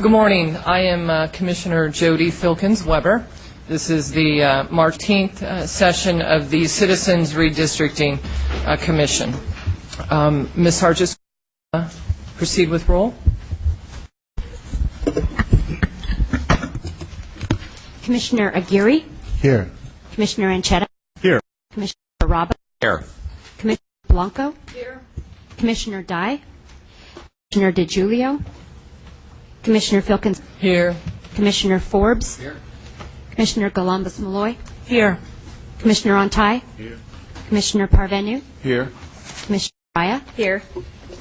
Good morning. I am Commissioner Jody Filkins-Weber. This is the March 18th session of the Citizens Redistricting Commission. Ms. Hargis, proceed with roll. Commissioner Aguirre. Here. Commissioner Anchetta. Here. Commissioner Baraba. Here. Commissioner Blanco. Here. Commissioner Dye. Commissioner DeGiulio. Commissioner Filkins. Here. Commissioner Forbes. Here. Commissioner Galambos-Malloy. Here. Commissioner Ontai. Here. Commissioner Parvenu. Here. Commissioner Raya. Here.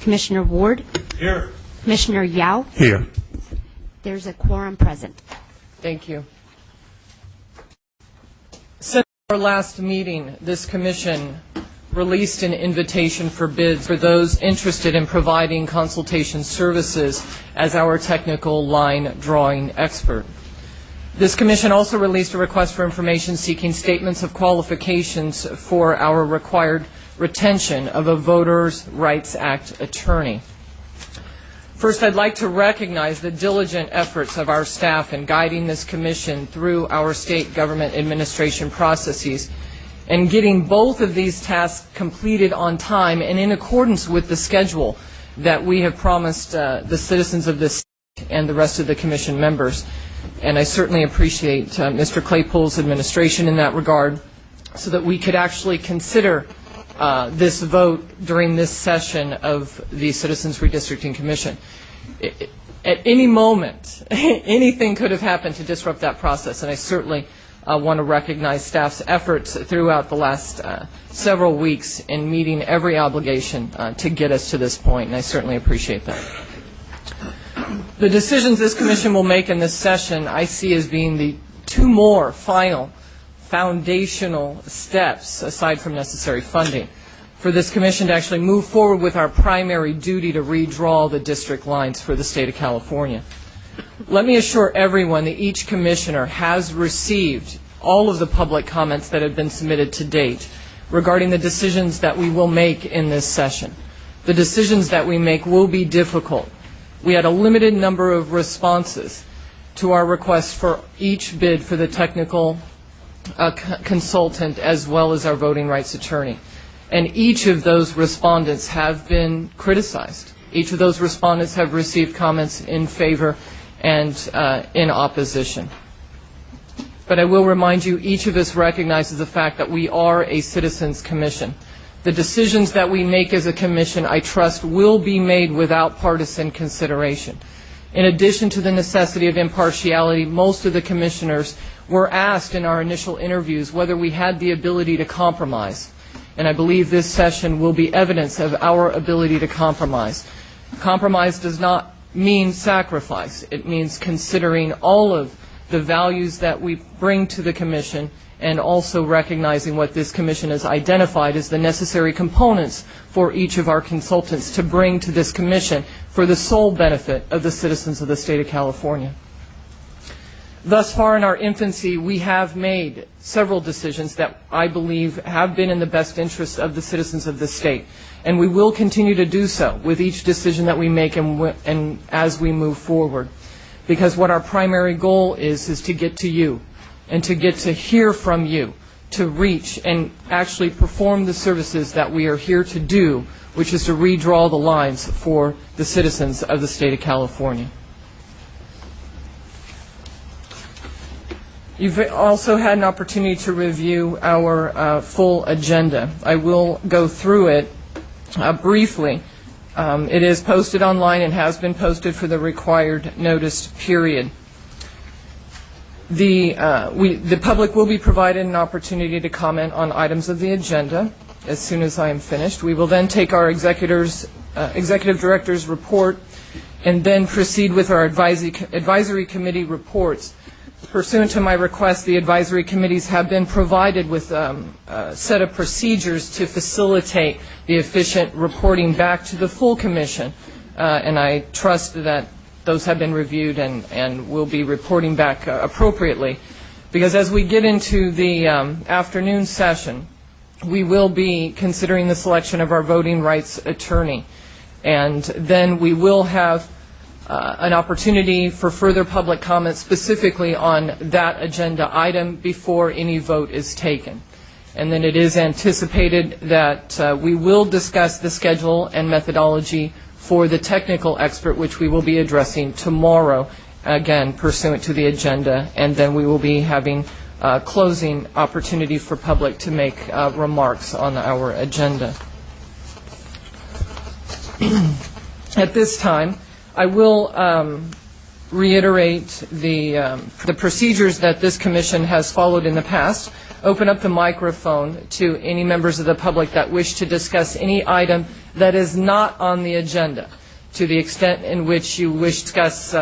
Commissioner Ward. Here. Commissioner Yao. Here. There's a quorum present. Thank you. Since our last meeting, this commission released an invitation for bids for those interested in providing consultation services as our technical line drawing expert. This commission also released a request for information seeking statements of qualifications for our required retention of a Voters' Rights Act attorney. First, I'd like to recognize the diligent efforts of our staff in guiding this commission through our state government administration processes and getting both of these tasks completed on time and in accordance with the schedule that we have promised the citizens of this state and the rest of the commission members. And I certainly appreciate Mr. Claypool's administration in that regard so that we could actually consider this vote during this session of the Citizens Redistricting Commission. At any moment, anything could have happened to disrupt that process, and I certainly want to recognize staff's efforts throughout the last several weeks in meeting every obligation to get us to this point, and I certainly appreciate that. The decisions this commission will make in this session I see as being the two more final foundational steps, aside from necessary funding, for this commission to actually move forward with our primary duty to redraw the district lines for the state of California. Let me assure everyone that each commissioner has received all of the public comments that have been submitted to date regarding the decisions that we will make in this session. The decisions that we make will be difficult. We had a limited number of responses to our request for each bid for the technical consultant as well as our voting rights attorney. And each of those respondents have been criticized. Each of those respondents have received comments in favor and in opposition. But I will remind you, each of us recognizes the fact that we are a citizens commission. The decisions that we make as a commission, I trust, will be made without partisan consideration. In addition to the necessity of impartiality, most of the commissioners were asked in our initial interviews whether we had the ability to compromise. And I believe this session will be evidence of our ability to compromise. Compromise does not mean sacrifice. It means considering all of the values that we bring to the commission and also recognizing what this commission has identified as the necessary components for each of our consultants to bring to this commission for the sole benefit of the citizens of the state of California. Thus far in our infancy, we have made several decisions that I believe have been in the best interest of the citizens of the state. And we will continue to do so with each decision that we make and as we move forward. Because what our primary goal is to get to you and to get to hear from you, to reach and actually perform the services that we are here to do, which is to redraw the lines for the citizens of the state of California. You've also had an opportunity to review our full agenda. I will go through it briefly. It is posted online and has been posted for the required notice period. The public will be provided an opportunity to comment on items of the agenda as soon as I am finished. We will then take our executive director's report and then proceed with our advisory committee reports. Pursuant to my request, the advisory committees have been provided with a set of procedures to facilitate the efficient reporting back to the full commission, and I trust that those have been reviewed and will be reporting back appropriately. Because as we get into the afternoon session, we will be considering the selection of our voting rights attorney. And then we will have an opportunity for further public comment specifically on that agenda item before any vote is taken. And then it is anticipated that we will discuss the schedule and methodology for the technical expert, which we will be addressing tomorrow, again, pursuant to the agenda, and then we will be having closing opportunity for public to make remarks on our agenda. At this time, I will reiterate the procedures that this commission has followed in the past. Open up the microphone to any members of the public that wish to discuss any item that is not on the agenda. To the extent in which you wish to discuss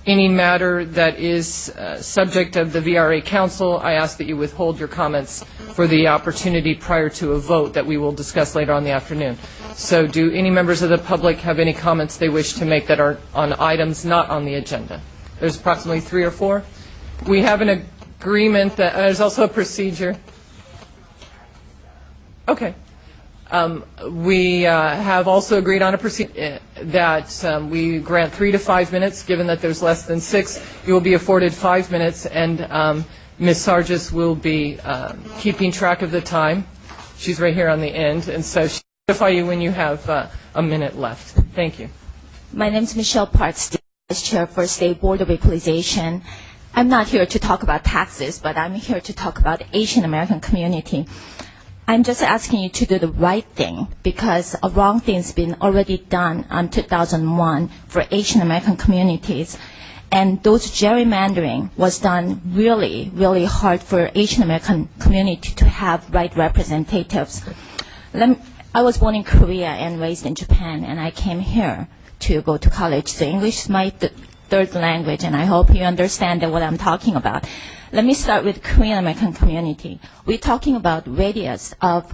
any matter that is subject of the VRA Council, I ask that you withhold your comments for the opportunity prior to a vote that we will discuss later on in the afternoon. So do any members of the public have any comments they wish to make that are on items not on the agenda? There's approximately 3 or 4. We have an agreement that there's also a procedure. Okay. We have also agreed on a procedure that we grant 3 to 5 minutes. Given that there's less than 6, you will be afforded 5 minutes, and Ms. Sargis will be keeping track of the time. She's right here on the end, and so she'll notify you when you have a minute left. Thank you. My name is Michelle Parks, Vice Chair for State Board of Equalization. I'm not here to talk about taxes, but I'm here to talk about the Asian American community. I'm just asking you to do the right thing because a wrong thing's been already done in 2001 for Asian American communities. And those gerrymandering was done really, really hard for Asian American community to have right representatives. I was born in Korea and raised in Japan, and I came here to go to college. So English is my third language, and I hope you understand what I'm talking about. Let me start with Korean American community. We're talking about radius of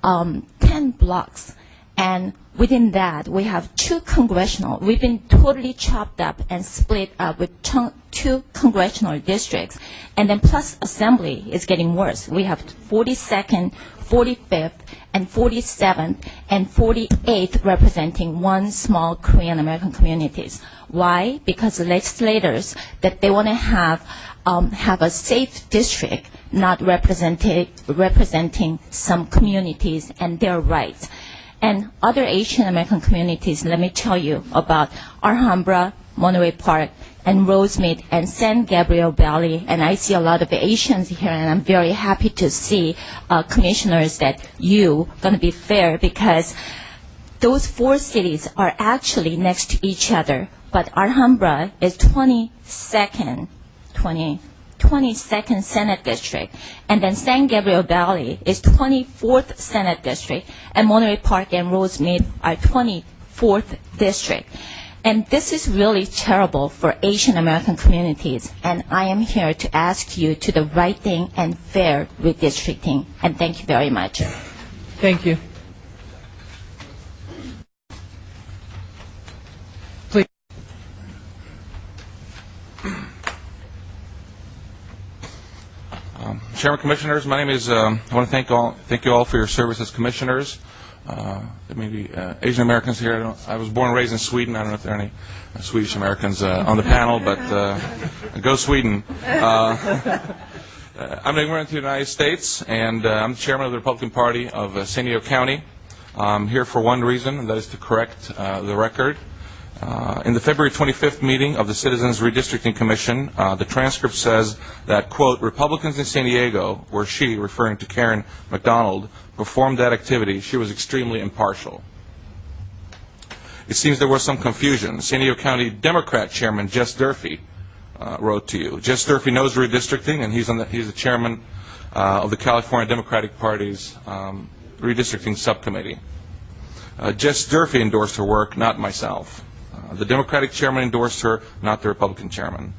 10 blocks, and within that we have 2 congressional. We've been totally chopped up and split up with 2 congressional districts, and then plus assembly is getting worse. We have 42nd, 45th, and 47th, and 48th representing one small Korean American communities. Why? Because the legislators that they want to have a safe district, not representing some communities and their rights. And other Asian American communities, let me tell you about Alhambra, Monterey Park, and Rosemead, and San Gabriel Valley. And I see a lot of Asians here, and I'm very happy to see commissioners that you going to be fair because those 4 cities are actually next to each other. But Alhambra is 22nd Senate District, and then San Gabriel Valley is 24th Senate District, and Monterey Park and Rosemead are 24th District. And this is really terrible for Asian American communities, and I am here to ask you to do the right thing and fair redistricting. And thank you very much. Thank you. Please. Chairman, Commissioners, my name is, I want to thank you all for your service as Commissioners. There may be Asian Americans here. I was born and raised in Sweden. I don't know if there are any Swedish Americans on the panel, but go Sweden. I'm an immigrant to the United States, and I'm the chairman of the Republican Party of San Diego County. I'm here for one reason, and that is to correct the record. In the February 25th meeting of the Citizens Redistricting Commission, the transcript says that, quote, Republicans in San Diego, where she, referring to Karen McDonald, performed that activity, she was extremely impartial. It seems there was some confusion. San Diego County Democrat Chairman Jess Durfee wrote to you. Jess Durfee knows redistricting, and he's the chairman of the California Democratic Party's redistricting subcommittee. Jess Durfee endorsed her work, not myself. The Democratic chairman endorsed her, not the Republican chairman.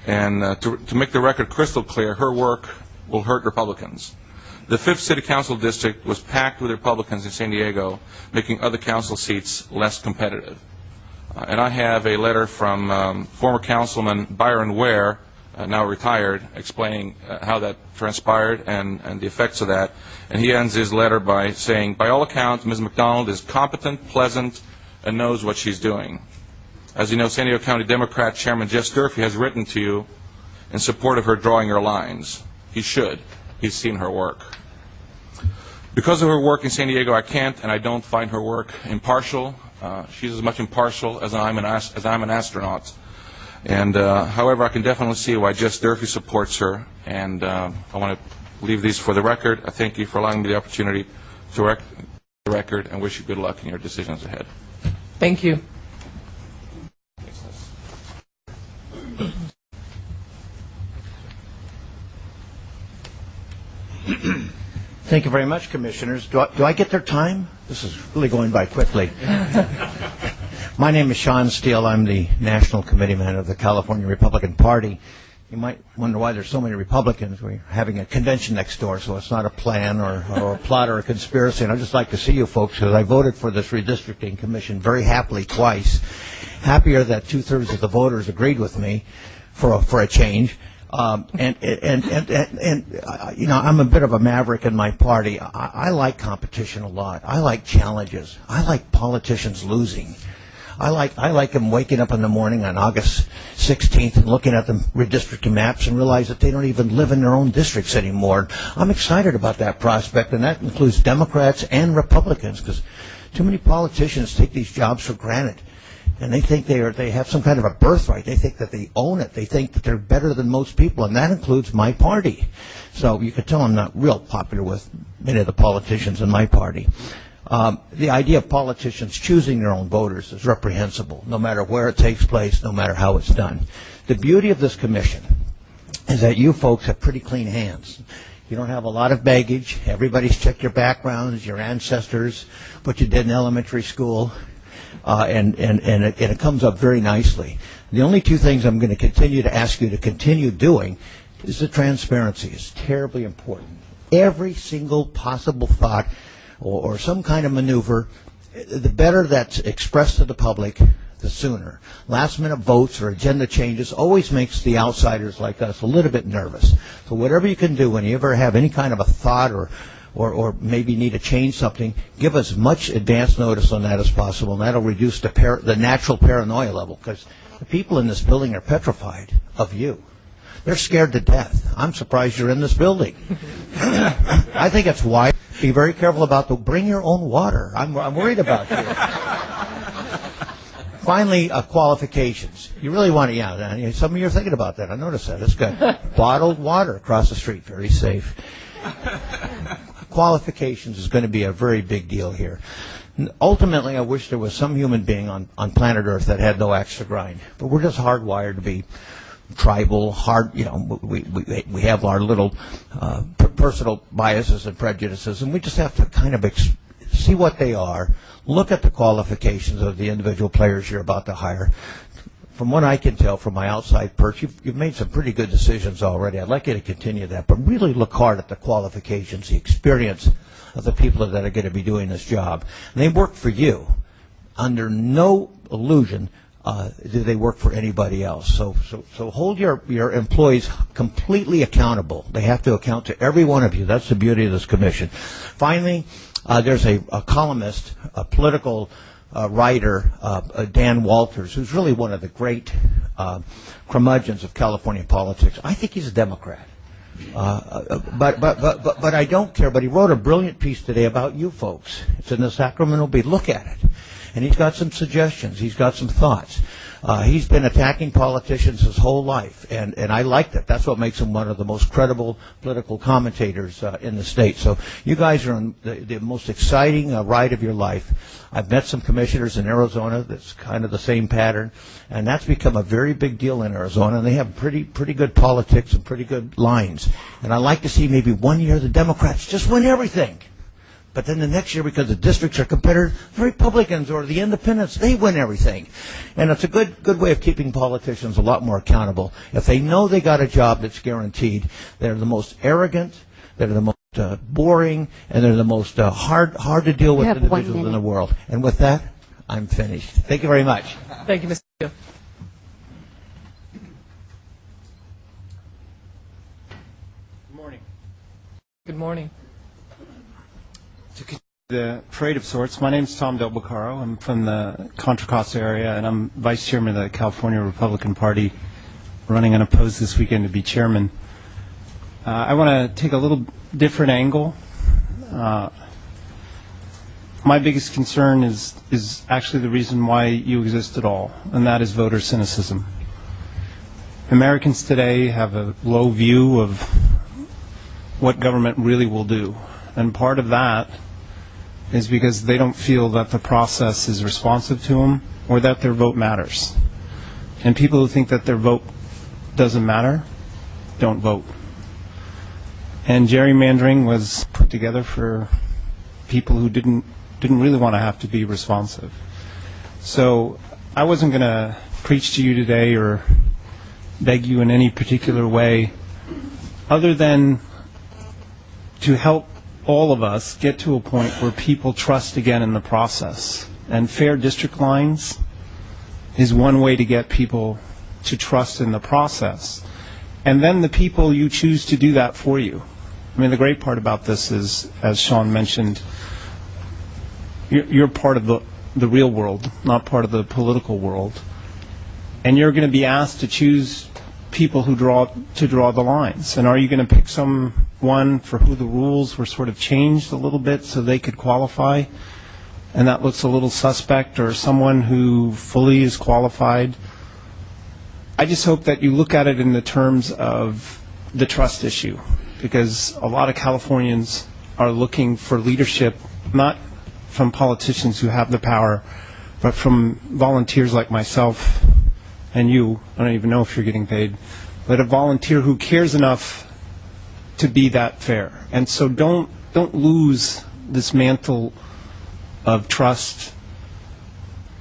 And to make the record crystal clear, her work will hurt Republicans. The 5th City Council District was packed with Republicans in San Diego, making other council seats less competitive. And I have a letter from former Councilman Byron Ware, now retired, explaining how that transpired and the effects of that. And he ends his letter by saying, by all accounts, Ms. McDonald is competent, pleasant, and knows what she's doing. As you know, San Diego County Democrat Chairman Jess Durfee has written to you in support of her drawing your lines. He should. He's seen her work. Because of her work in San Diego, I can't and I don't find her work impartial. She's as much impartial as I'm an astronaut. And however, I can definitely see why Jess Durfee supports her. And I want to leave these for the record. I thank you for allowing me the opportunity to record the record and wish you good luck in your decisions ahead. Thank you. Thank you very much, Commissioners. Do I get their time? This is really going by quickly. My name is Sean Steele. I'm the National Committeeman of the California Republican Party. You might wonder why there's so many Republicans. We're having a convention next door, so it's not a plan or a plot or a conspiracy. And I'd just like to see you folks, because I voted for this Redistricting Commission very happily twice. Happier that 2/3 of the voters agreed with me for a change. And you know, I'm a bit of a maverick in my party. I like competition a lot. I like challenges. I like politicians losing. I like them waking up in the morning on August 16th and looking at the redistricting maps and realize that they don't even live in their own districts anymore. I'm excited about that prospect, and that includes Democrats and Republicans, because too many politicians take these jobs for granted. And they think they have some kind of a birthright. They think that they own it. They think that they're better than most people, and that includes my party. So you can tell I'm not real popular with many of the politicians in my party. The idea of politicians choosing their own voters is reprehensible, no matter where it takes place, no matter how it's done. The beauty of this commission is that you folks have pretty clean hands. You don't have a lot of baggage. Everybody's checked your backgrounds, your ancestors, what you did in elementary school. And it comes up very nicely. The only two things I'm going to continue to ask you to continue doing is the transparency. It's terribly important. Every single possible thought or some kind of maneuver, the better that's expressed to the public, the sooner. Last-minute votes or agenda changes always makes the outsiders like us a little bit nervous. So whatever you can do when you ever have any kind of a thought or maybe need to change something, give as much advance notice on that as possible, and that'll reduce the natural paranoia level, because the people in this building are petrified of you. They're scared to death. I'm surprised you're in this building. I think it's wise. Be very careful about bring your own water. I'm worried about you. Finally, qualifications. You really want to, some of you are thinking about that. I noticed that. It's got bottled water across the street, very safe. Qualifications is going to be a very big deal here. Ultimately, I wish there was some human being on planet Earth that had no axe to grind. But we're just hardwired to be tribal, we have our little personal biases and prejudices, and we just have to kind of see what they are, look at the qualifications of the individual players you're about to hire. From what I can tell from my outside perch, you've made some pretty good decisions already. I'd like you to continue that, but really look hard at the qualifications, the experience of the people that are going to be doing this job. And they work for you. Under no illusion do they work for anybody else. So hold your employees completely accountable. They have to account to every one of you. That's the beauty of this commission. Finally, there's a columnist, a political writer, Dan Walters, who's really one of the great curmudgeons of California politics. I think he's a Democrat. But I don't care. But he wrote a brilliant piece today about you folks. It's in the Sacramento Bee. Look at it. And he's got some suggestions. He's got some thoughts. He's been attacking politicians his whole life, and I like that. That's what makes him one of the most credible political commentators in the state. So you guys are on the most exciting ride of your life. I've met some commissioners in Arizona that's kind of the same pattern, and that's become a very big deal in Arizona, and they have pretty good politics and pretty good lines. And I like to see maybe one year the Democrats just win everything. But then the next year, because the districts are competitive, the Republicans or the independents, they win everything. And it's a good way of keeping politicians a lot more accountable. If they know they got a job that's guaranteed, they're the most arrogant, they're the most boring, and they're the most hard to deal with individuals in the world. And with that, I'm finished. Thank you very much. Thank you, Mr. Steele. Good morning. Good morning. The parade of sorts. My name is Tom Del Beccaro. I'm from the Contra Costa area, and I'm vice chairman of the California Republican Party, running unopposed this weekend to be chairman. I want to take a little different angle. My biggest concern is actually the reason why you exist at all, and that is voter cynicism. Americans today have a low view of what government really will do, and part of that is because they don't feel that the process is responsive to them or that their vote matters. And people who think that their vote doesn't matter don't vote. And gerrymandering was put together for people who didn't really want to have to be responsive. So I wasn't going to preach to you today or beg you in any particular way other than to help all of us get to a point where people trust again in the process. And fair district lines is one way to get people to trust in the process. And then the people you choose to do that for you. I mean, the great part about this is, as Sean mentioned, you're part of the real world, not part of the political world. And you're going to be asked to choose people who draw the lines. And are you going to pick someone for who the rules were sort of changed a little bit so they could qualify, and that looks a little suspect, or someone who fully is qualified? I just hope that you look at it in the terms of the trust issue, because a lot of Californians are looking for leadership, not from politicians who have the power, but from volunteers like myself and you. I don't even know if you're getting paid, but a volunteer who cares enough to be that fair. And so don't lose this mantle of trust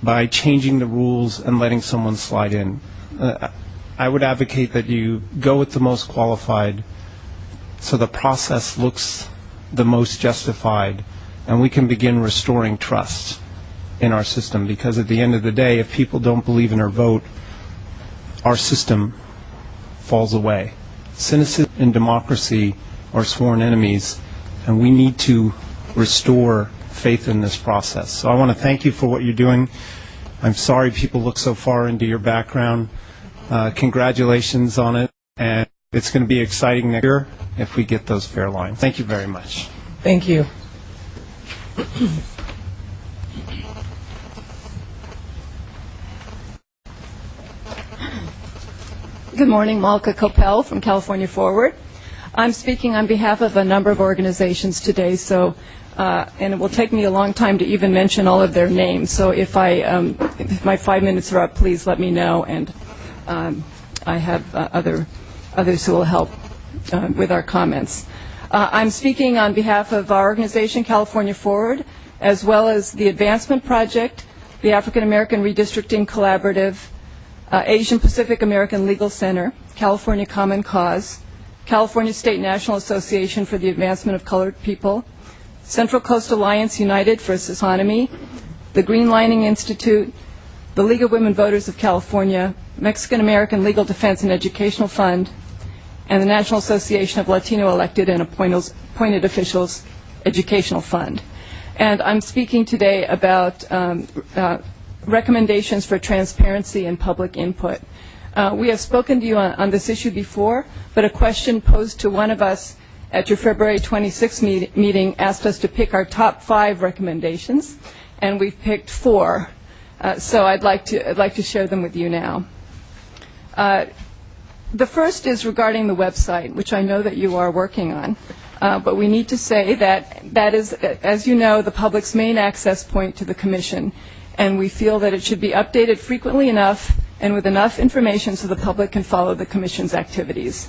by changing the rules and letting someone slide in. I would advocate that you go with the most qualified so the process looks the most justified, and we can begin restoring trust in our system, because at the end of the day, if people don't believe in our vote, our system falls away. Cynicism and democracy are sworn enemies, and we need to restore faith in this process. So I want to thank you for what you're doing. I'm sorry people look so far into your background. Congratulations on it, and it's going to be exciting next year if we get those fair lines. Thank you very much. Thank you. Good morning, Malka Coppell from California Forward. I'm speaking on behalf of a number of organizations today, so and it will take me a long time to even mention all of their names. So if my 5 minutes are up, please let me know, and I have others who will help with our comments. I'm speaking on behalf of our organization, California Forward, as well as the Advancement Project, the African American Redistricting Collaborative, Asian Pacific American Legal Center, California Common Cause, California State National Association for the Advancement of Colored People, Central Coast Alliance United for Autonomy, the Green Lining Institute, the League of Women Voters of California, Mexican American Legal Defense and Educational Fund, and the National Association of Latino Elected and Appointed Officials Educational Fund. And I'm speaking today about recommendations for transparency and public input. We have spoken to you on this issue before, but a question posed to one of us at your February 26th meeting asked us to pick our top 5 recommendations, and we've picked 4. So I'd like to share them with you now. The first is regarding the website, which I know that you are working on. But we need to say that is, as you know, the public's main access point to the Commission, and we feel that it should be updated frequently enough and with enough information so the public can follow the Commission's activities.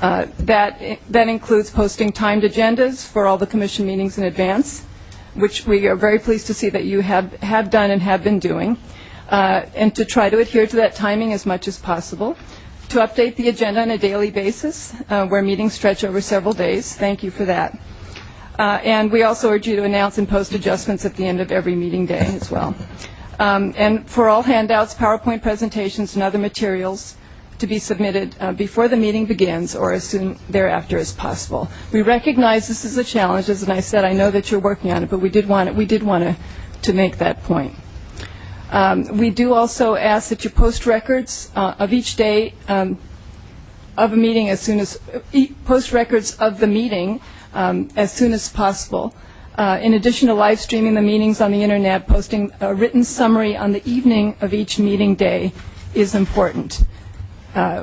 That includes posting timed agendas for all the Commission meetings in advance, which we are very pleased to see that you have done and have been doing, and to try to adhere to that timing as much as possible. To update the agenda on a daily basis, where meetings stretch over several days. Thank you for that. And we also urge you to announce and post adjustments at the end of every meeting day as well. And for all handouts, PowerPoint presentations, and other materials, to be submitted before the meeting begins or as soon thereafter as possible. We recognize this is a challenge, as I said, I know that you're working on it, but we did want to make that point. We do also ask that you post records of each day of a meeting post records of the meeting as soon as possible. In addition to live streaming the meetings on the internet, posting a written summary on the evening of each meeting day is important.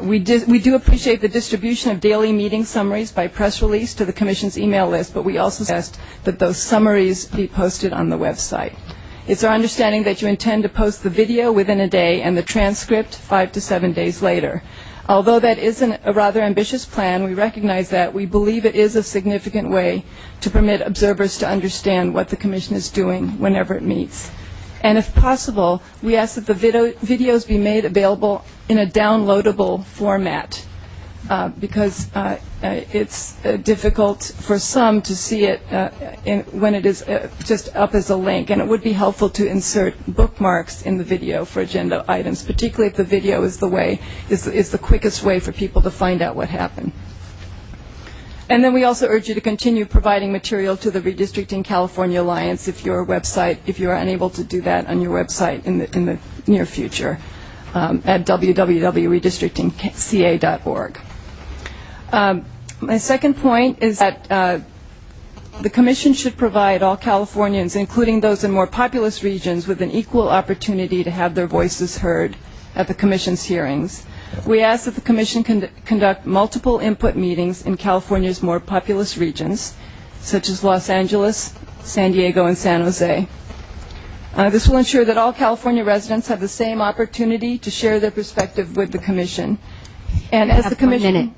We do appreciate the distribution of daily meeting summaries by press release to the Commission's email list, but we also suggest that those summaries be posted on the website. It's our understanding that you intend to post the video within a day and the transcript 5 to 7 days later. Although that is a rather ambitious plan, we recognize that we believe it is a significant way to permit observers to understand what the Commission is doing whenever it meets. And if possible, we ask that the videos be made available in a downloadable format because it's difficult for some to see it when it is just up as a link. And it would be helpful to insert bookmarks in the video for agenda items, particularly if the video is the quickest way for people to find out what happened. And then we also urge you to continue providing material to the Redistricting California Alliance if you are unable to do that on your website in the near future at www.redistrictingca.org. My second point is that the Commission should provide all Californians, including those in more populous regions, with an equal opportunity to have their voices heard at the Commission's hearings. We ask that the Commission conduct multiple input meetings in California's more populous regions, such as Los Angeles, San Diego, and San Jose. This will ensure that all California residents have the same opportunity to share their perspective with the Commission. And as the Commission...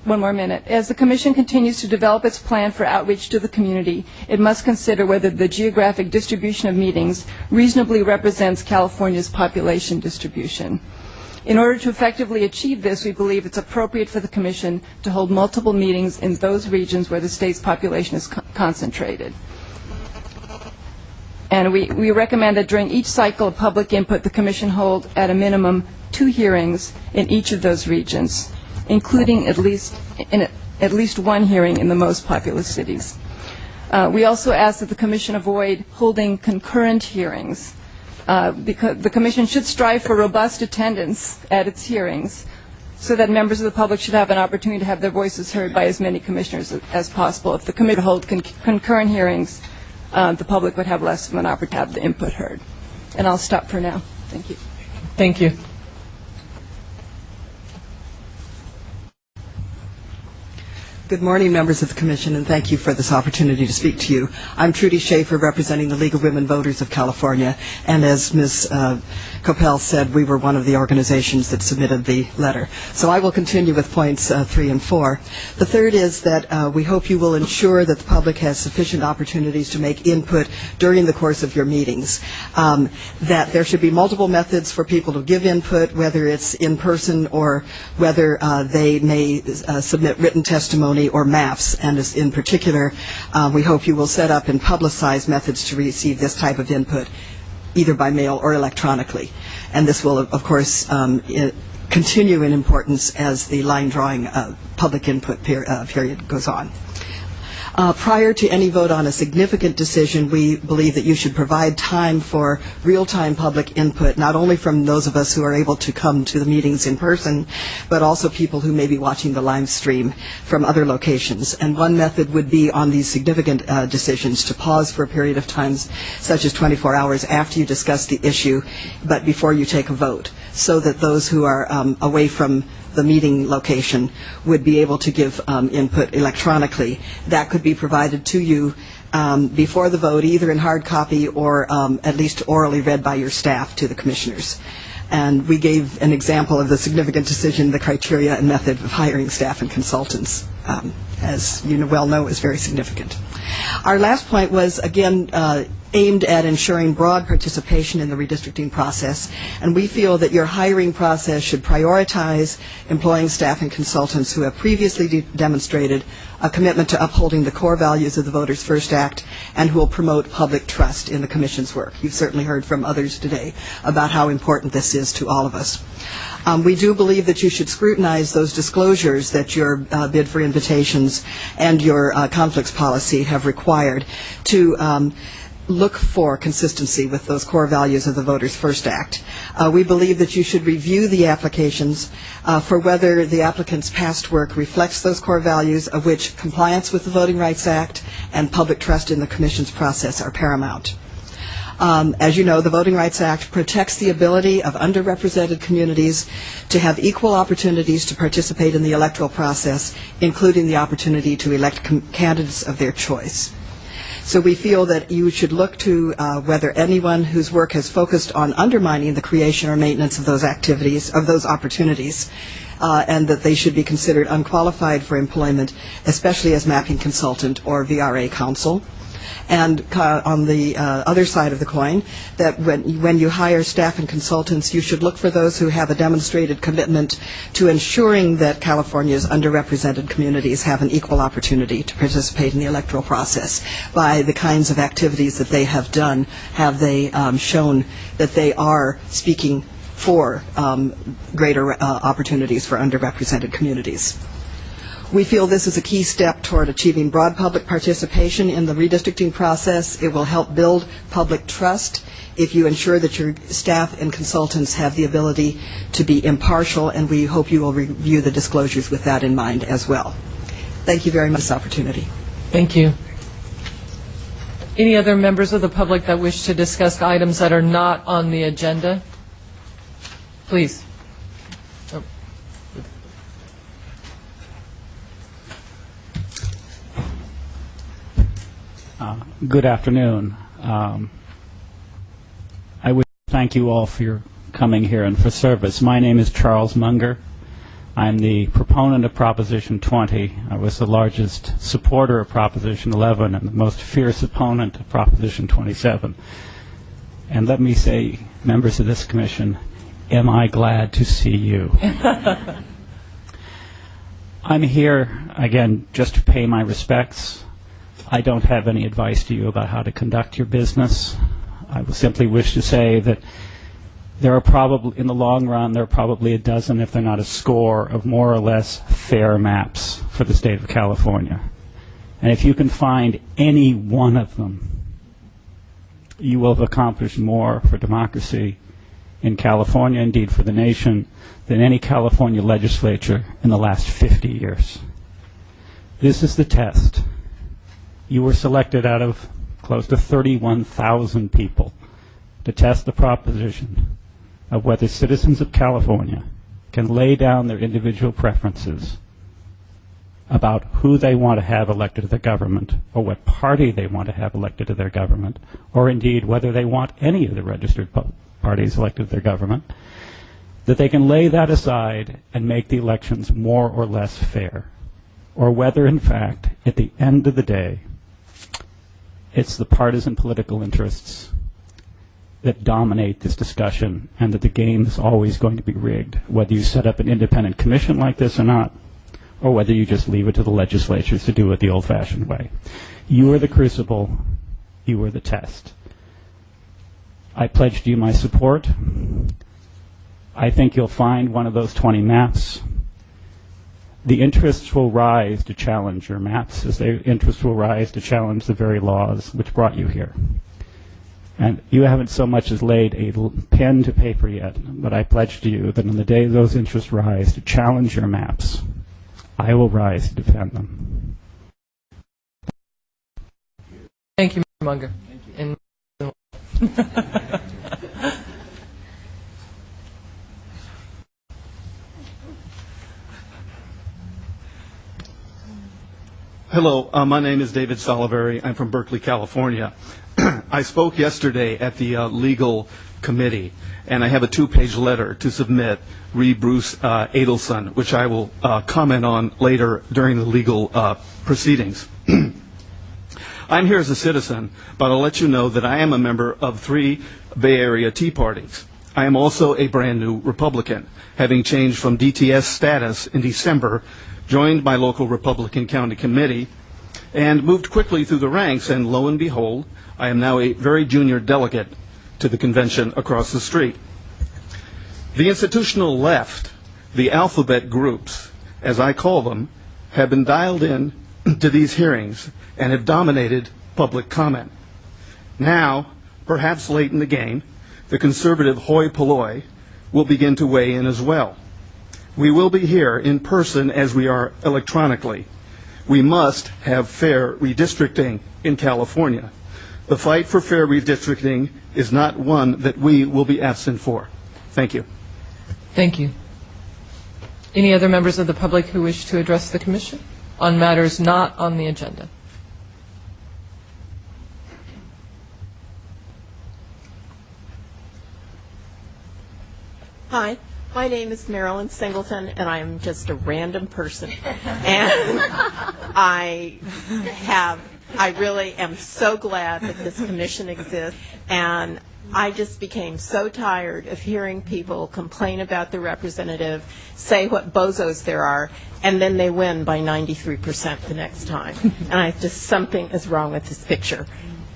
One more minute. As the Commission continues to develop its plan for outreach to the community, it must consider whether the geographic distribution of meetings reasonably represents California's population distribution. In order to effectively achieve this, we believe it's appropriate for the Commission to hold multiple meetings in those regions where the state's population is concentrated. And we recommend that during each cycle of public input, the Commission hold at a minimum 2 hearings in each of those regions, including at least 1 hearing in the most populous cities. We also ask that the Commission avoid holding concurrent hearings because the Commission should strive for robust attendance at its hearings so that members of the public should have an opportunity to have their voices heard by as many commissioners as possible. If the Commission holds concurrent hearings, the public would have less of an opportunity to have the input heard. And I'll stop for now. Thank you. Thank you. Good morning, members of the Commission, and thank you for this opportunity to speak to you. I'm Trudy Schaefer, representing the League of Women Voters of California, and as Ms. Coppell said, we were one of the organizations that submitted the letter. So I will continue with points 3 and 4. The third is that we hope you will ensure that the public has sufficient opportunities to make input during the course of your meetings, that there should be multiple methods for people to give input, whether it's in person or whether they may submit written testimony or maps, and in particular, we hope you will set up and publicize methods to receive this type of input, either by mail or electronically. And this will, of course, continue in importance as the line drawing public input period goes on. Prior to any vote on a significant decision, we believe that you should provide time for real-time public input, not only from those of us who are able to come to the meetings in person, but also people who may be watching the live stream from other locations. And one method would be on these significant decisions to pause for a period of time, such as 24 hours after you discuss the issue, but before you take a vote, so that those who are away from the meeting location would be able to give input electronically. That could be provided to you before the vote, either in hard copy or at least orally read by your staff to the commissioners. And we gave an example of the significant decision, the criteria and method of hiring staff and consultants, as you well know, is very significant. Our last point was, again, aimed at ensuring broad participation in the redistricting process, and we feel that your hiring process should prioritize employing staff and consultants who have previously demonstrated a commitment to upholding the core values of the Voters First Act and who will promote public trust in the Commission's work. You've certainly heard from others today about how important this is to all of us. We do believe that you should scrutinize those disclosures that your bid for invitations and your conflicts policy have required to look for consistency with those core values of the Voters First Act. We believe that you should review the applications for whether the applicant's past work reflects those core values, of which compliance with the Voting Rights Act and public trust in the Commission's process are paramount. As you know, the Voting Rights Act protects the ability of underrepresented communities to have equal opportunities to participate in the electoral process, including the opportunity to elect candidates of their choice. So we feel that you should look to whether anyone whose work has focused on undermining the creation or maintenance of those activities, of those opportunities, and that they should be considered unqualified for employment, especially as mapping consultant or VRA counsel. And on the other side of the coin, that when you hire staff and consultants, you should look for those who have a demonstrated commitment to ensuring that California's underrepresented communities have an equal opportunity to participate in the electoral process. By the kinds of activities that they have done, have they shown that they are speaking for greater opportunities for underrepresented communities. We feel this is a key step toward achieving broad public participation in the redistricting process. It will help build public trust if you ensure that your staff and consultants have the ability to be impartial, and we hope you will review the disclosures with that in mind as well. Thank you very much for this opportunity. Thank you. Any other members of the public that wish to discuss items that are not on the agenda? Please. Good afternoon. I would thank you all for your coming here and for service. My name is Charles Munger. I'm the proponent of Proposition 20. I was the largest supporter of Proposition 11 and the most fierce opponent of Proposition 27. And let me say, members of this commission, am I glad to see you. I'm here, again, just to pay my respects. I don't have any advice to you about how to conduct your business. I will simply wish to say that there are probably, in the long run, there are probably a dozen, if they're not a score, of more or less fair maps for the state of California. And if you can find any one of them, you will have accomplished more for democracy in California, indeed for the nation, than any California legislature in the last 50 years. This is the test. You were selected out of close to 31,000 people to test the proposition of whether citizens of California can lay down their individual preferences about who they want to have elected to their government, or what party they want to have elected to their government, or indeed whether they want any of the registered parties elected to their government, that they can lay that aside and make the elections more or less fair, or whether, in fact, at the end of the day, it's the partisan political interests that dominate this discussion, and that the game is always going to be rigged, whether you set up an independent commission like this or not, or whether you just leave it to the legislatures to do it the old-fashioned way. You are the crucible. You are the test. I pledge to you my support. I think you'll find one of those 20 maps. The interests will rise to challenge your maps, as the interests will rise to challenge the very laws which brought you here. And you haven't so much as laid a pen to paper yet, but I pledge to you that on the day those interests rise to challenge your maps, I will rise to defend them. Thank you, Mr. Munger. Hello, my name is David Salivary. I'm from Berkeley, California. I spoke yesterday at the legal committee, and I have a 2-page letter to submit re Bruce Adelson, which I will comment on later during the legal proceedings. I'm here as a citizen, but I'll let you know that I am a member of 3 Bay Area Tea Parties. I am also a brand new Republican, having changed from DTS status in December, joined my local Republican County Committee, and moved quickly through the ranks, and lo and behold, I am now a very junior delegate to the convention across the street. The institutional left, the alphabet groups, as I call them, have been dialed in to these hearings and have dominated public comment. Now, perhaps late in the game, the conservative hoi polloi will begin to weigh in as well. We will be here in person as we are electronically. We must have fair redistricting in California. The fight for fair redistricting is not one that we will be absent for. Thank you. Thank you. Any other members of the public who wish to address the Commission on matters not on the agenda? Hi, my name is Marilyn Singleton, and I am just a random person. And I really am so glad that this commission exists, and I just became so tired of hearing people complain about the representative, say what bozos there are, and then they win by 93% the next time. And something is wrong with this picture.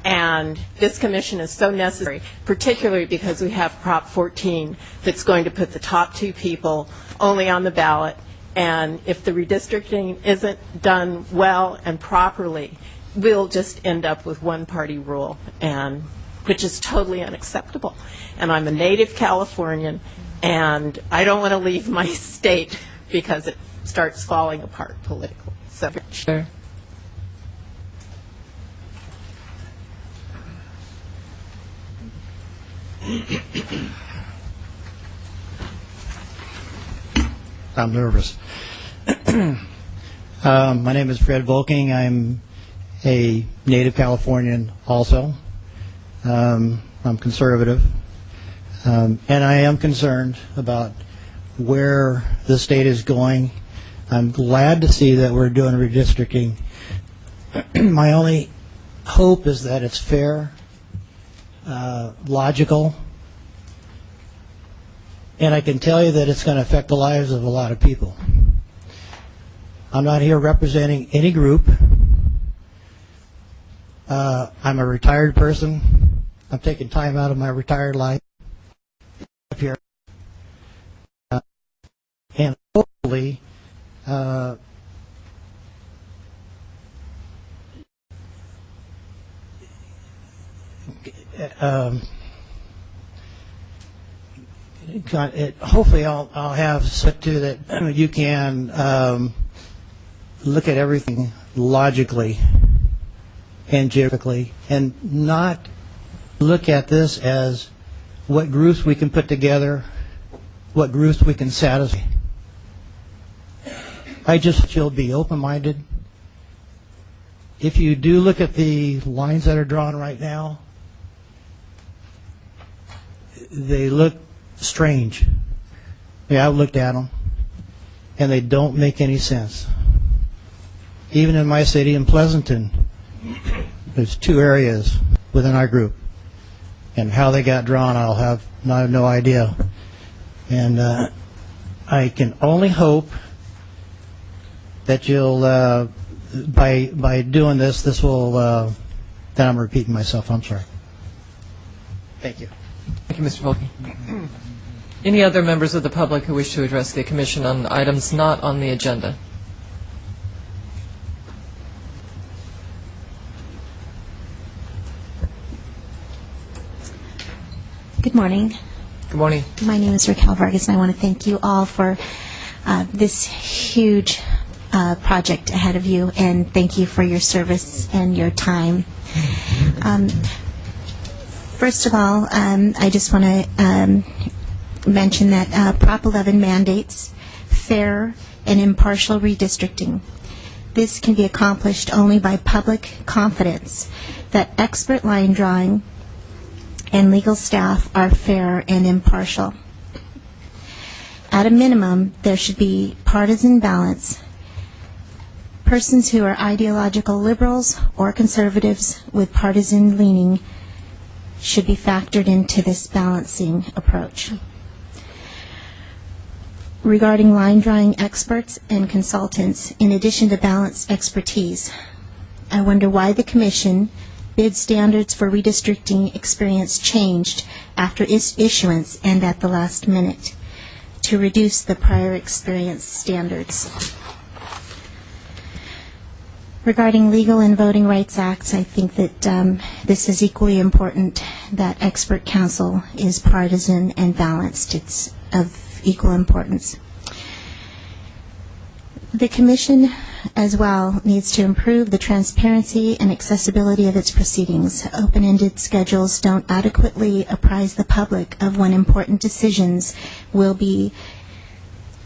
And this commission is so necessary, particularly because we have Prop 14 that's going to put the top 2 people only on the ballot. And if the redistricting isn't done well and properly, we'll just end up with one-party rule, and which is totally unacceptable. And I'm a native Californian, and I don't want to leave my state because it starts falling apart politically. So, sure. I'm nervous. My name is Fred Volking. I'm a native Californian also. I'm conservative. And I am concerned about where the state is going. I'm glad to see that we're doing redistricting. My only hope is that it's fair, logical, and I can tell you that it's going to affect the lives of a lot of people. I'm not here representing any group. I'm a retired person. I'm taking time out of my retired life up here. And hopefully, hopefully I'll have such to that you can look at everything logically and geographically, and not look at this as what groups we can put together, what groups we can satisfy. I just you'll be open-minded. If you do look at the lines that are drawn right now, they look strange. Yeah, I've looked at them, and they don't make any sense. Even in my city, in Pleasanton, there's 2 areas within our group, and how they got drawn, I have no idea. And I can only hope that you'll, by doing this will, then I'm repeating myself. I'm sorry. Thank you. Thank you, Mr. Volking. Any other members of the public who wish to address the Commission on items not on the agenda? Good morning. Good morning. My name is Raquel Vargas, and I want to thank you all for this huge project ahead of you, and thank you for your service and your time. First of all, I just want to mention that Prop 11 mandates fair and impartial redistricting. This can be accomplished only by public confidence that expert line drawing and legal staff are fair and impartial. At a minimum, there should be partisan balance Persons who are ideological liberals or conservatives with partisan leaning should be factored into this balancing approach. Regarding line drawing experts and consultants, in addition to balanced expertise, I wonder why the Commission bid standards for redistricting experience changed after issuance and at the last minute to reduce the prior experience standards. Regarding legal and voting rights acts, I think that this is equally important that expert counsel is partisan and balanced. It's of equal importance. The Commission as well needs to improve the transparency and accessibility of its proceedings. Open-ended schedules don't adequately apprise the public of when important decisions will be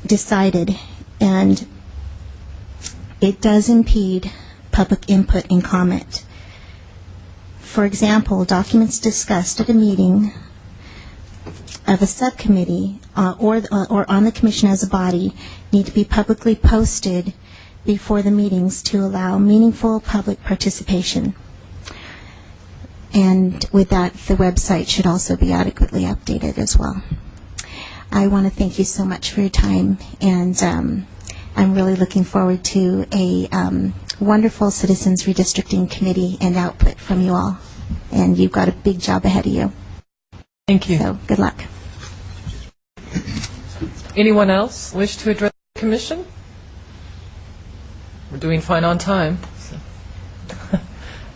decided, and it does impede public input and comment. For example, documents discussed at a meeting of a subcommittee or on the Commission as a body need to be publicly posted before the meetings to allow meaningful public participation. And with that, the website should also be adequately updated as well. I want to thank you so much for your time, and I'm really looking forward to a wonderful Citizens Redistricting Committee and output from you all. And you've got a big job ahead of you. Thank you. So, good luck. Anyone else wish to address the Commission? We're doing fine on time. So.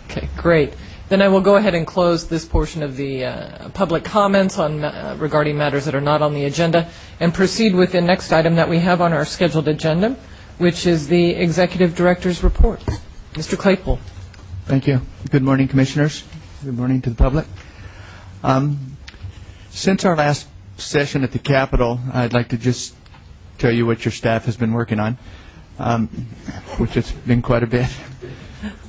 Okay, great. Then I will go ahead and close this portion of the public comments on regarding matters that are not on the agenda and proceed with the next item that we have on our scheduled agenda, which is the Executive Director's Report. Mr. Claypool. Thank you. Good morning, Commissioners. Good morning to the public. Since our last session at the Capitol, I'd like to just tell you what your staff has been working on, which has been quite a bit.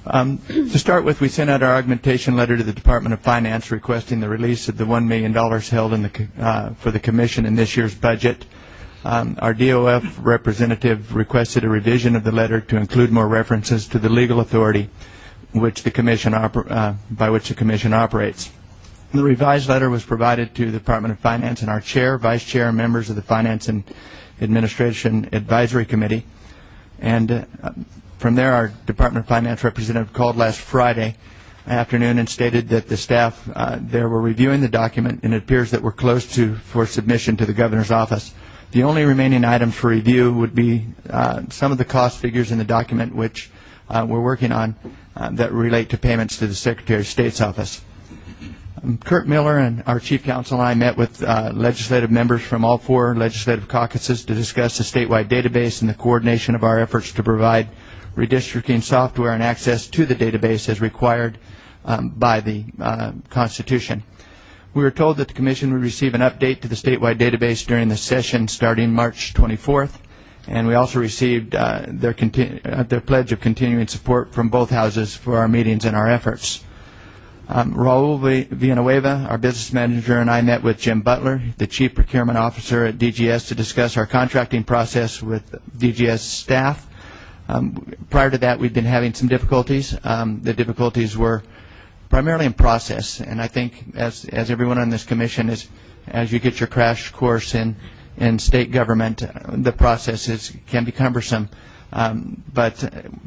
To start with, we sent out our augmentation letter to the Department of Finance requesting the release of the $1 million held in for the Commission in this year's budget. Our DOF representative requested a revision of the letter to include more references to the legal authority which the Commission by which the Commission operates. The revised letter was provided to the Department of Finance and our Chair, Vice Chair, and members of the Finance and Administration Advisory Committee. And from there, our Department of Finance representative called last Friday afternoon and stated that the staff there were reviewing the document, and it appears that we're close for submission to the Governor's office. The only remaining items for review would be some of the cost figures in the document, which we're working on, that relate to payments to the Secretary of State's office. Kurt Miller and our Chief Counsel and I met with legislative members from all 4 legislative caucuses to discuss the statewide database and the coordination of our efforts to provide redistricting software and access to the database as required by the Constitution. We were told that the Commission would receive an update to the statewide database during the session starting March 24th, and we also received their pledge of continuing support from both houses for our meetings and our efforts. Raul Villanueva, our business manager, and I met with Jim Butler, the Chief Procurement Officer at DGS, to discuss our contracting process with DGS staff. Prior to that, we'd been having some difficulties. The difficulties were primarily in process, and I think as everyone on this commission is, as you get your crash course in state government, the process can be cumbersome. But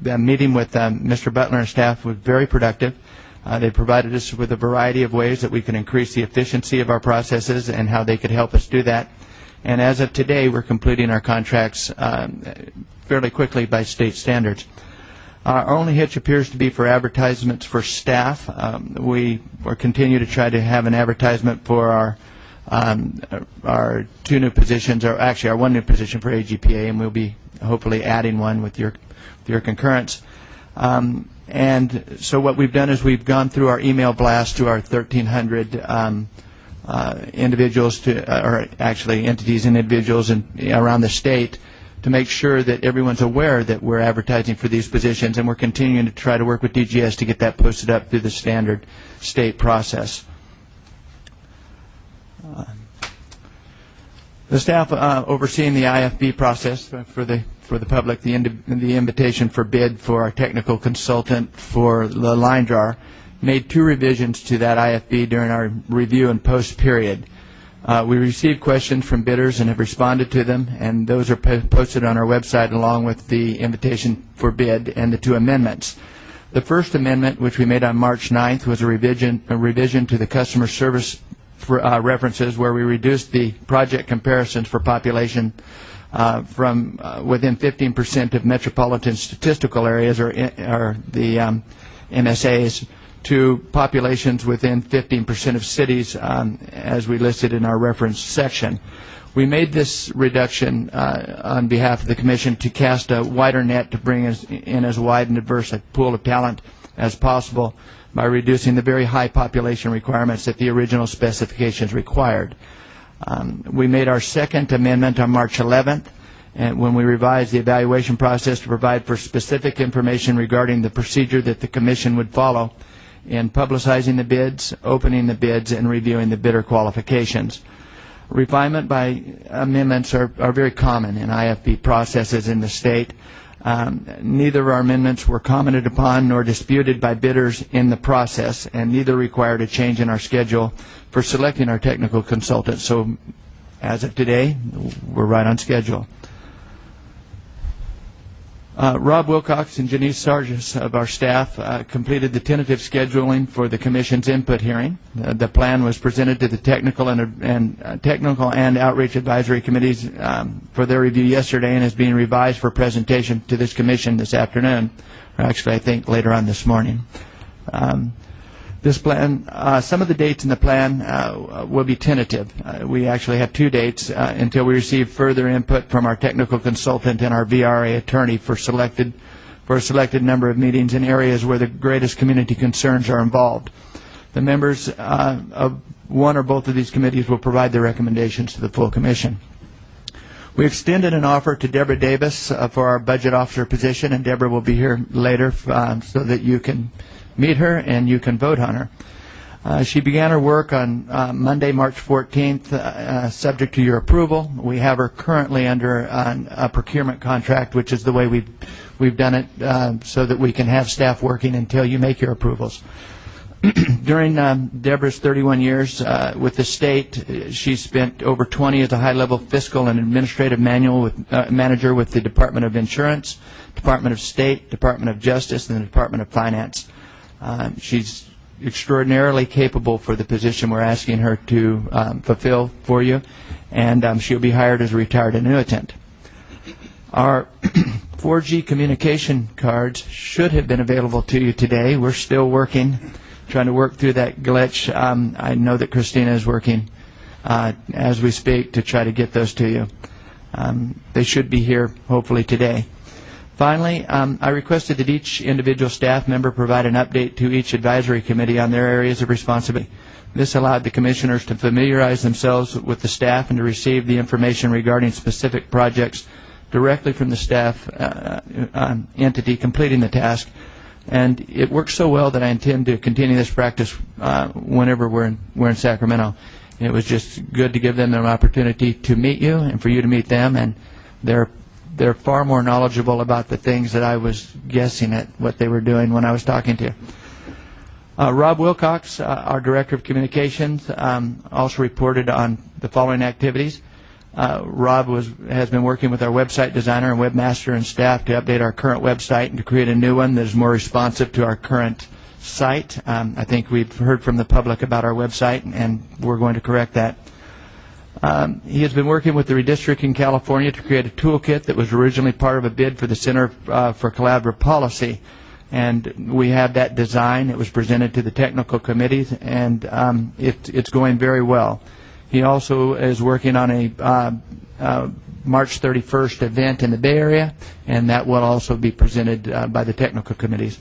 the meeting with Mr. Butler and staff was very productive. They provided us with a variety of ways that we can increase the efficiency of our processes and how they could help us do that. And as of today, we're completing our contracts fairly quickly by state standards. Our only hitch appears to be for advertisements for staff. We will continue to try to have an advertisement for our 2 new positions, or actually our 1 new position for AGPA, and we'll be hopefully adding one with your concurrence. And so what we've done is we've gone through our email blast to our 1,300 individuals, or actually entities and individuals around the state, to make sure that everyone's aware that we're advertising for these positions, and we're continuing to try to work with DGS to get that posted up through the standard state process. The staff overseeing the IFB process for the public, the invitation for bid for our technical consultant for the line drawer, made 2 revisions to that IFB during our review and post period. We received questions from bidders and have responded to them, and those are posted on our website along with the invitation for bid and the 2 amendments. The first amendment, which we made on March 9th, was a revision to the customer service references, where we reduced the project comparisons for population from within 15% of metropolitan statistical areas, or the MSAs, to populations within 15% of cities, as we listed in our reference section. We made this reduction on behalf of the Commission to cast a wider net to bring in as wide and diverse a pool of talent as possible by reducing the very high population requirements that the original specifications required. We made our second amendment on March 11th, and when we revised the evaluation process to provide for specific information regarding the procedure that the Commission would follow in publicizing the bids, opening the bids, and reviewing the bidder qualifications. Refinement by amendments are very common in IFB processes in the state. Neither of our amendments were commented upon nor disputed by bidders in the process, and neither required a change in our schedule for selecting our technical consultant. So as of today, we're right on schedule. Rob Wilcox and Janice Sargis of our staff completed the tentative scheduling for the Commission's input hearing. The plan was presented to the technical and outreach advisory committees for their review yesterday, and is being revised for presentation to this Commission this afternoon, or actually I think later on this morning. This plan, some of the dates in the plan will be tentative. We actually have 2 dates until we receive further input from our technical consultant and our VRA attorney for a selected number of meetings in areas where the greatest community concerns are involved. The members of one or both of these committees will provide their recommendations to the full Commission. We extended an offer to Deborah Davis for our budget officer position, and Deborah will be here later so that you can meet her and you can vote on her. She began her work on Monday, March 14th, subject to your approval. We have her currently under a procurement contract, which is the way we've done it so that we can have staff working until you make your approvals. During Deborah's 31 years with the state, she spent over 20 as a high-level fiscal and administrative manager with the Department of Insurance, Department of State, Department of Justice, and the Department of Finance. She's extraordinarily capable for the position we're asking her to fulfill for you, and she'll be hired as a retired annuitant. Our 4G communication cards should have been available to you today. We're still trying to work through that glitch. I know that Christina is working as we speak to try to get those to you. They should be here hopefully today. Finally, I requested that each individual staff member provide an update to each advisory committee on their areas of responsibility. This allowed the commissioners to familiarize themselves with the staff and to receive the information regarding specific projects directly from the staff entity completing the task. And it works so well that I intend to continue this practice whenever we're in Sacramento. It was just good to give them an opportunity to meet you and for you to meet them, and they're far more knowledgeable about the things that I was guessing at what they were doing when I was talking to you. Rob Wilcox, our Director of Communications, also reported on the following activities. Rob has been working with our website designer and webmaster and staff to update our current website and to create a new one that is more responsive to our current site. I think we've heard from the public about our website, and we're going to correct that. He has been working with the Redistricting in California to create a toolkit that was originally part of a bid for the Center for Collaborative Policy. And we have that design. It was presented to the technical committees, and it's going very well. He also is working on a March 31st event in the Bay Area, and that will also be presented by the technical committees.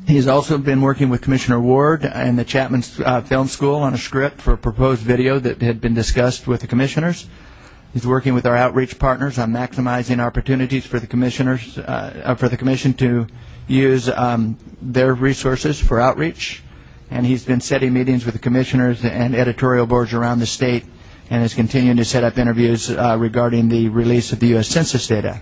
He's also been working with Commissioner Ward and the Chapman Film School on a script for a proposed video that had been discussed with the commissioners. He's working with our outreach partners on maximizing opportunities for the commissioners, for the commission to use their resources for outreach. And he's been setting meetings with the commissioners and editorial boards around the state and is continuing to set up interviews regarding the release of the U.S. Census data.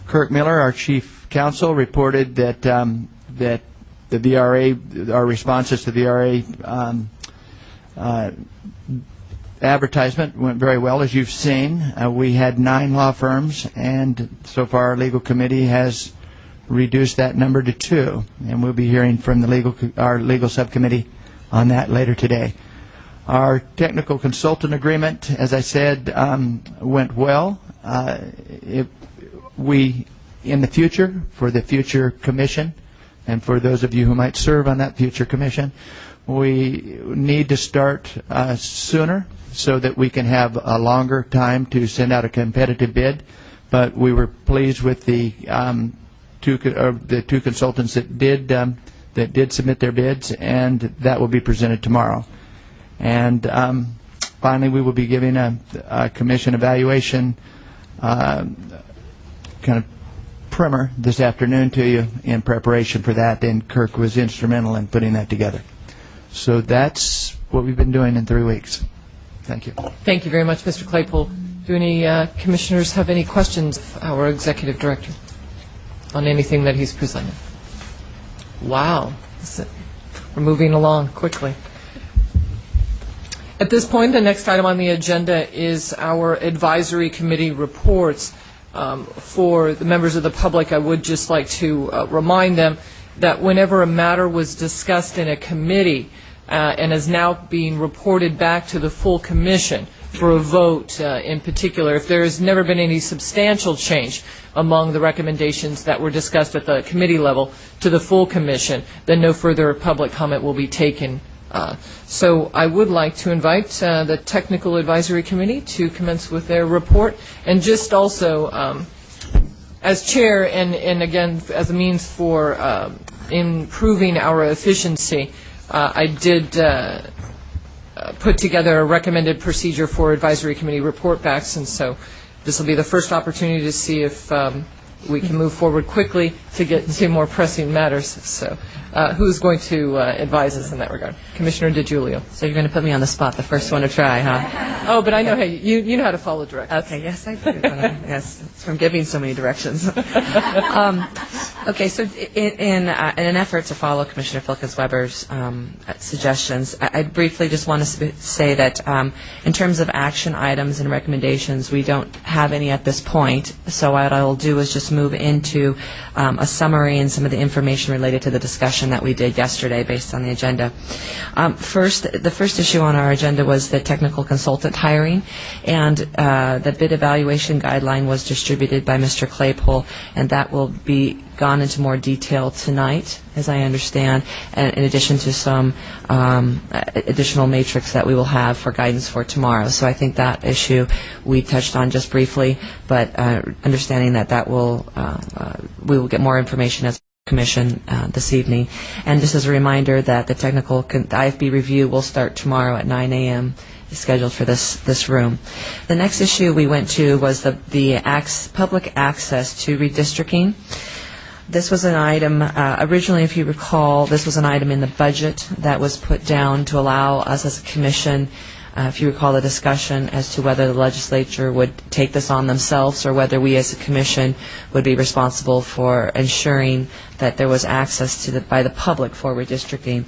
Kirk Miller, our chief counsel, reported that that the VRA, our responses to the VRA advertisement went very well, as you've seen. We had 9 law firms, and so far our legal committee has reduced that number to 2, and we'll be hearing from the our legal subcommittee on that later today. Our technical consultant agreement, as I said, went well. We, in the future, for the future commission, and for those of you who might serve on that future commission, we need to start sooner so that we can have a longer time to send out a competitive bid. But we were pleased with the two consultants that did submit their bids, and that will be presented tomorrow. And finally, we will be giving a commission evaluation kind of primer this afternoon to you in preparation for that, and Kirk was instrumental in putting that together. So that's what we've been doing in 3 weeks. Thank you. Thank you very much, Mr. Claypool. Do any commissioners have any questions of our executive director on anything that he's presented? Wow. We're moving along quickly. At this point, the next item on the agenda is our advisory committee reports. For the members of the public, I would just like to remind them that whenever a matter was discussed in a committee and is now being reported back to the full commission for a vote in particular, if there has never been any substantial change among the recommendations that were discussed at the committee level to the full commission, then no further public comment will be taken. So I would like to invite the Technical Advisory Committee to commence with their report. And just also, as chair and again as a means for improving our efficiency, I did put together a recommended procedure for advisory committee report backs, and so this will be the first opportunity to see if we can move forward quickly to get to more pressing matters. So who's going to advise us in that regard? Commissioner DiGiulio. So you're going to put me on the spot, the first one to try, huh? Oh, but I know, hey, you know how to follow directions. Okay, yes, I do. Yes, it's from giving so many directions. Okay, so in an effort to follow Commissioner Filkins-Weber's suggestions, I briefly just want to say that in terms of action items and recommendations, we don't have any at this point. So what I will do is just move into a summary and some of the information related to the discussion that we did yesterday based on the agenda. The first issue on our agenda was the technical consultant hiring, and the bid evaluation guideline was distributed by Mr. Claypool, and that will be gone into more detail tonight, as I understand, and in addition to some additional matrix that we will have for guidance for tomorrow. So I think that issue we touched on just briefly, but understanding that we will get more information as Commission this evening. And just as a reminder that the IFB review will start tomorrow at 9 a.m. scheduled for this room. The next issue we went to was the public access to redistricting. This was an item, originally, if you recall, this was an item in the budget that was put down to allow us as a commission, if you recall the discussion as to whether the legislature would take this on themselves or whether we as a commission would be responsible for ensuring that there was access by the public for redistricting.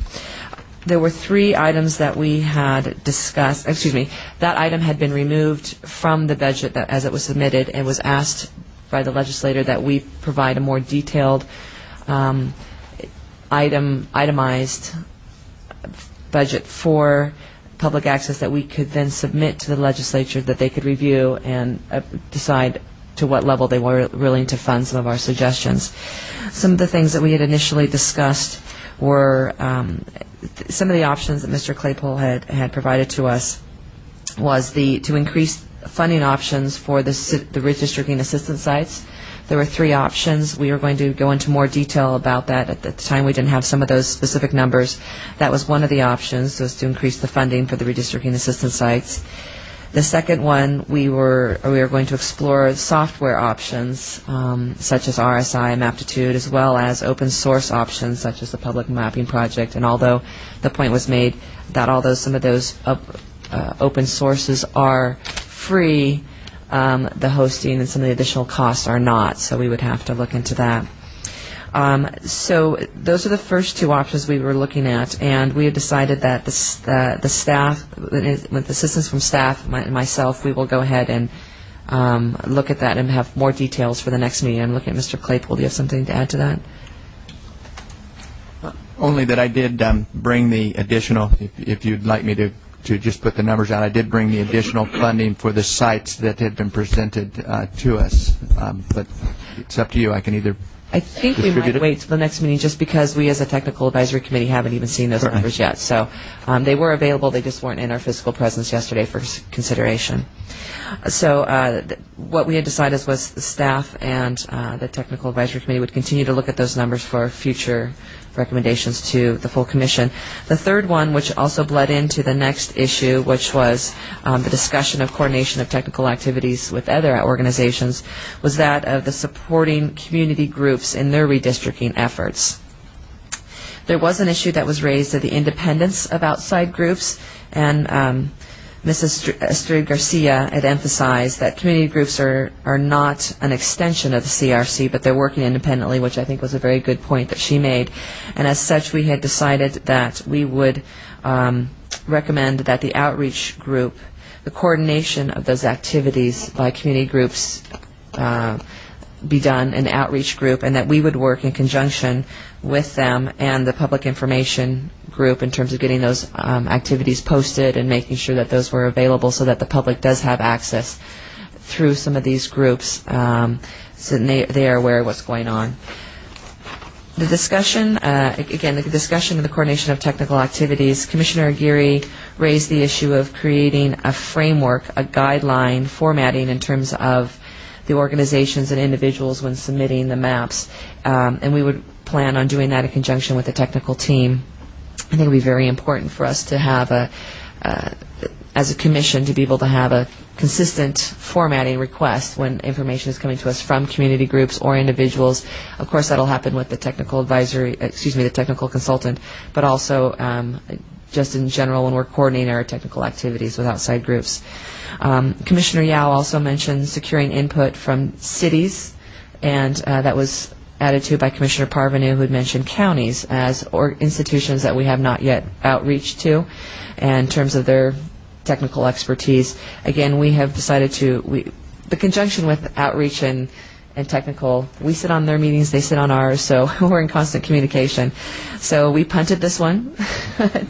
There were 3 items that we had discussed. That item had been removed from the budget as it was submitted and was asked by the legislator that we provide a more detailed itemized budget for public access that we could then submit to the legislature that they could review and decide to what level they were willing to fund some of our suggestions. Some of the things that we had initially discussed were some of the options that Mr. Claypool had provided to us was to increase funding options for the redistricting assistance sites. There were 3 options. We were going to go into more detail about that. At the time, we didn't have some of those specific numbers. That was one of the options, was to increase the funding for the redistricting assistance sites. The second one, we were going to explore software options, such as RSI and Maptitude, as well as open source options, such as the Public Mapping Project. And although the point was made that although some of those open sources are free, the hosting and some of the additional costs are not, so we would have to look into that. So those are the first two options we were looking at, and we have decided that the staff, with assistance from staff and myself, we will go ahead and look at that and have more details for the next meeting. I'm looking at Mr. Claypool. Do you have something to add to that? Only that I did bring the additional, if you'd like me to just put the numbers out, I did bring the additional funding for the sites that had been presented to us. But it's up to you. I can either I think we might wait till the next meeting just because we as a technical advisory committee haven't even seen those numbers yet. So they were available, they just weren't in our physical presence yesterday for consideration. So what we had decided was the staff and the technical advisory committee would continue to look at those numbers for future recommendations to the full commission. The third one, which also bled into the next issue, which was the discussion of coordination of technical activities with other organizations, was that of the supporting community groups in their redistricting efforts. There was an issue that was raised of the independence of outside groups, and Mrs. Astrid Garcia had emphasized that community groups are not an extension of the CRC, but they're working independently, which I think was a very good point that she made. And as such, we had decided that we would recommend that the outreach group, the coordination of those activities by community groups be done in the outreach group, and that we would work in conjunction with them and the public information group in terms of getting those activities posted and making sure that those were available so that the public does have access through some of these groups, so they are aware of what's going on. The discussion, again, the discussion of the coordination of technical activities, Commissioner Aguirre raised the issue of creating a framework, a guideline formatting in terms of the organizations and individuals when submitting the maps, and we would plan on doing that in conjunction with the technical team. I think it would be very important for us to have as a commission, to be able to have a consistent formatting request when information is coming to us from community groups or individuals. Of course, that'll happen with the technical advisory, the technical consultant, but also just in general when we're coordinating our technical activities with outside groups. Commissioner Yao also mentioned securing input from cities, and that was added to by Commissioner Parvenu, who had mentioned counties as institutions that we have not yet outreached to in terms of their technical expertise. Again, we have decided the conjunction with outreach and technical, we sit on their meetings, they sit on ours, so we're in constant communication. So we punted this one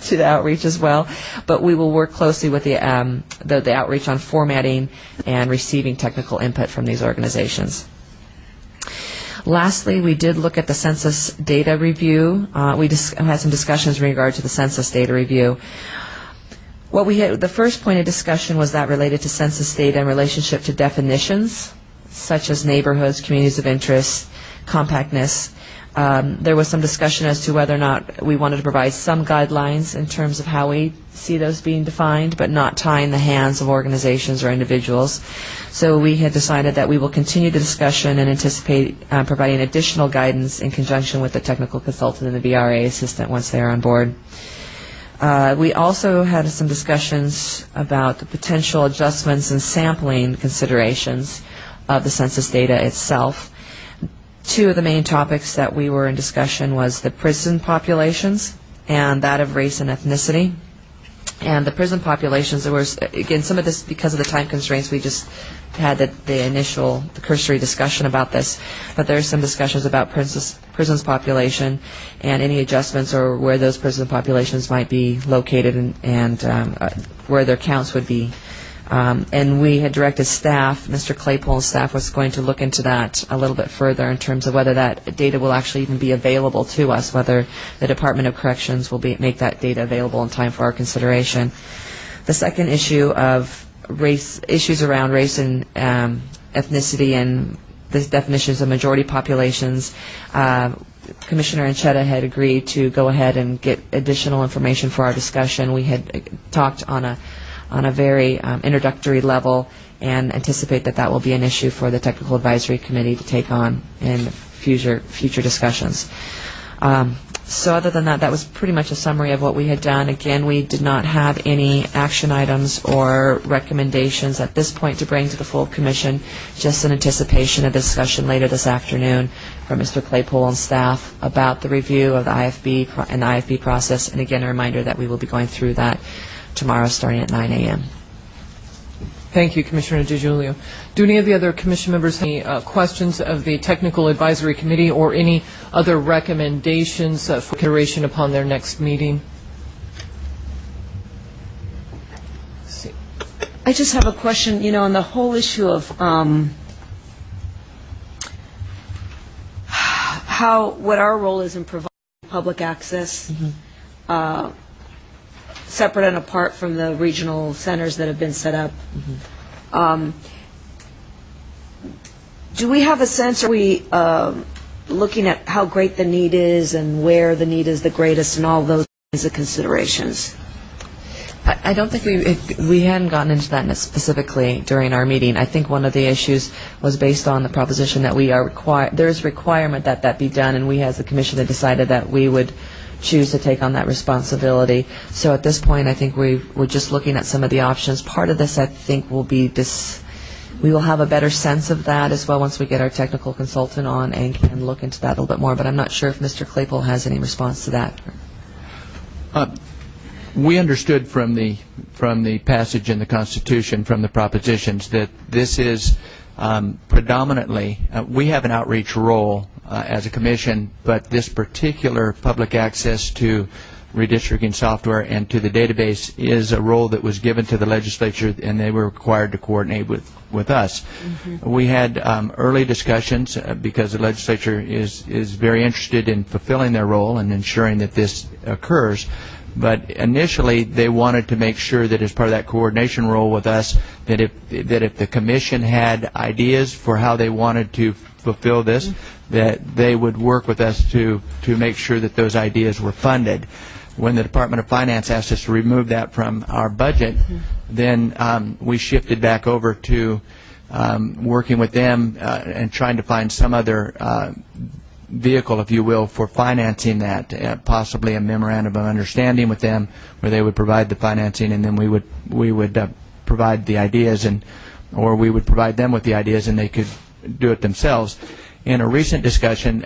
to the outreach as well, but we will work closely with the outreach on formatting and receiving technical input from these organizations. Lastly, we did look at the census data review. We had some discussions in regard to the census data review. The first point of discussion was that related to census data in relationship to definitions, such as neighborhoods, communities of interest, compactness. There was some discussion as to whether or not we wanted to provide some guidelines in terms of how we see those being defined, but not tying the hands of organizations or individuals. So we had decided that we will continue the discussion and anticipate providing additional guidance in conjunction with the technical consultant and the VRA assistant once they are on board. We also had some discussions about the potential adjustments and sampling considerations of the census data itself. Two of the main topics that we were in discussion was the prison populations and that of race and ethnicity. And the prison populations, there was, again, some of this, because of the time constraints, we just had the cursory discussion about this, but there are some discussions about prisons population and any adjustments or where those prison populations might be located and where their counts would be. And we had directed staff, Mr. Claypool's staff was going to look into that a little bit further in terms of whether that data will actually even be available to us, whether the Department of Corrections will make that data available in time for our consideration. The second issue of issues around race and ethnicity and the definitions of majority populations, Commissioner Anchetta had agreed to go ahead and get additional information for our discussion. We had talked on a very introductory level and anticipate that will be an issue for the Technical Advisory Committee to take on in future discussions. So other than that, that was pretty much a summary of what we had done. Again, we did not have any action items or recommendations at this point to bring to the full commission, just in anticipation of discussion later this afternoon from Mr. Claypool and staff about the review of the IFB and the IFB process. And again, a reminder that we will be going through that tomorrow starting at 9 a.m. Thank you, Commissioner DiGiulio. Do any of the other commission members have any questions of the Technical Advisory Committee or any other recommendations for consideration upon their next meeting? I just have a question, on the whole issue of what our role is in providing public access, separate and apart from the regional centers that have been set up. Do we have a sense, are we looking at how great the need is and where the need is the greatest and all those kinds of considerations? I don't think we hadn't gotten into that specifically during our meeting. I think one of the issues was based on the proposition that we are there is a requirement that that be done, and we as a commission had decided that we would choose to take on that responsibility. So at this point, I think we're just looking at some of the options. Part of this, I think, will be we will have a better sense of that as well once we get our technical consultant on and can look into that a little bit more. But I'm not sure if Mr. Claypool has any response to that. We understood from the passage in the Constitution, from the propositions, that this is predominantly, we have an outreach role as a commission, but this particular public access to redistricting software and to the database is a role that was given to the legislature, and they were required to coordinate with us. We had early discussions because the legislature is very interested in fulfilling their role and ensuring that this occurs. But initially, they wanted to make sure that as part of that coordination role with us, that if the commission had ideas for how they wanted to fulfill this, that they would work with us to make sure that those ideas were funded. When the Department of Finance asked us to remove that from our budget, then we shifted back over to working with them and trying to find some other vehicle, if you will, for financing that, possibly a memorandum of understanding with them where they would provide the financing and then we would provide the ideas, or we would provide them with the ideas and they could do it themselves. In a recent discussion,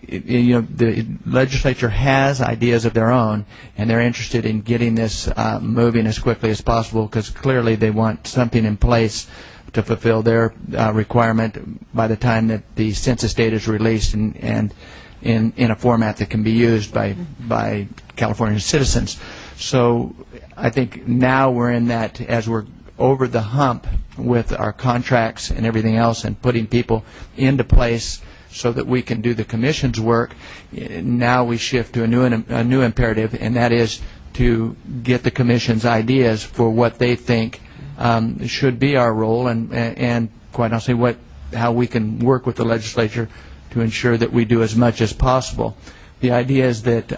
the legislature has ideas of their own, and they're interested in getting this moving as quickly as possible because clearly they want something in place to fulfill their requirement by the time that the census data is released and in a format that can be used by California citizens. So I think now we're in that, as we're over the hump with our contracts and everything else and putting people into place so that we can do the commission's work, now we shift to a new imperative, and that is to get the commission's ideas for what they think should be our role, and quite honestly, how we can work with the legislature to ensure that we do as much as possible. The ideas that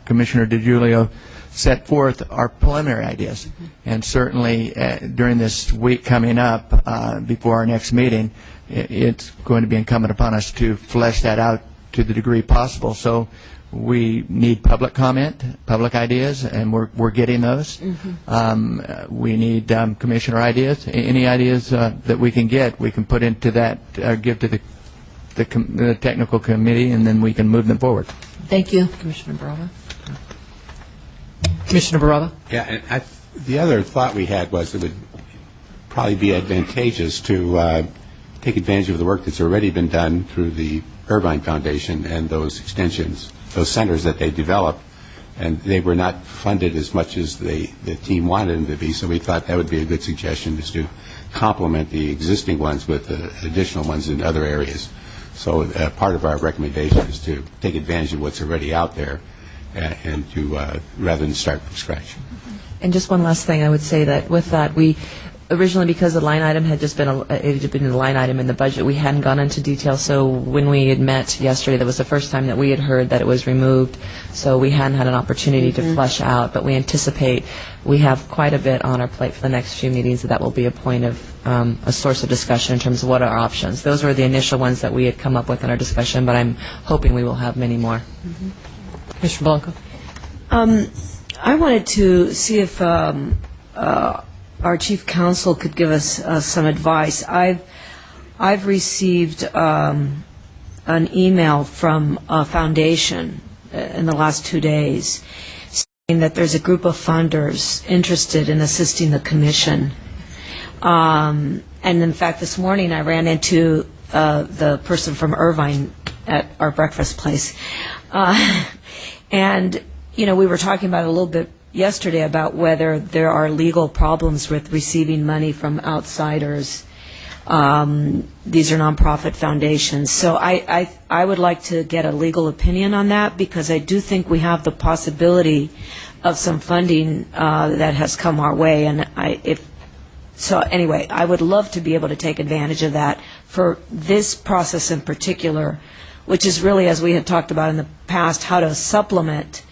Commissioner DiGiulio set forth are preliminary ideas, and certainly during this week coming up before our next meeting, it's going to be incumbent upon us to flesh that out to the degree possible. So we need public comment, public ideas, and we're getting those. We need commissioner ideas. Any ideas that we can get, we can put into that, give to the technical committee, and then we can move them forward. Thank you, Commissioner Baraba. Commissioner Baraba? Yeah, and the other thought we had was it would probably be advantageous to take advantage of the work that's already been done through the Irvine Foundation and those extensions, those centers that they developed, and they were not funded as much as the team wanted them to be, so we thought that would be a good suggestion, is to complement the existing ones with additional ones in other areas. So part of our recommendation is to take advantage of what's already out there and to rather than start from scratch. And just one last thing, I would say that with that, originally, because the line item had just been it had been a line item in the budget, we hadn't gone into detail. So when we had met yesterday, that was the first time that we had heard that it was removed. So we hadn't had an opportunity to flesh out. But we anticipate we have quite a bit on our plate for the next few meetings. That will be a point of a source of discussion in terms of what are our options. Those were the initial ones that we had come up with in our discussion. But I'm hoping we will have many more. Commissioner Blanco. I wanted to see if our chief counsel could give us some advice. I've received an email from a foundation in the last 2 days saying that there's a group of funders interested in assisting the commission. And in fact, this morning I ran into the person from Irvine at our breakfast place. And, you know, we were talking about it a little bit yesterday about whether there are legal problems with receiving money from outsiders. These are nonprofit foundations. So I would like to get a legal opinion on that, because I do think we have the possibility of some funding that has come our way. And anyway, I would love to be able to take advantage of that for this process in particular, which is really, as we had talked about in the past, how to supplement,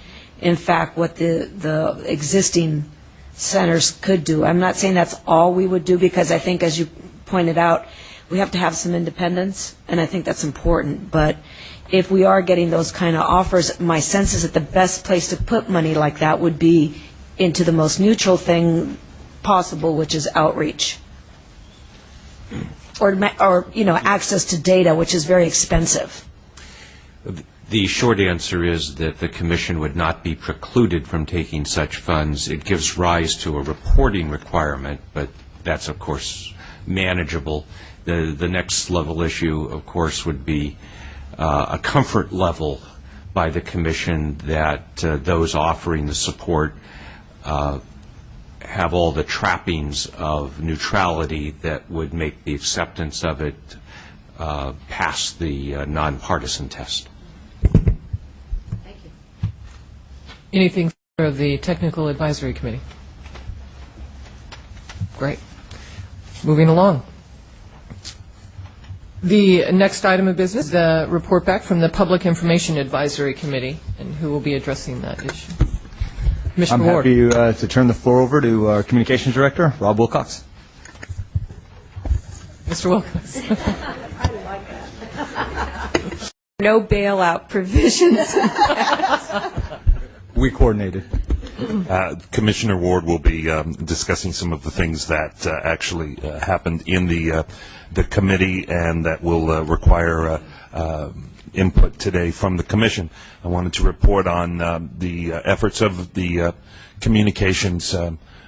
in fact, what the existing centers could do. I'm not saying that's all we would do, because I think, as you pointed out, we have to have some independence, and I think that's important. But if we are getting those kind of offers, my sense is that the best place to put money like that would be into the most neutral thing possible, which is outreach. Or you know, access to data, which is very expensive. The short answer is that the Commission would not be precluded from taking such funds. It gives rise to a reporting requirement, but that's, of course, manageable. The next level issue, of course, would be a comfort level by the Commission that those offering the support have all the trappings of neutrality that would make the acceptance of it pass the nonpartisan test. Anything for the Technical Advisory Committee? Great. Moving along. The next item of business, the report back from the Public Information Advisory Committee, and who will be addressing that issue. Commissioner Ward. I'm happy to turn the floor over to our Communications Director, Rob Wilcox. Mr. Wilcox. No bailout provisions. We coordinated. Commissioner Ward will be discussing some of the things that actually happened in the committee and that will require input today from the Commission. I wanted to report on the efforts of the communications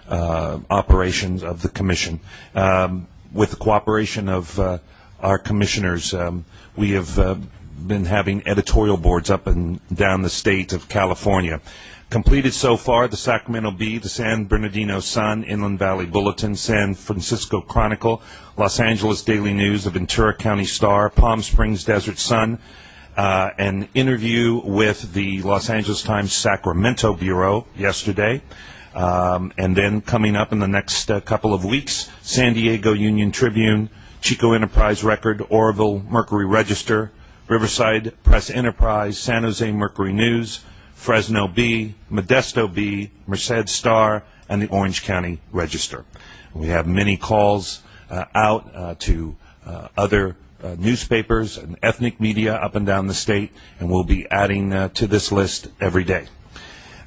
operations of the Commission. With the cooperation of our commissioners, we have been having editorial boards up and down the state of California. Completed so far, the Sacramento Bee, the San Bernardino Sun, Inland Valley Bulletin, San Francisco Chronicle, Los Angeles Daily News, the Ventura County Star, Palm Springs Desert Sun, an interview with the Los Angeles Times Sacramento Bureau yesterday, and then coming up in the next couple of weeks, San Diego Union Tribune, Chico Enterprise Record, Oroville Mercury Register, Riverside Press Enterprise, San Jose Mercury News, Fresno Bee, Modesto Bee, Merced Star, and the Orange County Register. We have many calls out to other newspapers and ethnic media up and down the state, and we'll be adding to this list every day.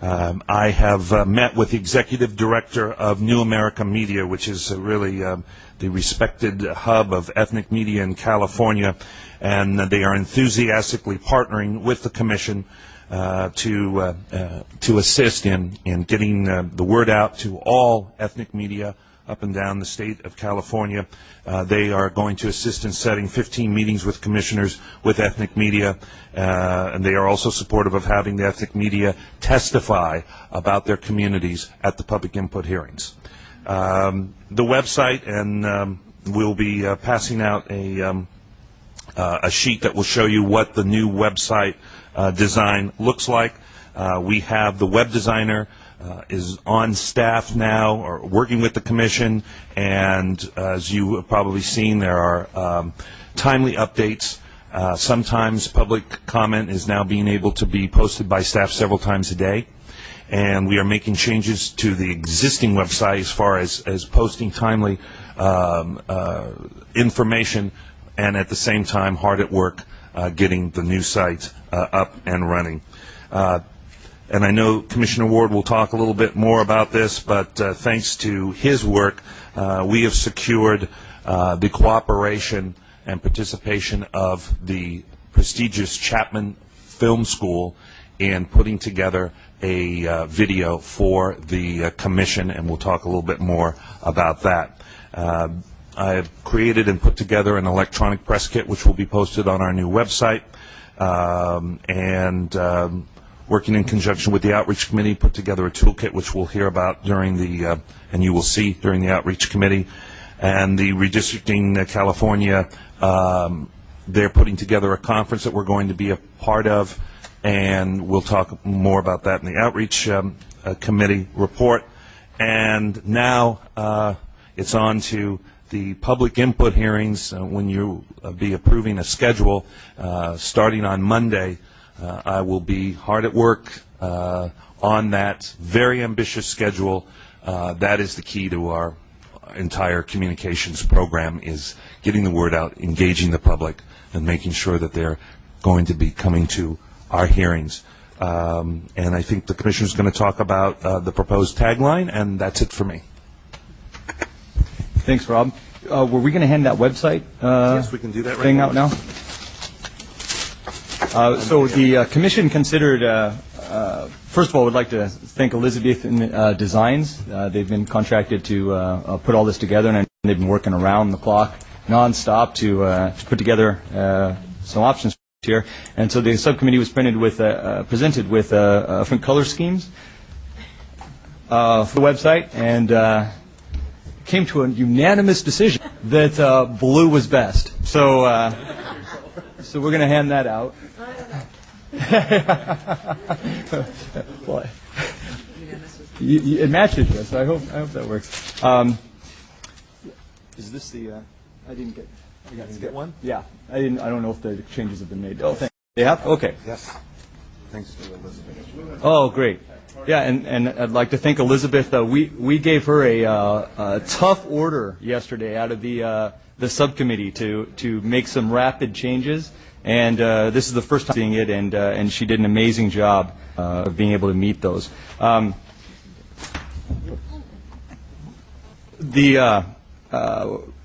I have met with the Executive Director of New America Media, which is really the respected hub of ethnic media in California, and they are enthusiastically partnering with the Commission to assist in getting the word out to all ethnic media up and down the state of California. They are going to assist in setting 15 meetings with commissioners with ethnic media, and they are also supportive of having the ethnic media testify about their communities at the public input hearings. The website, and we'll be passing out a sheet that will show you what the new website design looks like. We have the web designer is on staff now, or working with the commission, and as you have probably seen, there are timely updates. Sometimes public comment is now being able to be posted by staff several times a day, and we are making changes to the existing website as far as posting timely information, and at the same time hard at work getting the new site up and running. And I know Commissioner Ward will talk a little bit more about this, but thanks to his work, we have secured the cooperation and participation of the prestigious Chapman Film School in putting together a video for the commission, and we'll talk a little bit more about that. I have created and put together an electronic press kit which will be posted on our new website, and working in conjunction with the Outreach Committee, put together a toolkit which we'll hear about during the, and you will see during the Outreach Committee. And the Redistricting California, they're putting together a conference that we're going to be a part of, and we'll talk more about that in the Outreach Committee report. And now it's on to the public input hearings when you be approving a schedule starting on Monday. I will be hard at work on that very ambitious schedule. That is the key to our entire communications program, is getting the word out, engaging the public, and making sure that they're going to be coming to our hearings. And I think the Commissioner is going to talk about the proposed tagline, and that's it for me. Thanks, Rob. Were we going to hand that website yes, we can do that right thing now. out now? So the Commission considered, first of all, would like to thank Elizabeth Designs. They've been contracted to put all this together, and they've been working around the clock, nonstop, to put together some options here. And so the subcommittee was presented with different color schemes for the website, and came to a unanimous decision that blue was best. So, so we're going to hand that out. Well, it matches this. I hope that works. Is this the? I didn't get. I didn't get one. Yeah, I didn't. I don't know if the changes have been made. Oh, thanks. They have. Okay. Yes. Thanks to Elizabeth. Oh, great. Yeah, and I'd like to thank Elizabeth. We gave her a tough order yesterday out of the subcommittee to make some rapid changes, and this is the first time seeing it, and she did an amazing job of being able to meet those.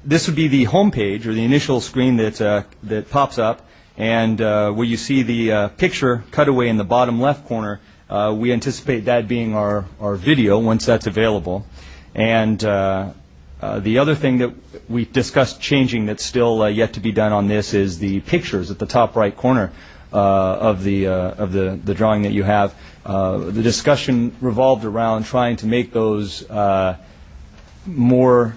This would be the home page, or the initial screen that pops up, and where you see the picture cutaway in the bottom left corner. We anticipate that being our video once that's available. And the other thing that we discussed changing that's still yet to be done on this is the pictures at the top right corner of the drawing that you have. The discussion revolved around trying to make those more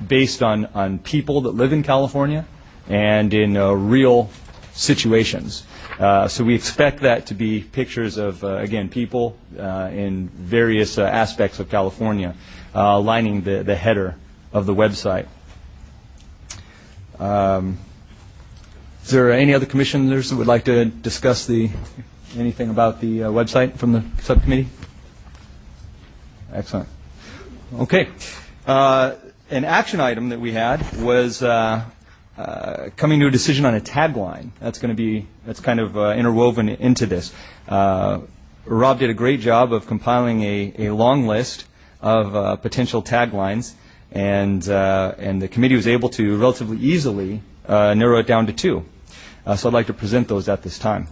based on people that live in California and in real situations. So we expect that to be pictures of, again, people in various aspects of California, lining the header of the website. Is there any other commissioners that would like to discuss anything about the website from the subcommittee? Excellent. Okay. An action item that we had was coming to a decision on a tagline. That's kind of interwoven into this. Rob did a great job of compiling a long list of potential taglines, and the committee was able to relatively easily narrow it down to two. So I'd like to present those at this time.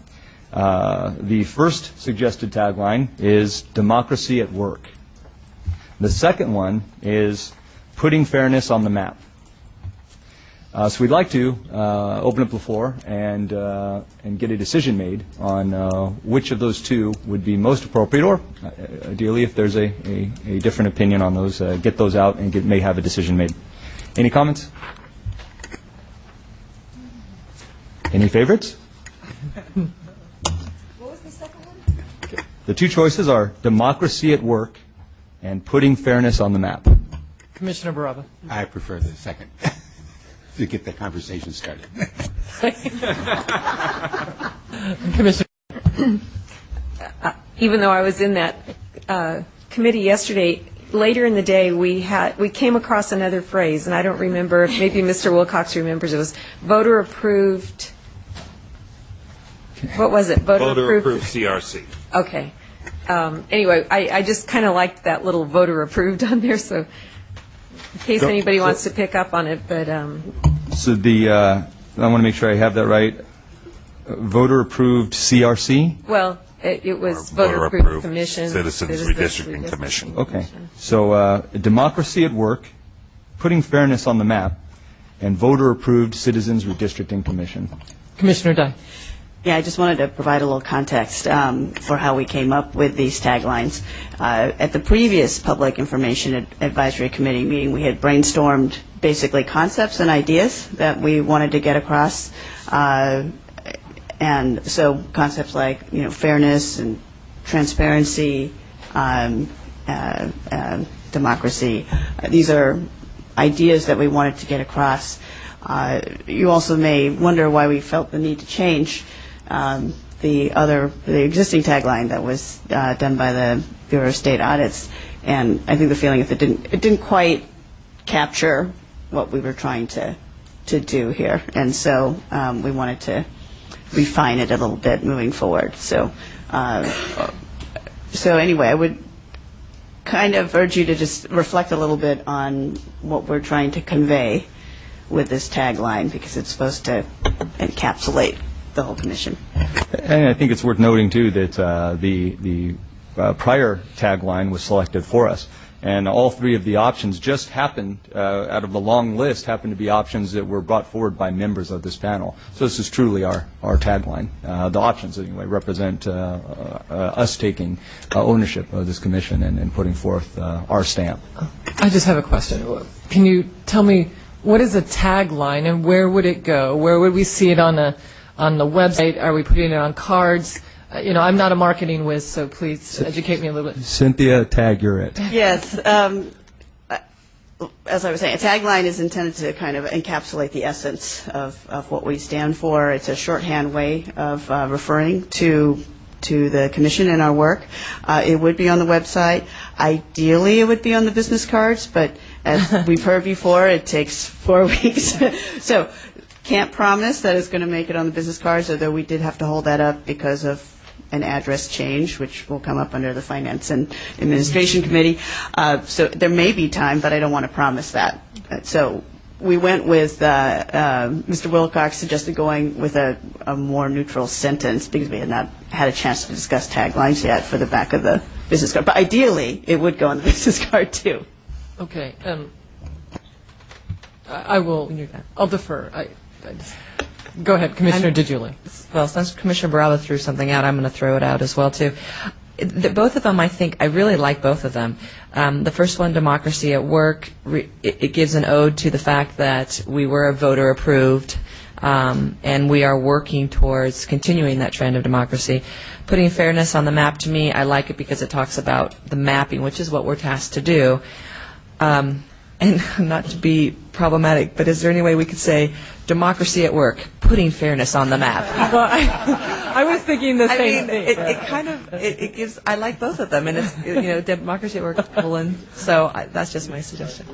The first suggested tagline is democracy at work. The second one is putting fairness on the map. So we'd like to open up the floor and get a decision made on which of those two would be most appropriate, or ideally, if there's a different opinion on those, get those out and may have a decision made. Any comments? Any favorites? What was the second one? Okay. The two choices are democracy at work and putting fairness on the map. Commissioner Baraba. I prefer the second to get the conversation started. Commissioner. Even though I was in that committee yesterday, later in the day we came across another phrase, and I don't remember, maybe Mr. Wilcox remembers, it was voter approved. What was it? Voter approved CRC. Okay. Anyway, I just kind of liked that little voter approved on there, so in case anybody wants to pick up on it, but... So I want to make sure I have that right. Voter approved CRC? Well, it was voter approved commission. Citizens Redistricting Commission. Okay. So democracy at work, putting fairness on the map, and voter approved Citizens Redistricting Commission. Commissioner Dye. Yeah, I just wanted to provide a little context for how we came up with these taglines. At the previous Public Information Advisory Committee meeting, we had brainstormed basically concepts and ideas that we wanted to get across. And so concepts like, fairness and transparency, democracy, these are ideas that we wanted to get across. You also may wonder why we felt the need to change the existing tagline that was done by the Bureau of State Audits, and I think the feeling is it didn't quite capture what we were trying to do here, and so we wanted to refine it a little bit moving forward. So anyway, I would kind of urge you to just reflect a little bit on what we're trying to convey with this tagline, because it's supposed to encapsulate the whole commission. And I think it's worth noting, too, that the prior tagline was selected for us. And all three of the options just happened, out of the long list, happened to be options that were brought forward by members of this panel. So this is truly our tagline. The options, anyway, represent us taking ownership of this commission and putting forth our stamp. I just have a question. Can you tell me, what is a tagline and where would it go? Where would we see it on the website? Are we putting it on cards? I'm not a marketing whiz, so please educate me a little bit. Cynthia, tag, you're it. Yes. As I was saying, a tagline is intended to kind of encapsulate the essence of what we stand for. It's a shorthand way of referring to the commission and our work. It would be on the website. Ideally, it would be on the business cards, but as we've heard before, it takes 4 weeks. So can't promise that it's going to make it on the business cards, although we did have to hold that up because of an address change, which will come up under the Finance and Administration Committee. So there may be time, but I don't want to promise that. So we went with, Mr. Wilcox suggested going with a more neutral sentence, because we had not had a chance to discuss taglines yet for the back of the business card. But ideally, it would go on the business card, too. Okay. I'll defer. Go ahead, Commissioner DeGiulio. Well, since Commissioner Baraba threw something out, I'm going to throw it out as well, too. Both of them, I really like both of them. The first one, democracy at work, it gives an ode to the fact that we were voter approved, and we are working towards continuing that trend of democracy. Putting fairness on the map, to me, I like it because it talks about the mapping, which is what we're tasked to do. And not to be problematic, but is there any way we could say democracy at work, putting fairness on the map? Well, I was thinking the same thing. It gives, I like both of them, and it's, democracy at work, so that's just my suggestion.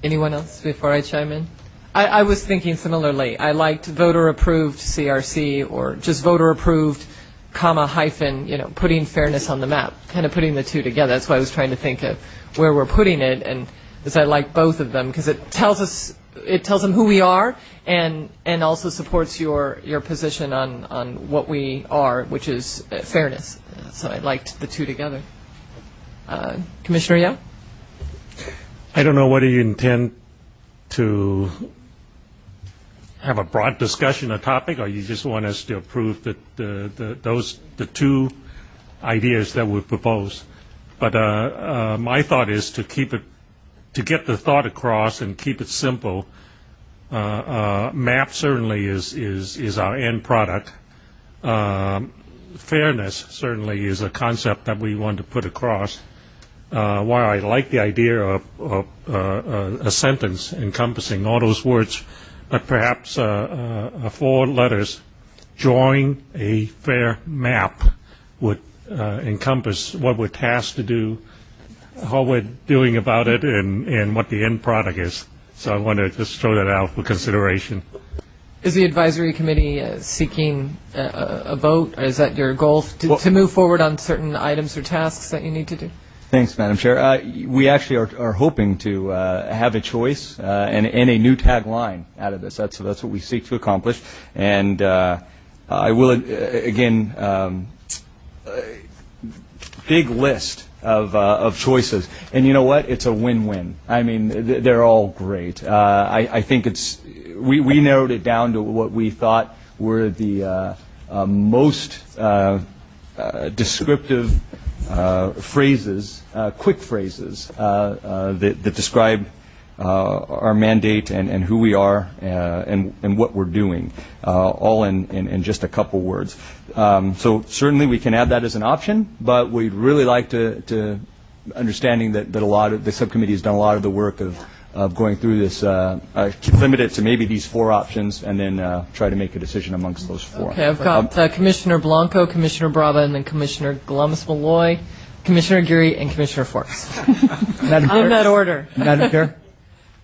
Anyone else before I chime in? I was thinking similarly. I liked voter approved CRC, or just voter approved, hyphen, putting fairness on the map, kind of putting the two together. That's why I was trying to think of where we're putting it, and as I like both of them, because it tells them who we are, and also supports your position on what we are, which is fairness. So I liked the two together. Commissioner Yao? I don't know whether you intend to have a broad discussion of topic, or you just want us to approve the two ideas that we propose. But my thought is to get the thought across and keep it simple. MAP certainly is our end product. fairness certainly is a concept that we want to put across. While I like the idea of a sentence encompassing all those words, but perhaps 4 letters, drawing a fair map, would encompass what we're tasked to do, how we're doing about it, and what the end product is. So I want to just throw that out for consideration. Is the advisory committee seeking a vote? Or is that your goal to move forward on certain items or tasks that you need to do? Thanks, Madam Chair. We actually are hoping to have a choice and a new tagline out of this. That's what we seek to accomplish. And I will, again, big list of choices. And you know what? It's a win-win. I mean, they're all great. I think we narrowed it down to what we thought were the most descriptive phrases, quick phrases that describe our mandate and who we are and what we're doing, all in just a couple words. So certainly we can add that as an option, but we'd really like to understanding that a lot of the subcommittee has done a lot of the work of going through this, limit it to maybe these 4 options, and then try to make a decision amongst those 4. Okay, I've got Commissioner Blanco, Commissioner Brava, and then Commissioner Glamis-Malloy, Commissioner Geary, and Commissioner Forbes. Madam Chair, in that order. Madam Chair,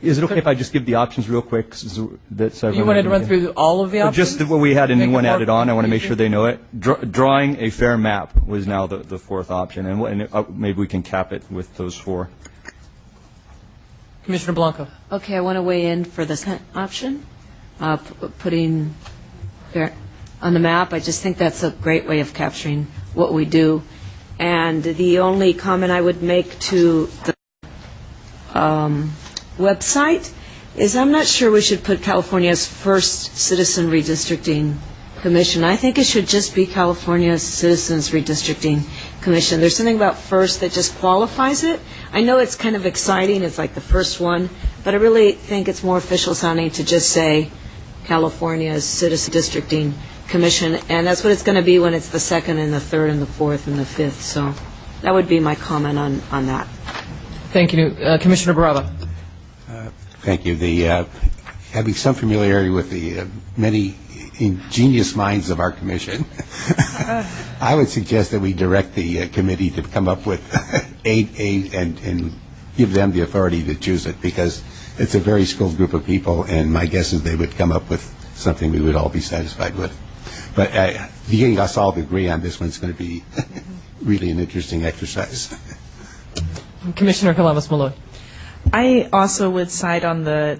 is it okay if I just give the options real quick? So you wanted to run through all of the options? Just what we had a new one added on. I want to make sure they know it. Drawing a fair map was now the 4th option, and maybe we can cap it with those 4. Commissioner Blanco. Okay, I want to weigh in for the second option, putting on the map. I just think that's a great way of capturing what we do. And the only comment I would make to the website is I'm not sure we should put California's first citizen redistricting commission. I think it should just be California's Citizens Redistricting Commission. There's something about first that just qualifies it. I know it's kind of exciting, it's like the first one, but I really think it's more official sounding to just say California's Citizen Redistricting Commission, and that's what it's going to be when it's the 2nd and the 3rd and the 4th and the 5th. So that would be my comment on that. Thank you. Commissioner Baraba. Thank you. Having some familiarity with the many ingenious minds of our commission, I would suggest that we direct the committee to come up with and give them the authority to choose it, because it's a very skilled group of people, and my guess is they would come up with something we would all be satisfied with. But getting us all to agree on this one is going to be really an interesting exercise. Commissioner Glamis-Malloy. I also would side on the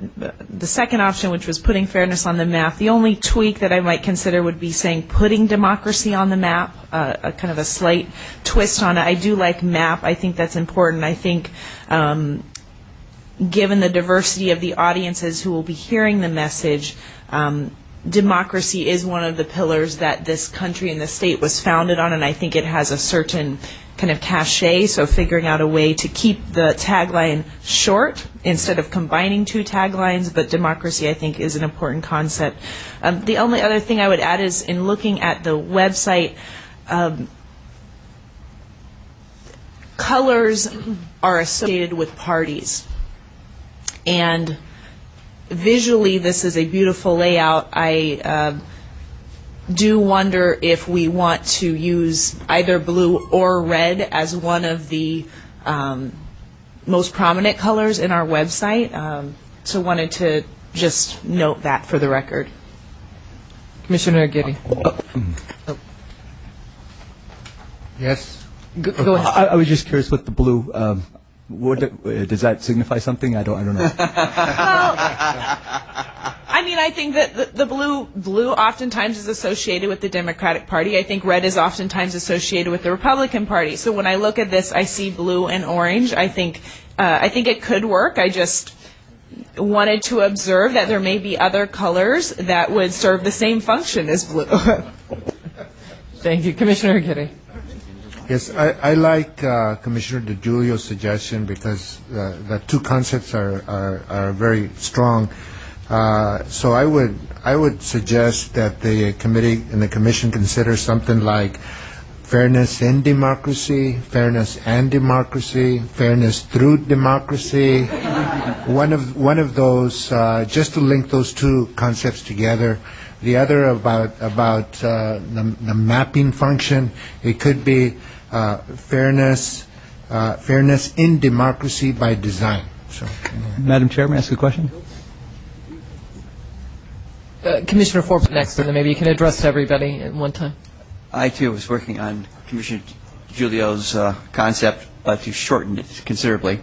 second option, which was putting fairness on the map. The only tweak that I might consider would be saying putting democracy on the map, a kind of a slight twist on it. I do like map. I think that's important. I think given the diversity of the audiences who will be hearing the message, democracy is one of the pillars that this country and the state was founded on, and I think it has a certain kind of cachet, so figuring out a way to keep the tagline short instead of combining 2 taglines, but democracy I think is an important concept. The only other thing I would add is in looking at the website, colors are associated with parties, and visually this is a beautiful layout. I do wonder if we want to use either blue or red as one of the most prominent colors in our website. So wanted to just note that for the record. Commissioner Geary. Yes. Go ahead. I was just curious what the blue. Does that signify something? I don't know. I mean, I think that the blue oftentimes is associated with the Democratic Party. I think red is oftentimes associated with the Republican Party. So when I look at this, I see blue and orange. I think it could work. I just wanted to observe that there may be other colors that would serve the same function as blue. Thank you. Commissioner Geary. Yes, I like Commissioner DiGiulio's suggestion because the 2 concepts are very strong. So I would suggest that the committee and the commission consider something like fairness in democracy, fairness and democracy, fairness through democracy. One of those, just to link those two concepts together. The other about the mapping function. It could be fairness in democracy by design. So, Madam Chair, may I ask a question? Commissioner Forbes next, and then maybe you can address everybody at one time. I, too, was working on Commissioner Giulio's concept to shorten it considerably,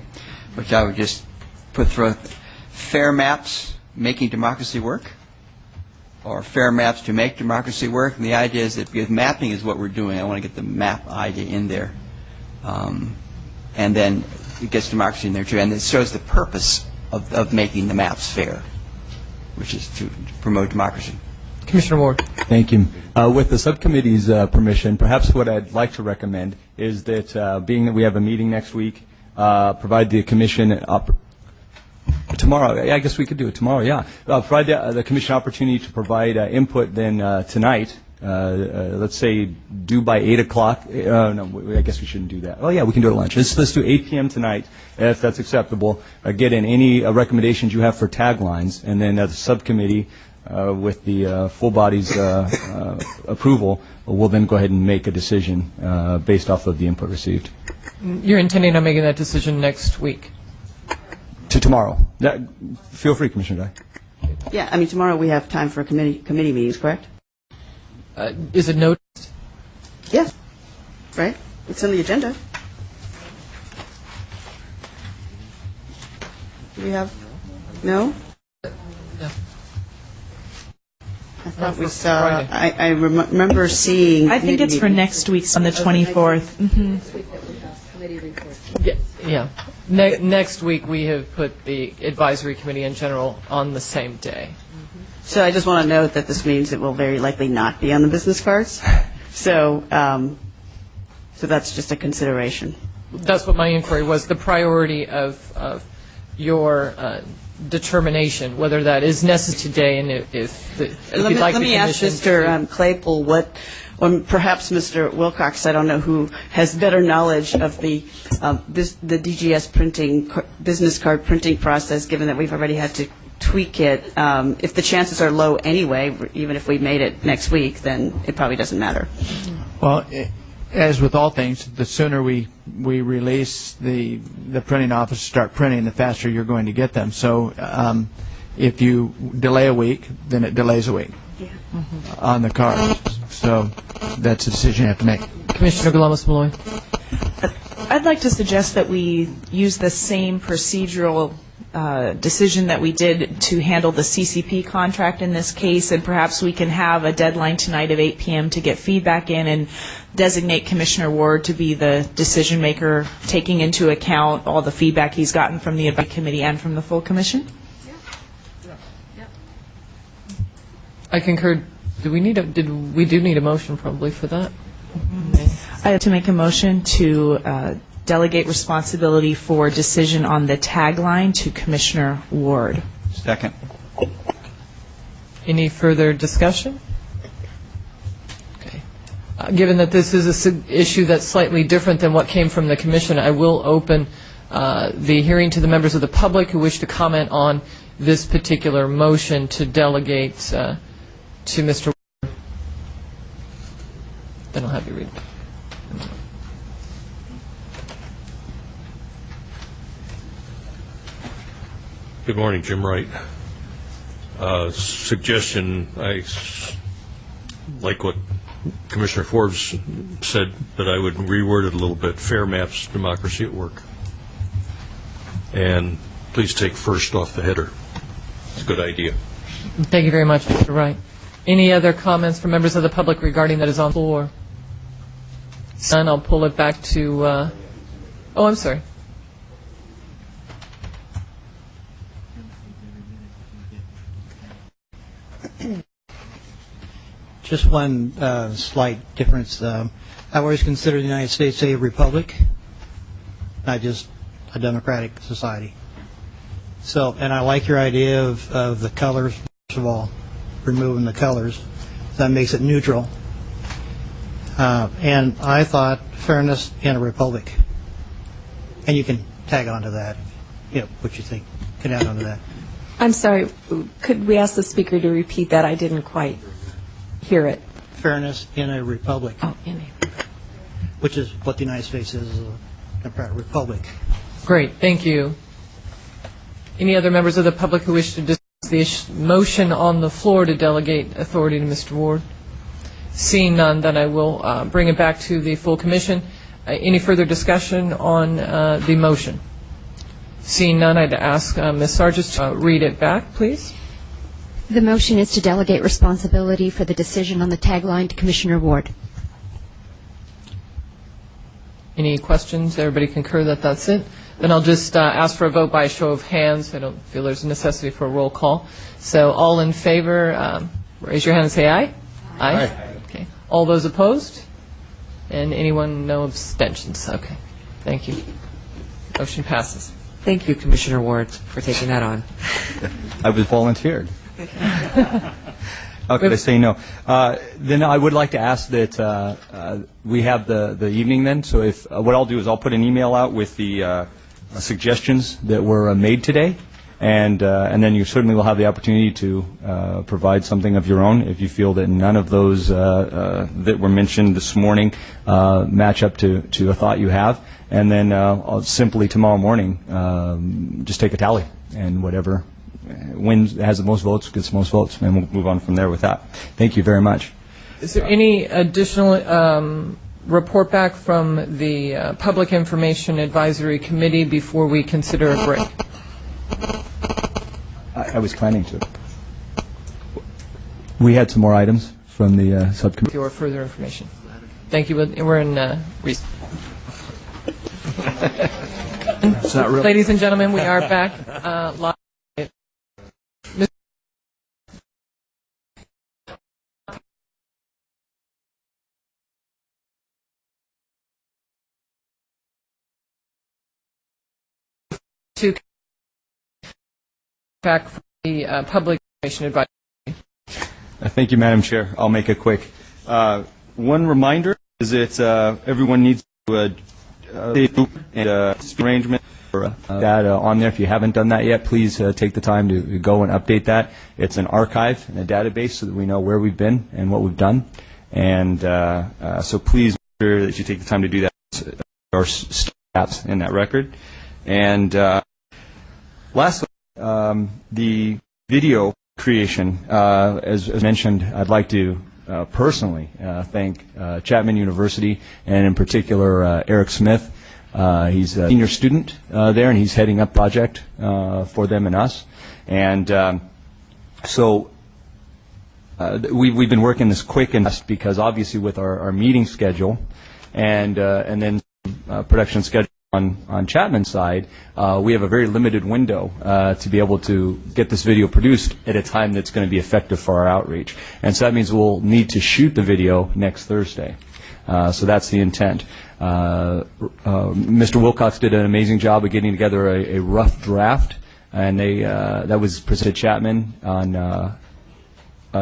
which I would just put through fair maps making democracy work, or fair maps to make democracy work. And the idea is that because mapping is what we're doing, I want to get the map idea in there. And then it gets democracy in there, too. And it shows the purpose of making the maps fair, which is to promote democracy. Commissioner Ward. Thank you. With the subcommittee's permission, perhaps what I'd like to recommend is that, being that we have a meeting next week, provide the commission tomorrow. I guess we could do it tomorrow. Yeah, provide the commission opportunity to provide input. Then tonight, let's say due by 8 o'clock. No, I guess we shouldn't do that. Oh yeah, we can do it at lunch. Let's do 8 p.m. tonight, if that's acceptable. Get in any recommendations you have for taglines, and then the subcommittee, with the full body's approval, we'll then go ahead and make a decision based off of the input received. You're intending on making that decision next week? To tomorrow. Feel free, Commissioner Dye. Yeah, I mean, tomorrow we have time for committee meetings, correct? Is it noticed? Yes. Right? It's on the agenda. Do we have? No? No. I thought we saw. I remember seeing. I think it's for next week's on the 24th. Mm-hmm. Yeah. Next week we have put the advisory committee in general on the same day. So I just want to note that this means it will very likely not be on the business cards. So that's just a consideration. That's what my inquiry was, the priority of your determination, whether that is necessary today, and if you'd like let me ask Mr. Claypool or perhaps Mr. Wilcox, I don't know who has better knowledge of the DGS printing, business card printing process, given that we've already had to tweak it. If the chances are low anyway, even if we made it next week, then it probably doesn't matter. Well, as with all things, the sooner we release the printing office start printing, the faster you're going to get them. So if you delay a week, then it delays a week on the cards. So that's a decision you have to make. Commissioner Galamas-Malloy. I'd like to suggest that we use the same procedural decision that we did to handle the CCP contract in this case, and perhaps we can have a deadline tonight of 8 p.m. to get feedback in and designate Commissioner Ward to be the decision maker, taking into account all the feedback he's gotten from the advisory committee and from the full commission. I concur. We do need a motion probably for that. I have to make a motion to delegate responsibility for decision on the tagline to Commissioner Ward. Second. Any further discussion? Okay. Given that this is an issue that's slightly different than what came from the Commission, I will open the hearing to the members of the public who wish to comment on this particular motion to delegate to Mr. Ward. Then I'll have you read it. Good morning, Jim Wright. Suggestion, I like what Commissioner Forbes said, that I would reword it a little bit. Fair maps, democracy at work. And please take first off the header. It's a good idea. Thank you very much, Mr. Wright. Any other comments from members of the public regarding that is on the floor? None, I'll pull it back to, oh, I'm sorry. Just one slight difference. I always consider the United States a republic, not just a democratic society. So, and I like your idea of the colors, first of all, removing the colors. That makes it neutral. And I thought fairness in a republic. And you can tag on to that, what you think. Can add on to that. I'm sorry, could we ask the speaker to repeat that? I didn't quite hear it. Fairness in a republic. Oh, in a republic. Which is what the United States is, a republic. Great, thank you. Any other members of the public who wish to discuss the motion on the floor to delegate authority to Mr. Ward? Seeing none, then I will bring it back to the full commission. Any further discussion on the motion? Seeing none, I'd ask Ms. Sargis to read it back, please. The motion is to delegate responsibility for the decision on the tagline to Commissioner Ward. Any questions? Everybody concur that that's it? Then I'll just ask for a vote by a show of hands. I don't feel there's a necessity for a roll call. So all in favor, raise your hand and say aye. Aye. Aye. Okay. All those opposed? And anyone, no abstentions? Okay. Thank you. Motion passes. Thank you, Commissioner Ward, for taking that on. I was volunteered. How could I say no? Then I would like to ask that we have the evening then. So if what I'll do is I'll put an email out with the suggestions that were made today, and then you certainly will have the opportunity to provide something of your own if you feel that none of those that were mentioned this morning match up to a thought you have. And then I'll simply tomorrow morning just take a tally, and whatever has the most votes gets the most votes, and we'll move on from there with that. Thank you very much. Is there any additional report back from the Public Information Advisory Committee before we consider a break? I was planning to. We had some more items from the subcommittee. Or further information. Thank you. We're in recess. Ladies and gentlemen, we are back live. To back from the Public Information Advisory. Thank you, Madam Chair. I'll make it quick. One reminder is that everyone needs to arrangement for data on there. If you haven't done that yet, please take the time to go and update that. It's an archive and a database so that we know where we've been and what we've done. And so please make sure that you take the time to do that. Our stats in that record. And lastly, the video creation, as mentioned, I'd like to personally thank Chapman University, and in particular Eric Smith. He's a senior student there, and he's heading up project for them and us. And so we've been working this quick and fast because obviously with our meeting schedule and then production schedule on Chapman's side, we have a very limited window to be able to get this video produced at a time that's going to be effective for our outreach. And so that means we'll need to shoot the video next Thursday. So that's the intent. Mr. Wilcox did an amazing job of getting together a rough draft, and that was presented to Chapman on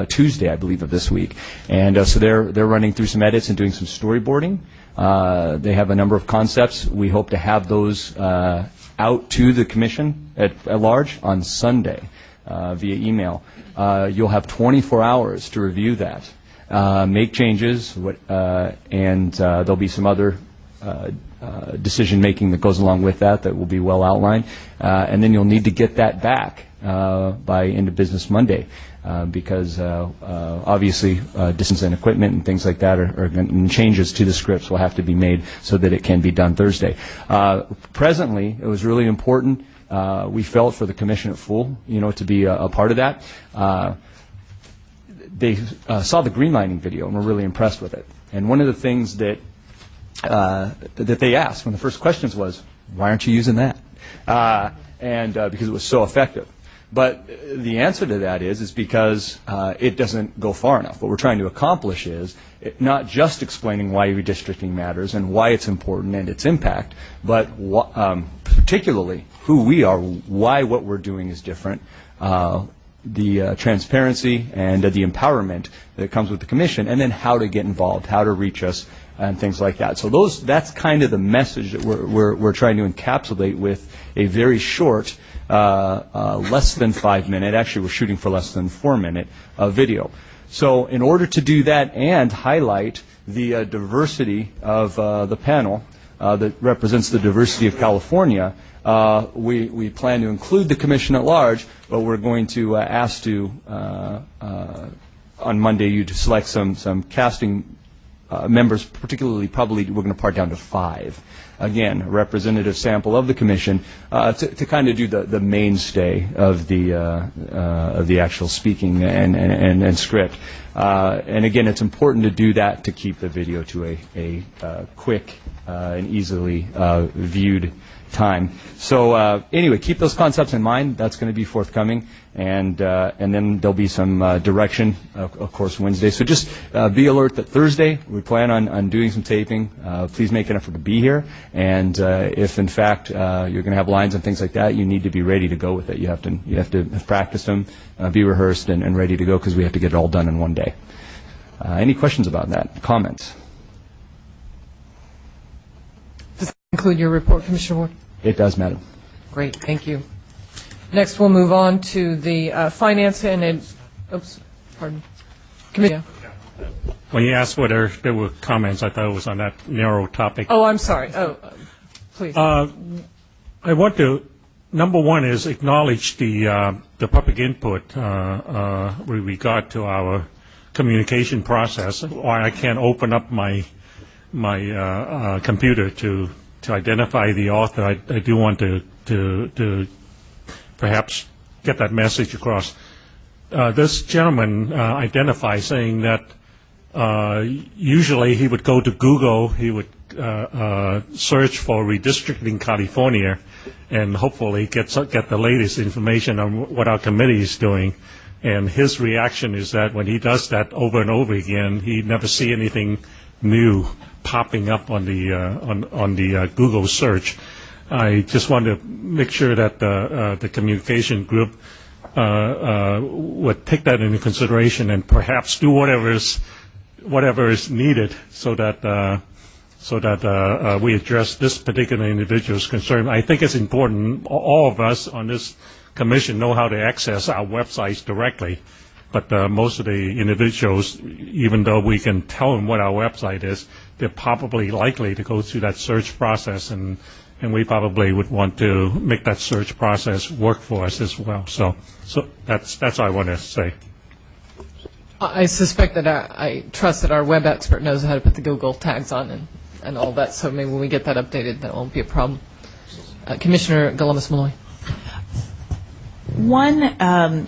Tuesday, I believe, of this week. And so they're running through some edits and doing some storyboarding. They have a number of concepts. We hope to have those out to the commission at large on Sunday via email. You'll have 24 hours to review that, make changes, and there'll be some other decision making that goes along with that will be well outlined. And then you'll need to get that back by end of business Monday. Because obviously distance and equipment and things like that and changes to the scripts will have to be made so that it can be done Thursday. Presently, it was really important, we felt, for the commission at full, to be a part of that. They saw the greenlining video and were really impressed with it. And one of the things that they asked, one of the first questions was, why aren't you using that? Because it was so effective. But the answer to that is because it doesn't go far enough. What we're trying to accomplish is not just explaining why redistricting matters and why it's important and its impact, but particularly who we are, why what we're doing is different, the transparency and the empowerment that comes with the commission, and then how to get involved, how to reach us, and things like that. So that's kind of the message that we're trying to encapsulate with a very short, less than 5 minute, actually we're shooting for less than 4 minute video. So in order to do that and highlight the diversity of the panel that represents the diversity of California, we plan to include the commission at large, but we're going to ask to, on Monday, you to select some casting members, particularly probably we're going to part down to 5. Again, a representative sample of the commission to kind of do the mainstay of the actual speaking and script. And again, it's important to do that to keep the video to a quick and easily viewed time. So anyway, keep those concepts in mind. That's going to be forthcoming, and then there'll be some direction, of course, Wednesday. So just be alert that Thursday we plan on doing some taping. Please make an effort to be here, and if in fact you're going to have lines and things like that, you need to be ready to go with it. You have to have practiced them, be rehearsed, and ready to go, because we have to get it all done in one day. Any questions about that? Comments? Does that conclude your report, Commissioner Ward? It does, Madam. Great, thank you. Next, we'll move on to the Finance and Committee. When you asked whether there were comments, I thought it was on that narrow topic. Oh, I'm sorry. Oh, please. I want to, number one, is acknowledge the public input with regard to our communication process. Why I can't open up my computer to identify the author. I do want to perhaps get that message across. This gentleman identified, saying that usually he would go to Google, he would search for Redistricting California, and hopefully get the latest information on what our committee is doing. And his reaction is that when he does that over and over again, he never see anything new popping up on the Google search. I just want to make sure that the communication group would take that into consideration and perhaps do whatever is needed so that we address this particular individual's concern. I think it's important all of us on this commission know how to access our websites directly, but most of the individuals, even though we can tell them what our website is, they're probably likely to go through that search process, and we probably would want to make that search process work for us as well. So that's all I want to say. I suspect that I trust that our web expert knows how to put the Google tags on and all that, so maybe when we get that updated, that won't be a problem. Commissioner Galamas-Malloy. One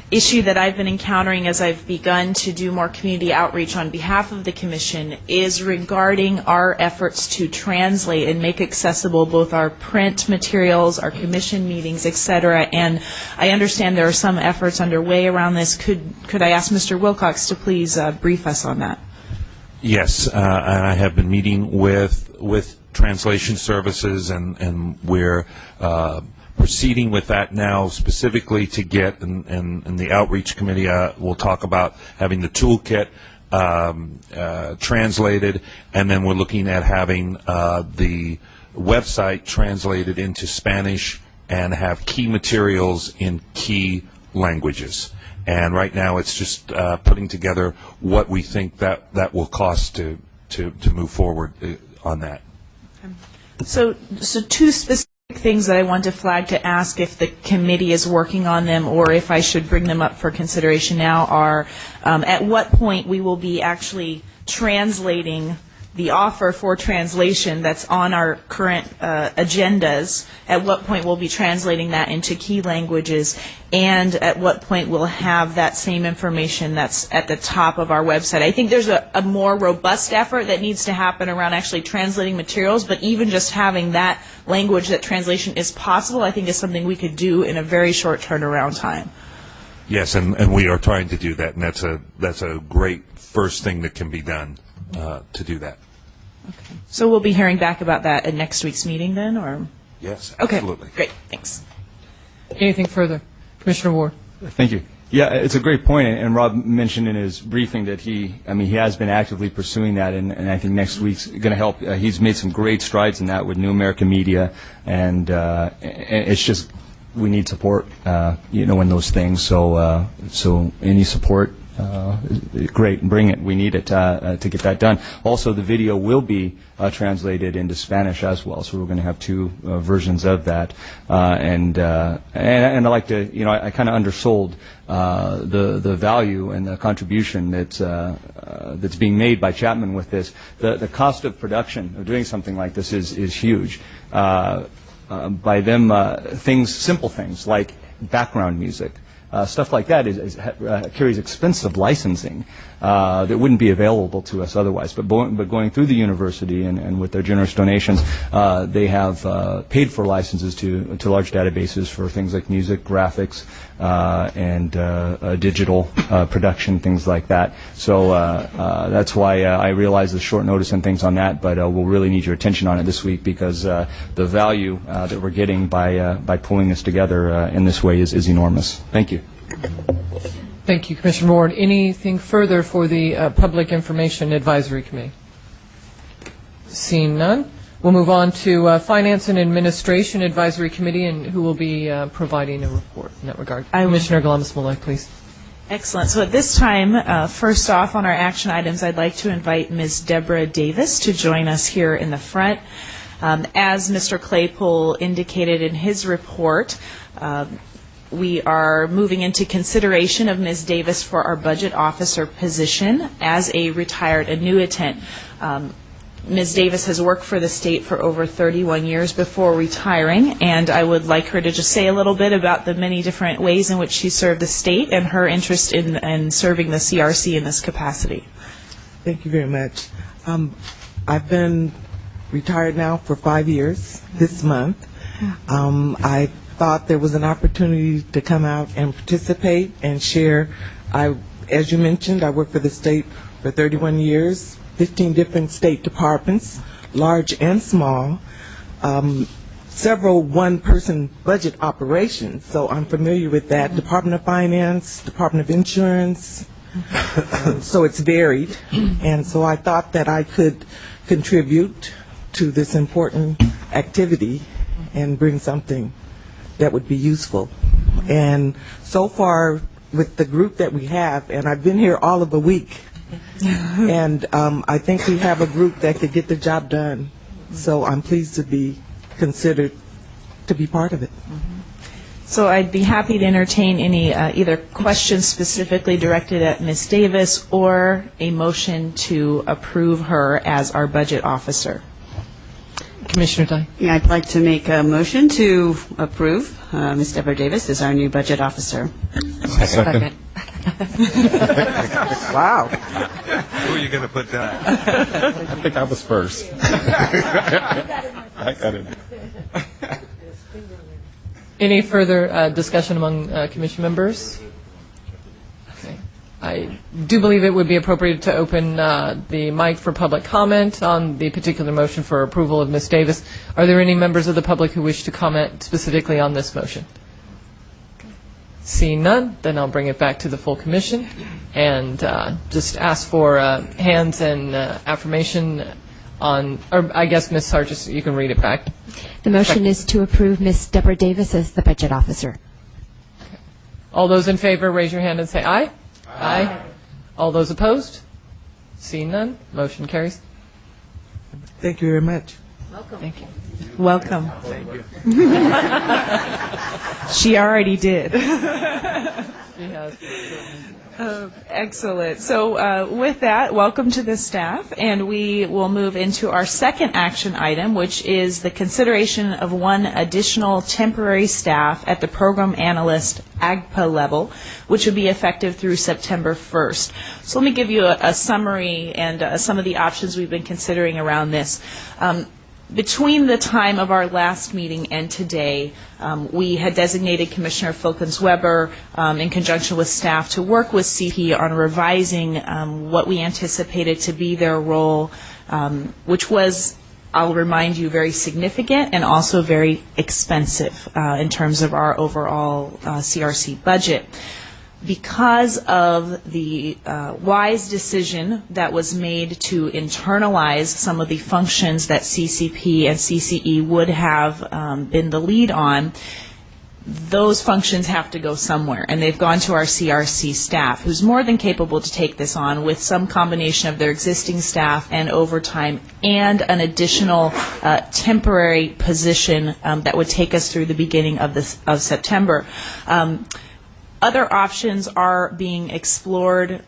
issue that I've been encountering as I've begun to do more community outreach on behalf of the Commission is regarding our efforts to translate and make accessible both our print materials, our Commission meetings, et cetera. And I understand there are some efforts underway around this. Could I ask Mr. Wilcox to please brief us on that? Yes, and I have been meeting with translation services, and we're proceeding with that now, specifically to get, and the outreach committee will talk about having the toolkit translated, and then we're looking at having the website translated into Spanish and have key materials in key languages. And right now it's just putting together what we think that will cost to move forward on that. So two specific things that I want to flag to ask if the committee is working on them or if I should bring them up for consideration now are at what point we will be actually translating the offer for translation that's on our current agendas, at what point we'll be translating that into key languages, and at what point we'll have that same information that's at the top of our website. I think there's a more robust effort that needs to happen around actually translating materials, but even just having that language that translation is possible, I think is something we could do in a very short turnaround time. Yes, and we are trying to do that, and that's a great first thing that can be done to do that. Okay. So we'll be hearing back about that at next week's meeting then, or? Yes, Okay, absolutely. great, thanks. Anything further? Commissioner Ward. Thank you. Yeah, it's a great point, and Rob mentioned in his briefing that he has been actively pursuing that, and I think next week's going to help. He's made some great strides in that with New American Media, and it's just we need support, in those things. So any support, great, bring it. We need it to get that done. Also, the video will be translated into Spanish as well, so we're going to have two versions of that. And I like to, I kind of undersold the value and the contribution that's being made by Chapman with this. The cost of production of doing something like this is huge. By them, simple things like background music. Stuff like that carries expensive licensing that wouldn't be available to us otherwise. But going through the university and with their generous donations, they have paid for licenses to large databases for things like music, graphics, and digital production, things like that. So that's why I realize the short notice and things on that, but we'll really need your attention on it this week because the value that we're getting by pulling this together in this way is enormous. Thank you. Thank you, Commissioner Ward. Anything further for the Public Information Advisory Committee? Seeing none, we'll move on to Finance and Administration Advisory Committee, and who will be providing a report in that regard. Commissioner Glamis-Mulek, please. Excellent. So at this time, first off on our action items, I'd like to invite Ms. Deborah Davis to join us here in the front. As Mr. Claypool indicated in his report, we are moving into consideration of Ms. Davis for our budget officer position as a retired annuitant. Ms. Davis has worked for the state for over 31 years before retiring, and I would like her to just say a little bit about the many different ways in which she served the state and her interest in serving the CRC in this capacity. Thank you very much. I've been retired now for 5 years this month. I thought there was an opportunity to come out and participate and share. As you mentioned, I worked for the state for 31 years, 15 different state departments, large and small, several one-person budget operations, so I'm familiar with that. Department of Finance, Department of Insurance, so it's varied, and so I thought that I could contribute to this important activity and bring something that would be useful. And so far with the group that we have, and I've been here all of a week, and I think we have a group that could get the job done. So I'm pleased to be considered to be part of it. So I'd be happy to entertain any either questions specifically directed at Ms. Davis or a motion to approve her as our budget officer. Commissioner Dye. Yeah, I'd like to make a motion to approve Ms. Deborah Davis as our new budget officer. Second. Wow. Who are you going to put down? I think I was first. I got it. Any further discussion among commission members? Okay. I do believe it would be appropriate to open the mic for public comment on the particular motion for approval of Ms. Davis. Are there any members of the public who wish to comment specifically on this motion? Seeing none, then I'll bring it back to the full commission and just ask for hands and affirmation on, or I guess Ms. Sargis, you can read it back. The motion is to approve Ms. Deborah Davis as the budget officer. Okay. All those in favor, raise your hand and say aye. Aye. All those opposed? Seeing none, motion carries. Thank you very much. Welcome. Thank you. Welcome. Thank you. She already did. She has. Excellent. So with that, welcome to the staff, and we will move into our second action item, which is the consideration of one additional temporary staff at the program analyst AGPA level, which would be effective through September 1st. So let me give you a summary and some of the options we've been considering around this. Between the time of our last meeting and today, we had designated Commissioner Filkins-Weber in conjunction with staff to work with CP on revising what we anticipated to be their role, which was I'll remind you, very significant and also very expensive in terms of our overall CRC budget. Because of the wise decision that was made to internalize some of the functions that CCP and CCE would have been the lead on, those functions have to go somewhere, and they've gone to our CRC staff, who's more than capable to take this on with some combination of their existing staff and overtime and an additional temporary position that would take us through the beginning of September. Other options are being explored.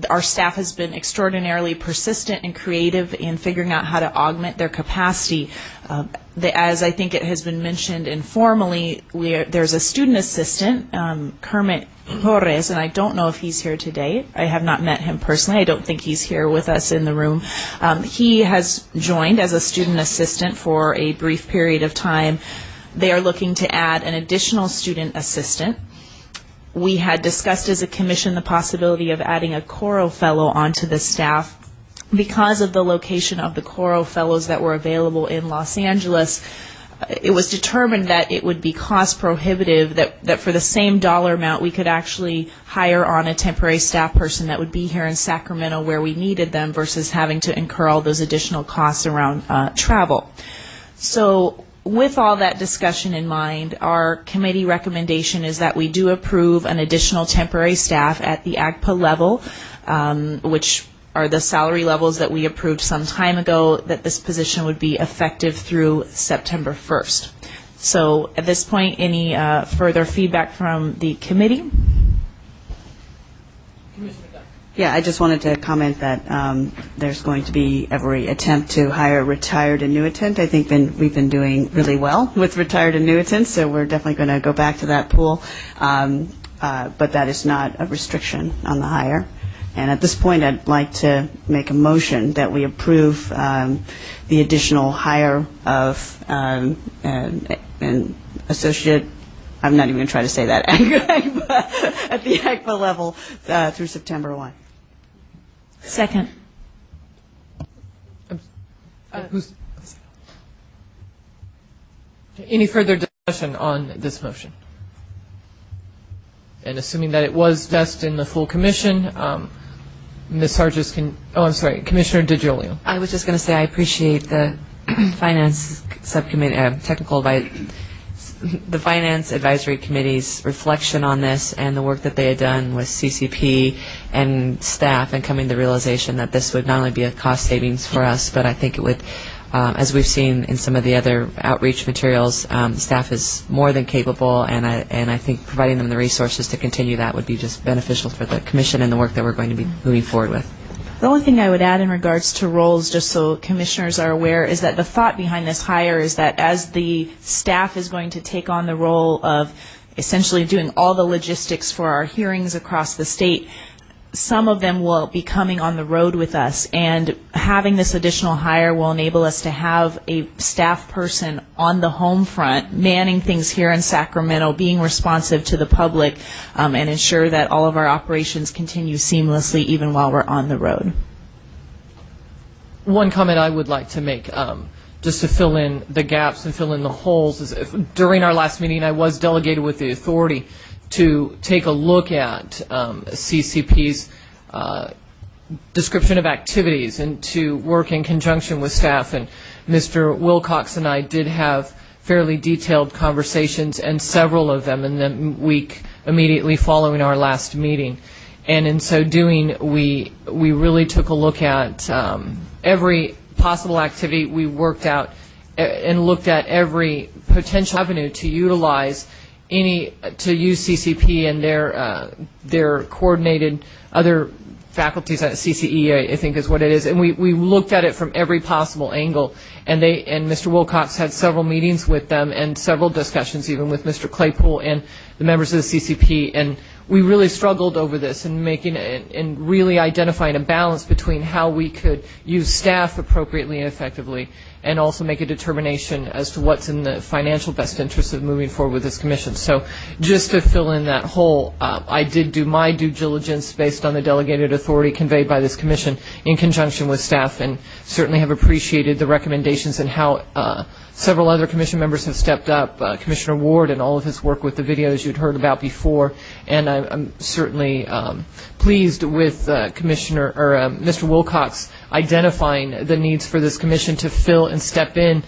Our staff has been extraordinarily persistent and creative in figuring out how to augment their capacity. As I think it has been mentioned informally, there's a student assistant, Kermit Torres, and I don't know if he's here today. I have not met him personally. I don't think he's here with us in the room. He has joined as a student assistant for a brief period of time. They are looking to add an additional student assistant. We had discussed as a commission the possibility of adding a Coro Fellow onto the staff. Because of the location of the Coro Fellows that were available in Los Angeles, it was determined that it would be cost prohibitive, that for the same dollar amount we could actually hire on a temporary staff person that would be here in Sacramento where we needed them versus having to incur all those additional costs around travel. So with all that discussion in mind, our committee recommendation is that we do approve an additional temporary staff at the AGPA level, which are the salary levels that we approved some time ago, that this position would be effective through September 1st. So at this point, any further feedback from the committee? Yeah, I just wanted to comment that there's going to be every attempt to hire retired annuitant. I think we've been doing really well with retired annuitants, so we're definitely going to go back to that pool. But that is not a restriction on the hire. And at this point, I'd like to make a motion that we approve the additional hire of an associate. I'm not even going to try to say that at the AGPA level through September 1. Second. Any further discussion on this motion? And assuming that it was discussed in the full commission, Ms. Sargis Commissioner DiGiulio. I was just going to say I appreciate the Finance Subcommittee, the Finance Advisory Committee's reflection on this and the work that they had done with CCP and staff and coming to the realization that this would not only be a cost savings for us, but I think it would, as we've seen in some of the other outreach materials, staff is more than capable, and I think providing them the resources to continue that would be just beneficial for the Commission and the work that we're going to be moving forward with. The only thing I would add in regards to roles, just so commissioners are aware, is that the thought behind this hire is that as the staff is going to take on the role of essentially doing all the logistics for our hearings across the state, some of them will be coming on the road with us, and having this additional hire will enable us to have a staff person on the home front, manning things here in Sacramento, being responsive to the public, and ensure that all of our operations continue seamlessly even while we're on the road. One comment I would like to make, just to fill in the gaps and fill in the holes, is during our last meeting I was delegated with the authority to take a look at CCP's description of activities and to work in conjunction with staff. And Mr. Wilcox and I did have fairly detailed conversations, and several of them in the week immediately following our last meeting. And in so doing, we really took a look at every possible activity. We worked out and looked at every potential avenue to utilize use CCP and their coordinated other faculties at CCE, I think is what it is, and we looked at it from every possible angle, and Mr. Wilcox had several meetings with them and several discussions even with Mr. Claypool and the members of the CCP, and we really struggled over this and really identifying a balance between how we could use staff appropriately and effectively, and also make a determination as to what's in the financial best interest of moving forward with this commission. So just to fill in that hole, I did do my due diligence based on the delegated authority conveyed by this commission in conjunction with staff, and certainly have appreciated the recommendations and how several other commission members have stepped up, Commissioner Ward and all of his work with the videos you'd heard about before, and I'm certainly pleased with Mr. Wilcox identifying the needs for this commission to fill and step in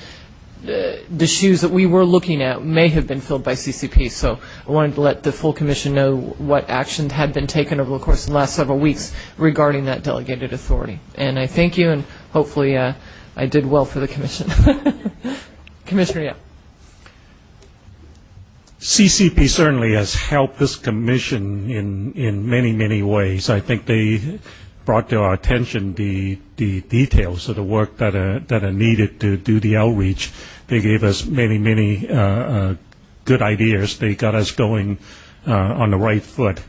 the shoes that we were looking at may have been filled by CCP. So I wanted to let the full commission know what actions had been taken over the course of the last several weeks regarding that delegated authority. And I thank you, and hopefully I did well for the commission. Commissioner, yeah. CCP certainly has helped this commission in many, many ways. I think they brought to our attention the details of the work that are needed to do the outreach. They gave us many, many good ideas. They got us going on the right foot.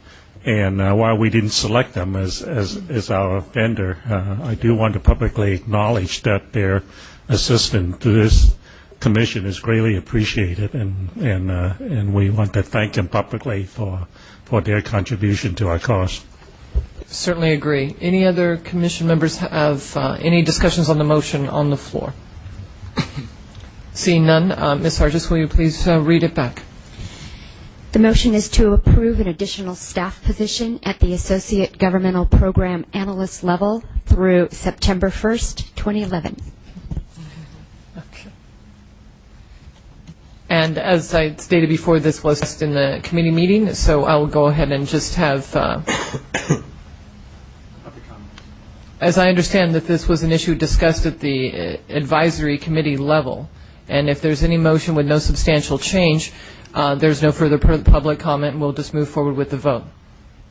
And while we didn't select them as our vendor, I do want to publicly acknowledge that their assistance to this commission is greatly appreciated, and we want to thank them publicly for their contribution to our cause. Certainly agree. Any other commission members have any discussions on the motion on the floor? Seeing none, Ms. Hargis, will you please read it back? The motion is to approve an additional staff position at the Associate Governmental Program Analyst level through September 1st, 2011. Okay. And as I stated before, this was in the committee meeting, so I will go ahead and just have, as I understand that this was an issue discussed at the advisory committee level, and if there's any motion with no substantial change, there's no further public comment, and we'll just move forward with the vote.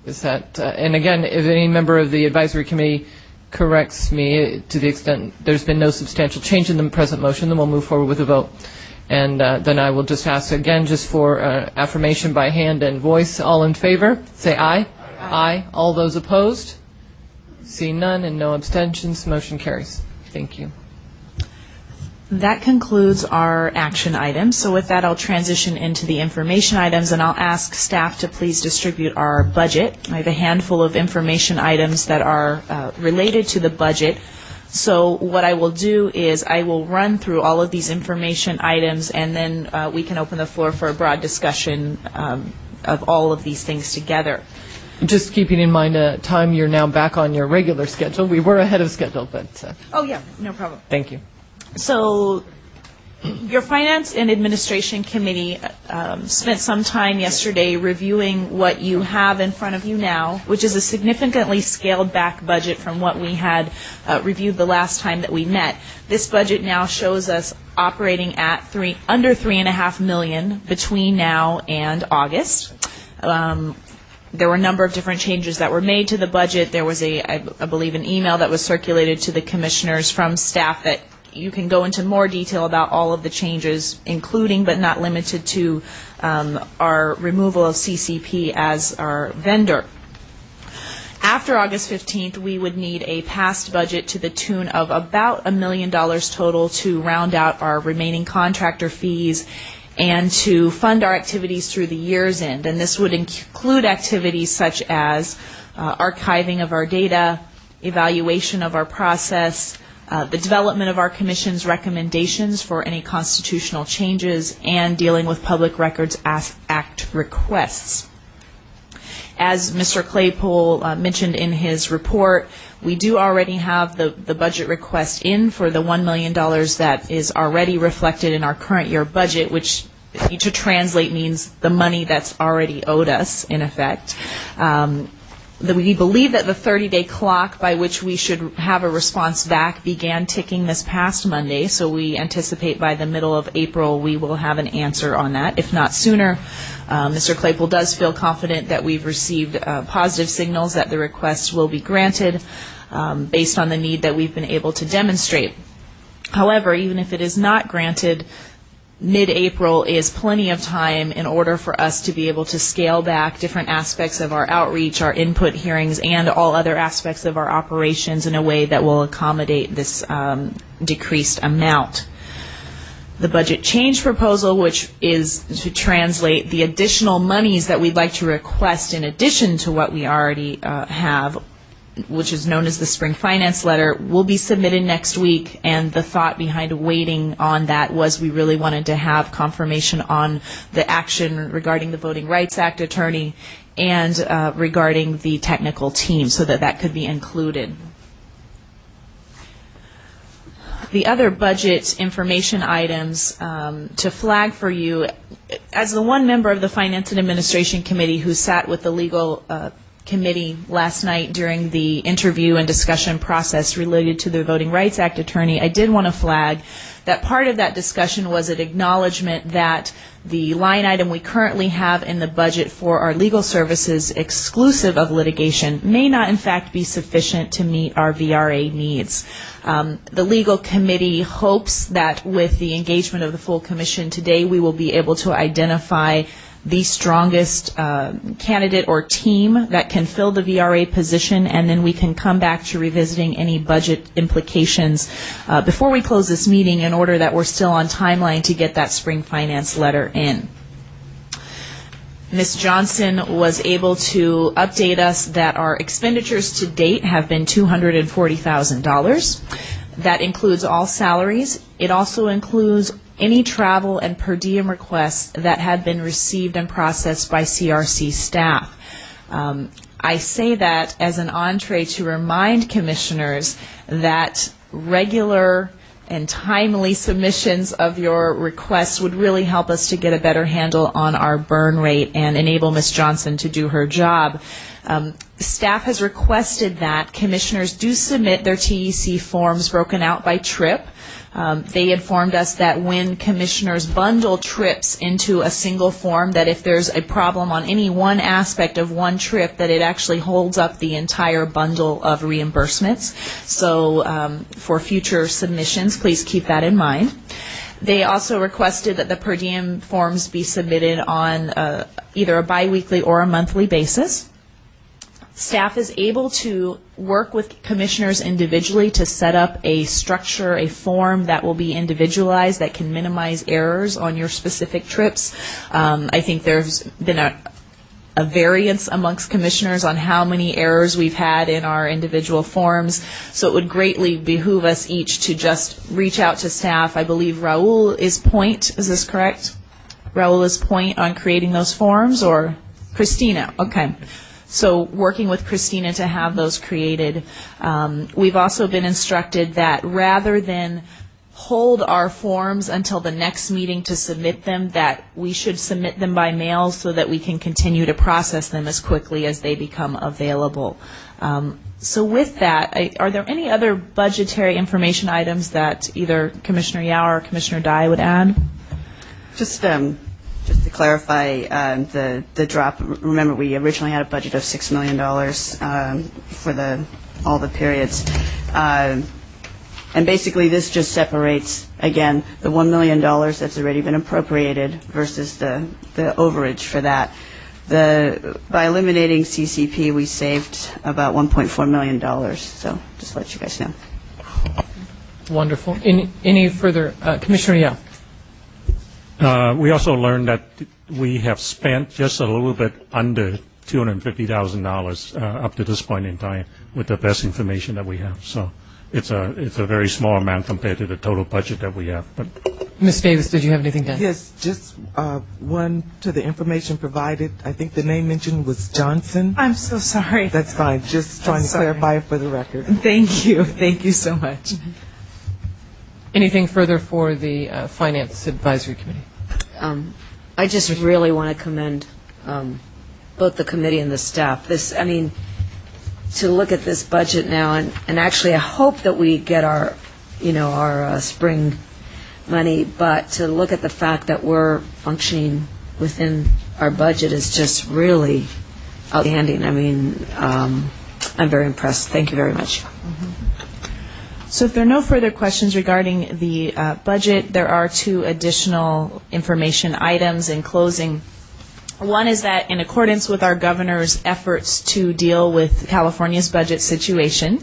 Is that, and again, if any member of the advisory committee corrects me to the extent there's been no substantial change in the present motion, then we'll move forward with the vote. And then I will just ask again, just for affirmation by hand and voice, all in favor, say aye. Aye. Aye. All those opposed? Seeing none and no abstentions, motion carries. Thank you. That concludes our action items. So with that, I'll transition into the information items, and I'll ask staff to please distribute our budget. I have a handful of information items that are related to the budget. So what I will do is I will run through all of these information items, and then we can open the floor for a broad discussion of all of these things together. Just keeping in mind time, you're now back on your regular schedule. We were ahead of schedule, but... Oh, yeah, no problem. Thank you. So your Finance and Administration Committee spent some time yesterday reviewing what you have in front of you now, which is a significantly scaled back budget from what we had reviewed the last time that we met. This budget now shows us operating at under $3.5 million between now and August. There were a number of different changes that were made to the budget. There was I believe, an email that was circulated to the commissioners from staff that you can go into more detail about all of the changes, including but not limited to our removal of CCP as our vendor. After August 15th, we would need a passed budget to the tune of about $1 million total to round out our remaining contractor fees and to fund our activities through the year's end. And this would include activities such as archiving of our data, evaluation of our process, the development of our Commission's recommendations for any constitutional changes, and dealing with Public Records Act requests. As Mr. Claypool mentioned in his report, we do already have the budget request in for the $1 million that is already reflected in our current year budget, which to translate means the money that's already owed us, in effect. We believe that the 30-day clock by which we should have a response back began ticking this past Monday, so we anticipate by the middle of April we will have an answer on that, if not sooner. Mr. Claypool does feel confident that we've received positive signals that the request will be granted based on the need that we've been able to demonstrate. However, even if it is not granted, mid-April is plenty of time in order for us to be able to scale back different aspects of our outreach, our input hearings, and all other aspects of our operations in a way that will accommodate this decreased amount. The budget change proposal, which is to translate the additional monies that we'd like to request in addition to what we already have, which is known as the spring finance letter, will be submitted next week. And the thought behind waiting on that was we really wanted to have confirmation on the action regarding the Voting Rights Act attorney and regarding the technical team so that that could be included. The other budget information items to flag for you, as the one member of the Finance and Administration Committee who sat with the legal committee last night during the interview and discussion process related to the Voting Rights Act attorney, I did want to flag that part of that discussion was an acknowledgement that the line item we currently have in the budget for our legal services exclusive of litigation may not in fact be sufficient to meet our VRA needs. The legal committee hopes that with the engagement of the full commission today we will be able to identify the strongest candidate or team that can fill the VRA position, and then we can come back to revisiting any budget implications before we close this meeting in order that we're still on timeline to get that spring finance letter in. Ms. Johnson was able to update us that our expenditures to date have been $240,000. That includes all salaries. It also includes any travel and per diem requests that have been received and processed by CRC staff. I say that as an entree to remind commissioners that regular and timely submissions of your requests would really help us to get a better handle on our burn rate and enable Ms. Johnson to do her job. Staff has requested that commissioners do submit their TEC forms broken out by trip. They informed us that when commissioners bundle trips into a single form, that if there's a problem on any one aspect of one trip, that it actually holds up the entire bundle of reimbursements. So for future submissions, please keep that in mind. They also requested that the per diem forms be submitted on either a biweekly or a monthly basis. Staff is able to work with commissioners individually to set up a structure, a form that will be individualized, that can minimize errors on your specific trips. I think there's been a variance amongst commissioners on how many errors we've had in our individual forms, so it would greatly behoove us each to just reach out to staff. I believe Raul is point, is this correct? Raul is point on creating those forms, or Christina? Okay. So working with Christina to have those created. We've also been instructed that rather than hold our forms until the next meeting to submit them, that we should submit them by mail so that we can continue to process them as quickly as they become available. So with that, are there any other budgetary information items that either Commissioner Yao or Commissioner Dye would add? Just to clarify the drop, remember we originally had a budget of $6 million for all the periods. And basically this just separates, again, the $1 million that's already been appropriated versus the overage for that. By eliminating CCP, we saved about $1.4 million. So just to let you guys know. Wonderful. Any further? Commissioner Yao. We also learned that we have spent just a little bit under $250,000 up to this point in time with the best information that we have. So it's a very small amount compared to the total budget that we have. But Ms. Davis, did you have anything to add? Yes, just one to the information provided. I think the name mentioned was Johnson. I'm so sorry. That's fine. Just trying to clarify for the record. Thank you. Thank you so much. Anything further for the Finance Advisory Committee? I just really want to commend both the committee and the staff. To look at this budget now, and actually I hope that we get our spring money, but to look at the fact that we're functioning within our budget is just really outstanding. I'm very impressed. Thank you very much. So if there are no further questions regarding the budget, there are two additional information items in closing. One is that in accordance with our governor's efforts to deal with California's budget situation,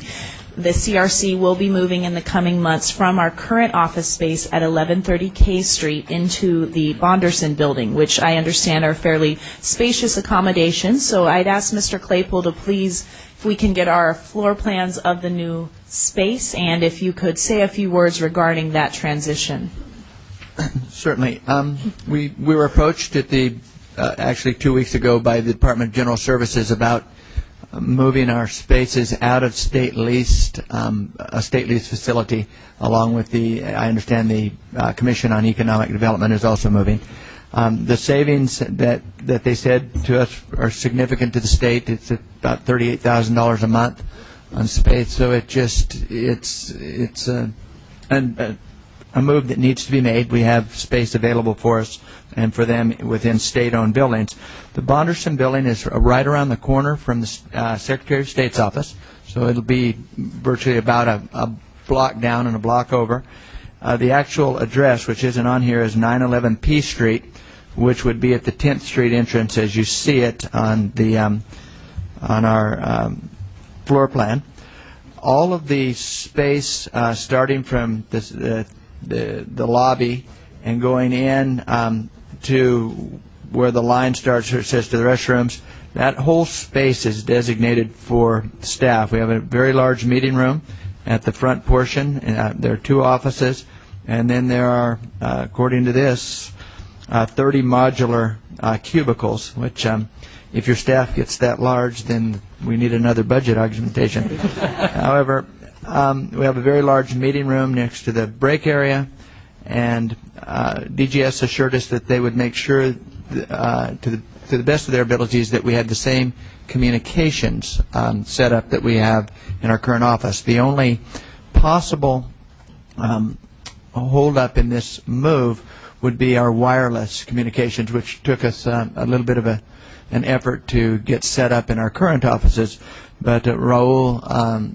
the CRC will be moving in the coming months from our current office space at 1130 K Street into the Bonderson building, which I understand are fairly spacious accommodations. So I'd ask Mr. Claypool to please, if we can get our floor plans of the new space, and if you could say a few words regarding that transition. Certainly. We were approached at the actually 2 weeks ago by the Department of General Services about moving our spaces out of a state leased facility, along with I understand the Commission on Economic Development is also moving. The savings that they said to us are significant to the state. It's about $38,000 a month on space, so it's a move that needs to be made. We have space available for us and for them within state-owned buildings. The Bonderson building is right around the corner from the Secretary of State's office, so it'll be virtually about a block down and a block over. The actual address, which isn't on here, is 911 P Street, which would be at the 10th Street entrance as you see it on our floor plan. All of the space starting from the lobby and going in to where the line starts, it says to the restrooms, that whole space is designated for staff. We have a very large meeting room at the front portion. There are two offices, and then there are, according to this, 30 modular cubicles, which if your staff gets that large, then we need another budget augmentation. However, we have a very large meeting room next to the break area, and DGS assured us that they would make sure, to the best of their abilities, that we had the same communications setup that we have in our current office. The only possible hold-up in this move would be our wireless communications, which took us a little bit of an effort to get set up in our current offices. But Raul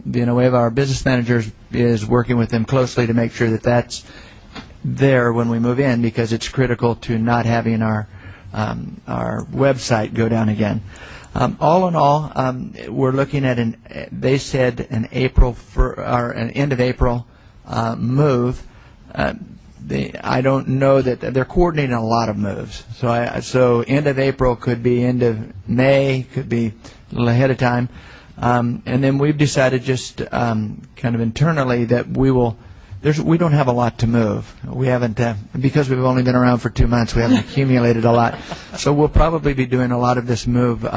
Villanueva, our business manager, is working with them closely to make sure that that's there when we move in, because it's critical to not having our website go down again. All in all, we're looking at they said an end of April move. I don't know that they're coordinating a lot of moves. So end of April could be end of May, could be a little ahead of time. And then we've decided just kind of internally that we don't have a lot to move. We haven't, because we've only been around for 2 months, we haven't accumulated a lot. So we'll probably be doing a lot of this move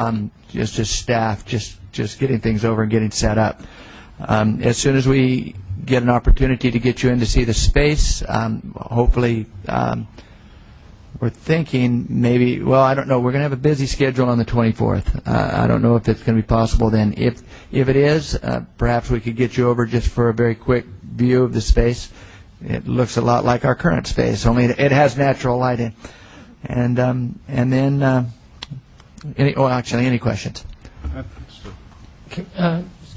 just as staff, just getting things over and getting set up. As soon as we get an opportunity to get you in to see the space, hopefully we're thinking maybe, well, I don't know, we're going to have a busy schedule on the 24th. I don't know if it's going to be possible then. If it is, perhaps we could get you over just for a very quick view of the space. It looks a lot like our current space, only it has natural lighting. And then, any questions?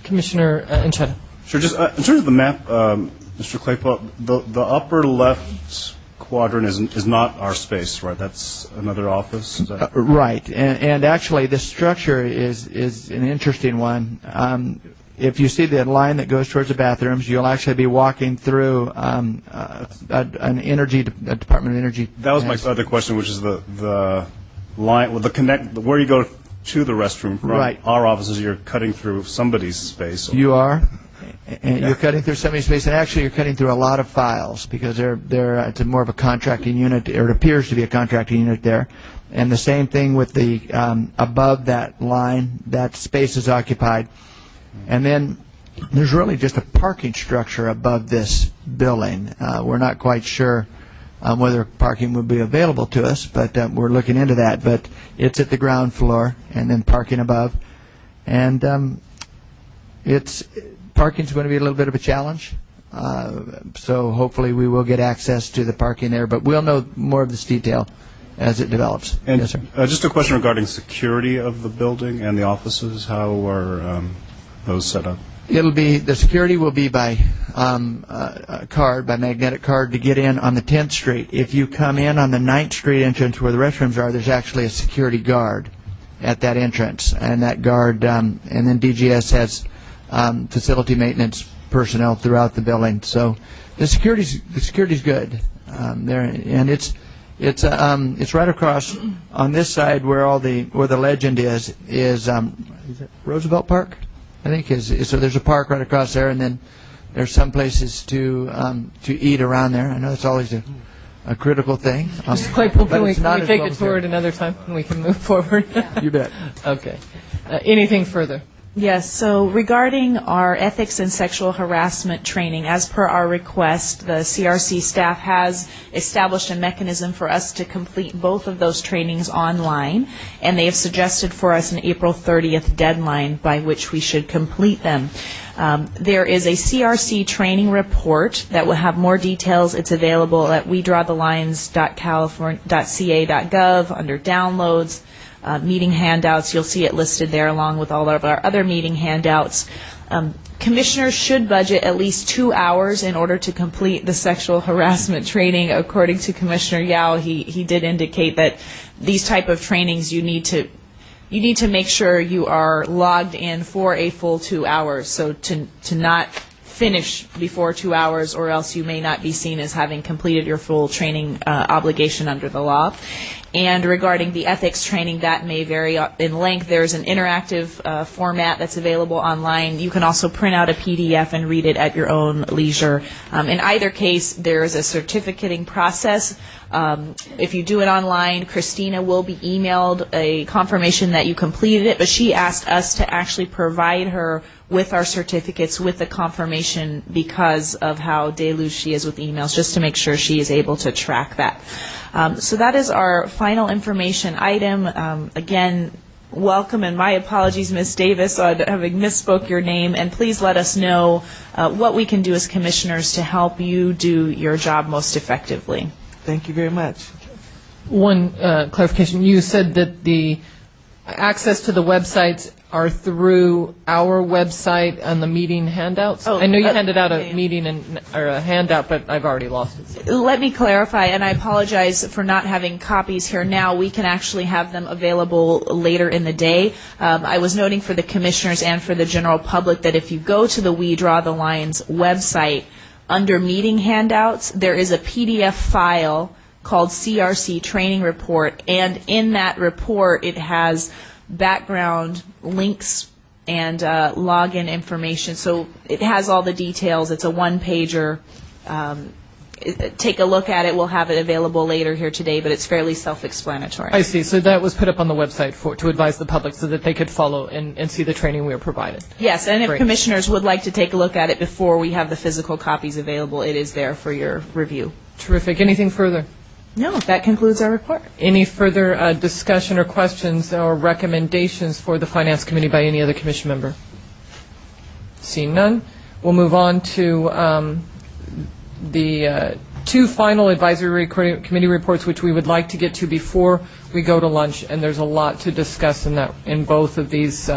Commissioner Encheta. Sure. Just in terms of the map, Mr. Claypool, the upper left quadrant is not our space, right? That's another office. Is that right. And actually, this structure is an interesting one. If you see the line that goes towards the bathrooms, you'll actually be walking through a Department of Energy. That was my other question, which is the line, where you go to the restroom from right. Our offices. You're cutting through somebody's space. You are. And you're cutting through somebody's space, and actually you're cutting through a lot of files because it's more of a contracting unit, or it appears to be a contracting unit there. And the same thing with the above that line, that space is occupied. And then there's really just a parking structure above this building. We're not quite sure whether parking would be available to us, but we're looking into that. But it's at the ground floor, and then parking above. And parking's going to be a little bit of a challenge, so hopefully we will get access to the parking there, but we'll know more of this detail as it develops. And yes, sir. Just a question regarding security of the building and the offices. How are those set up? the security will be by card, by magnetic card to get in on the 10th Street. If you come in on the 9th Street entrance where the restrooms are, there's actually a security guard at that entrance. And that guard, and then DGS has facility maintenance personnel throughout the building. So the security's good there, and it's right across on this side where the Legend is it Roosevelt Park? I think so. There's a park right across there, and then there's some places to eat around there. I know it's always a critical thing. Mr. Claypool, can we take a tour at another time and we can move forward? You bet. Okay. Anything further? Yes, so regarding our ethics and sexual harassment training, as per our request, the CRC staff has established a mechanism for us to complete both of those trainings online, and they have suggested for us an April 30th deadline by which we should complete them. There is a CRC training report that will have more details. It's available at wedrawthelines.california.ca.gov under downloads. Meeting handouts, you'll see it listed there along with all of our other meeting handouts. Commissioners should budget at least 2 hours in order to complete the sexual harassment training. According to Commissioner Yao, he did indicate that these type of trainings you need to make sure you are logged in for a full 2 hours. So to not finish before 2 hours, or else you may not be seen as having completed your full training obligation under the law. And regarding the ethics training, that may vary in length. There's an interactive format that's available online. You can also print out a PDF and read it at your own leisure. In either case, there is a certificating process. If you do it online, Christina will be emailed a confirmation that you completed it, but she asked us to actually provide her with our certificates with the confirmation because of how deluged she is with emails, just to make sure she is able to track that. So that is our final information item. Again, welcome, and my apologies, Ms. Davis, on having misspoke your name, and please let us know what we can do as commissioners to help you do your job most effectively. Thank you very much. One clarification. You said that the access to the websites are through our website and the meeting handouts? I know you handed out a meeting or a handout, but I've already lost it. Let me clarify, and I apologize for not having copies here now. We can actually have them available later in the day. I was noting for the commissioners and for the general public that if you go to the We Draw the Lines website, under meeting handouts, there is a PDF file called CRC Training Report, and in that report it has background links and login information. So it has all the details. It's a one-pager. Take a look at it. We'll have it available later here today, but it's fairly self-explanatory. I see. So that was put up on the website to advise the public so that they could follow and see the training we were provided. Yes, and if Great. commissioners would like to take a look at it before we have the physical copies available, it is there for your review. Terrific. Anything further? No, that concludes our report. Any further discussion or questions or recommendations for the Finance Committee by any other commission member? Seeing none, we'll move on to the two final advisory committee reports, which we would like to get to before we go to lunch, and there's a lot to discuss in both of these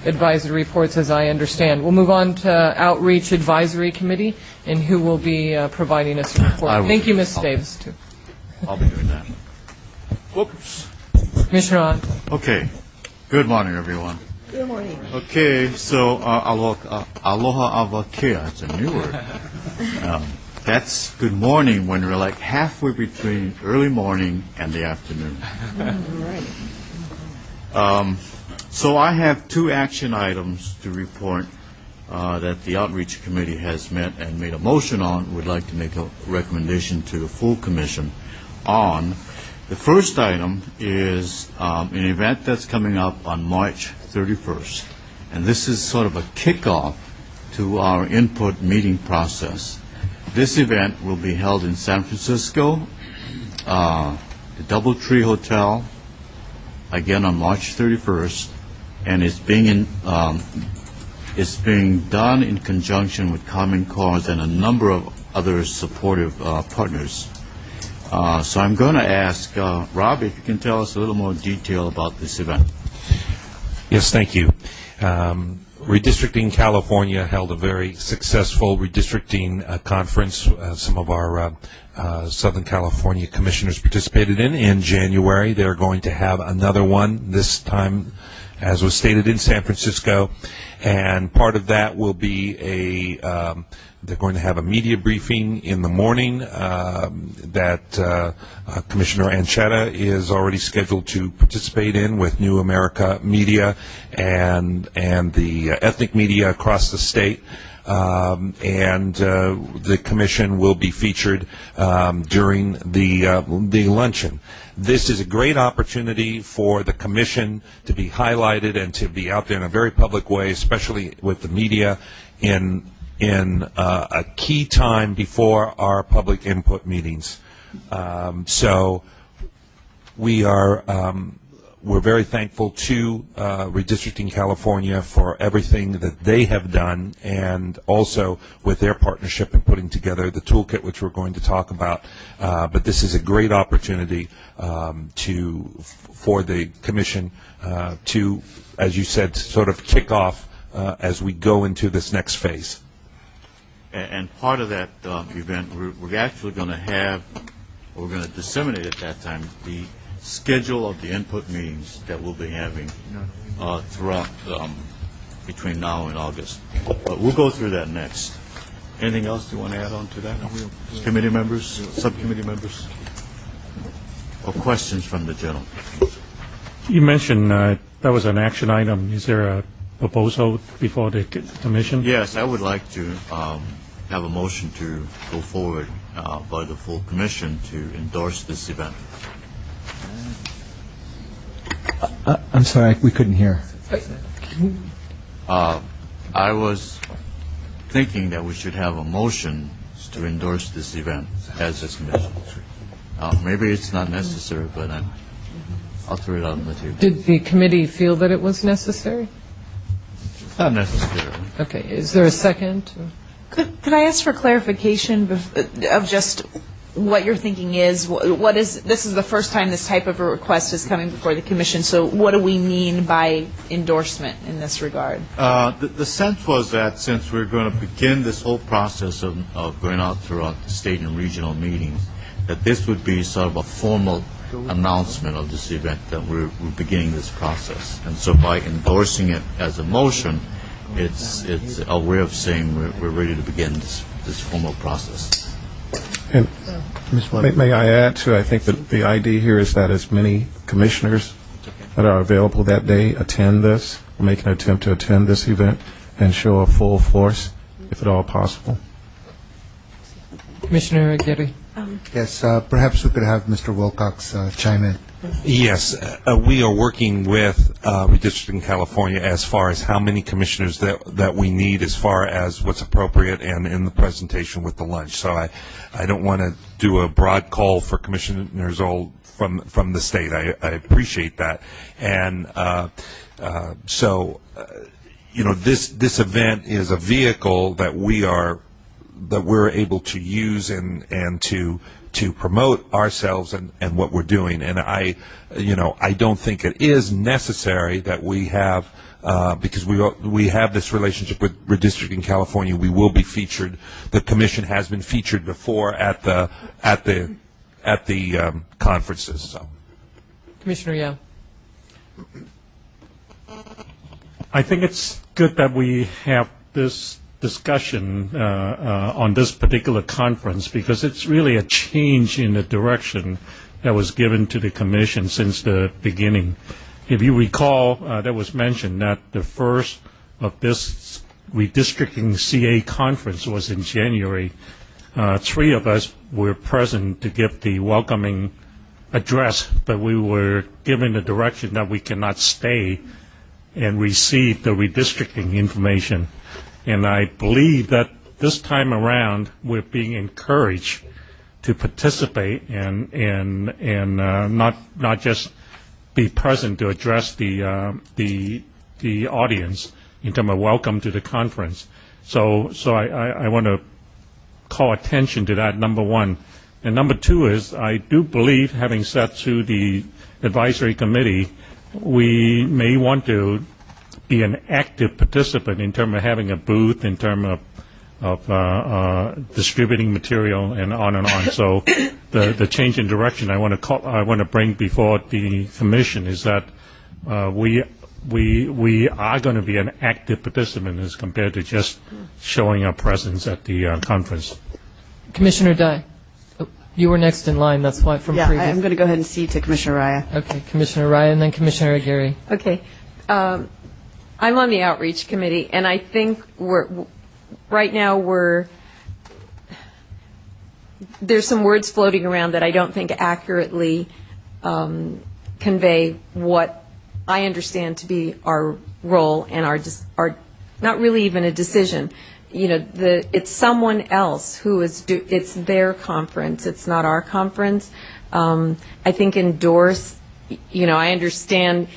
advisory reports, as I understand. We'll move on to Outreach Advisory Committee, and who will be providing us a report. Thank you, Ms. Davis, too. I'll be doing that. Whoops. Commissioner On. Okay. Good morning, everyone. Good morning. Okay, so aloha avakea, it's a new word. That's good morning when we're like halfway between early morning and the afternoon. So I have two action items to report that the Outreach Committee has met and made a motion on. Would like to make a recommendation to the full commission on. The first item is an event that's coming up on March 31st, and this is sort of a kickoff to our input meeting process. This event will be held in San Francisco, the DoubleTree Hotel, again on March 31st, and it's being done in conjunction with Common Cause and a number of other supportive partners. So I'm going to ask Rob if you can tell us a little more detail about this event. Yes, thank you. Redistricting California held a very successful redistricting conference. Some of our Southern California commissioners participated in January. They're going to have another one this time, as was stated, in San Francisco. And part of that will be they're going to have a media briefing in the morning that Commissioner Anchetta is already scheduled to participate in with New America Media and the ethnic media across the state. The commission will be featured during the luncheon. This is a great opportunity for the commission to be highlighted and to be out there in a very public way, especially with the media in a key time before our public input meetings. So we're very thankful to Redistricting California for everything that they have done, and also with their partnership in putting together the toolkit, which we're going to talk about. But this is a great opportunity for the commission to, as you said, sort of kick off as we go into this next phase. And part of that event, we're actually going to have, or we're going to disseminate at that time, the schedule of the input meetings that we'll be having throughout between now and August. But we'll go through that next. Anything else you want to add on to that? Committee members, subcommittee members? Or questions from the gentleman? You mentioned that was an action item. Is there a proposal before the commission? Yes, I would like to have a motion to go forward by the full commission to endorse this event. I'm sorry, we couldn't hear. I was thinking that we should have a motion to endorse this event as a commission. Maybe it's not necessary, but I'll throw it out on the table. Did the committee feel that it was necessary? Not necessarily. Okay. Is there a second? Could I ask for clarification of just what your thinking is? This is the first time this type of a request is coming before the commission, so what do we mean by endorsement in this regard? The sense was that since we're going to begin this whole process of going out throughout the state and regional meetings, that this would be sort of a formal announcement of this event, that we're beginning this process. And so by endorsing it as a motion, it's a way of saying we're ready to begin this formal process. And may I add to, I think that the idea here is that as many commissioners that are available that day attend this, or make an attempt to attend this event, and show a full force, if at all possible. Commissioner Aguirre. Yes, perhaps we could have Mr. Wilcox chime in. Yes, we are working with Redistricting California as far as how many commissioners that we need as far as what's appropriate and in the presentation with the lunch. So I don't want to do a broad call for commissioners all from the state. I appreciate that. And this event is a vehicle that we're able to use and to promote ourselves and what we're doing. And I don't think it is necessary that we have, because we have this relationship with Redistricting California. We will be featured. The commission has been featured before at the conferences. So, Commissioner Yao. I think it's good that we have this discussion on this particular conference, because it's really a change in the direction that was given to the commission since the beginning. If you recall, that was mentioned that the first of this redistricting CA conference was in January. 3 of us were present to give the welcoming address, but we were given the direction that we cannot stay and receive the redistricting information. And I believe that this time around we're being encouraged to participate and not just be present to address the audience in terms of welcome to the conference. So I want to call attention to that, number one. And number two is, I do believe, having said to the advisory committee, we may want to be an active participant in terms of having a booth, in terms of distributing material, and on and on. So the change in direction I want to bring before the commission is that we are going to be an active participant as compared to just showing our presence at the conference. Commissioner Dye, you were next in line. That's why from previous. I'm going to go ahead and cede to Commissioner Raya. Okay, Commissioner Raya, and then Commissioner Aguirre. Okay. I'm on the outreach committee, and I think right now there's some words floating around that I don't think accurately convey what I understand to be our role and our not really even a decision. It's someone else who it's their conference. It's not our conference. I think endorse. I understand.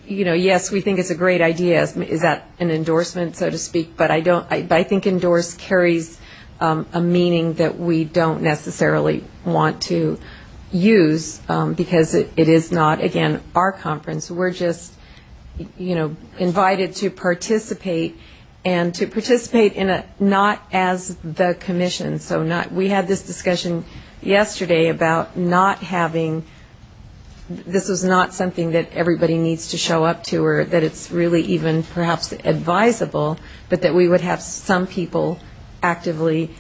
Yes, we think it's a great idea. Is that an endorsement, so to speak? But I don't. I think endorse carries a meaning that we don't necessarily want to use because it is not, again, our conference. We're just, invited to participate and to participate in not as the commission. So we had this discussion yesterday about not having. This was not something that everybody needs to show up to, or that it's really even perhaps advisable, but that we would have some people actively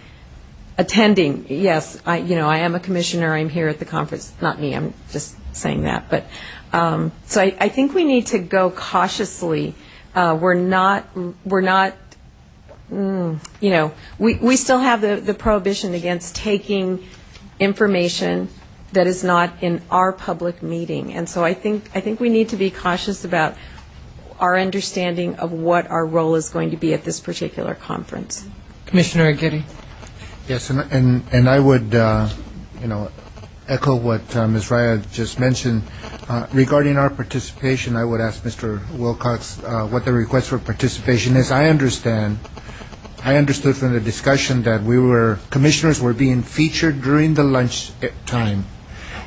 attending. Yes, I am a commissioner. I'm here at the conference. Not me. I'm just saying that. But so I think we need to go cautiously. We still have the prohibition against taking information that is not in our public meeting. And so I think we need to be cautious about our understanding of what our role is going to be at this particular conference. Commissioner Aguirre. Yes, and I would, echo what Ms. Raya just mentioned. Regarding our participation, I would ask Mr. Wilcox what the request for participation is. I understood from the discussion that commissioners were being featured during the lunch time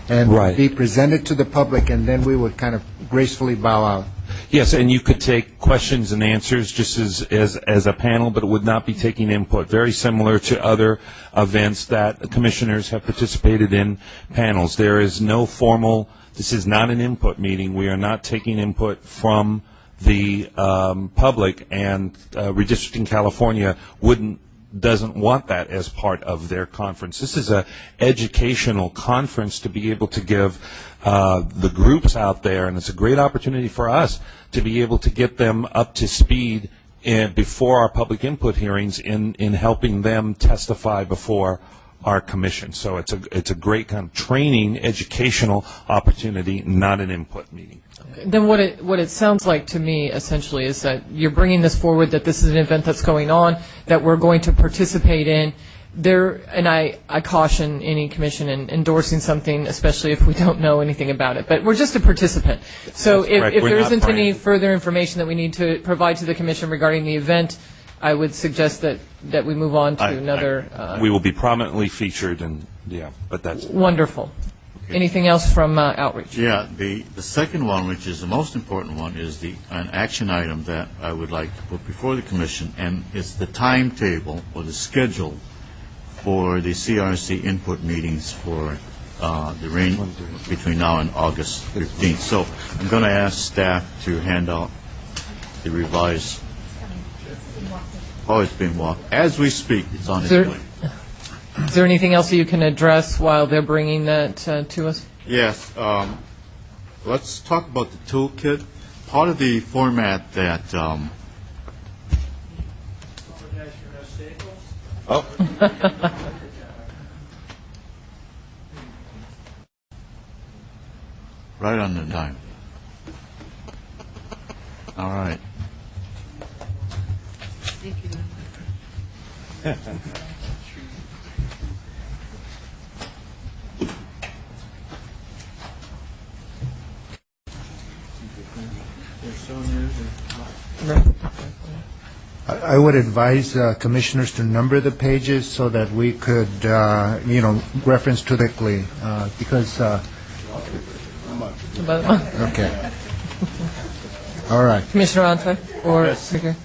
and be presented to the public, and then we would kind of gracefully bow out. Yes, and you could take questions and answers just as a panel, but it would not be taking input. Very similar to other events that commissioners have participated in panels. There is no formal, this is not an input meeting. We are not taking input from the public, and Redistricting California doesn't want that as part of their conference. This is an educational conference to be able to give the groups out there, and it's a great opportunity for us to be able to get them up to speed before our public input hearings in helping them testify before our commission. So it's a great kind of training, educational opportunity, not an input meeting. Then what it sounds like to me essentially is that you're bringing this forward, that this is an event that's going on, that we're going to participate in. And I caution any commission in endorsing something, especially if we don't know anything about it. But we're just a participant. So if there isn't any further information that we need to provide to the commission regarding the event, I would suggest that we move on to another. We will be prominently featured, but that's wonderful. Anything else from outreach? Yeah, the second one, which is the most important one, is an action item that I would like to put before the commission, and it's the timetable or the schedule for the CRC input meetings for the range between now and August 15th. So I'm going to ask staff to hand out the revised. Oh, it's being walked. As we speak, it's on its way. Is there anything else that you can address while they're bringing that to us? Yes. Let's talk about the toolkit. Part of the format that right on the dime. All right. Thank you. I would advise commissioners to number the pages so that we could, reference quickly, because. Okay. All right. Commissioner Antai, or okay.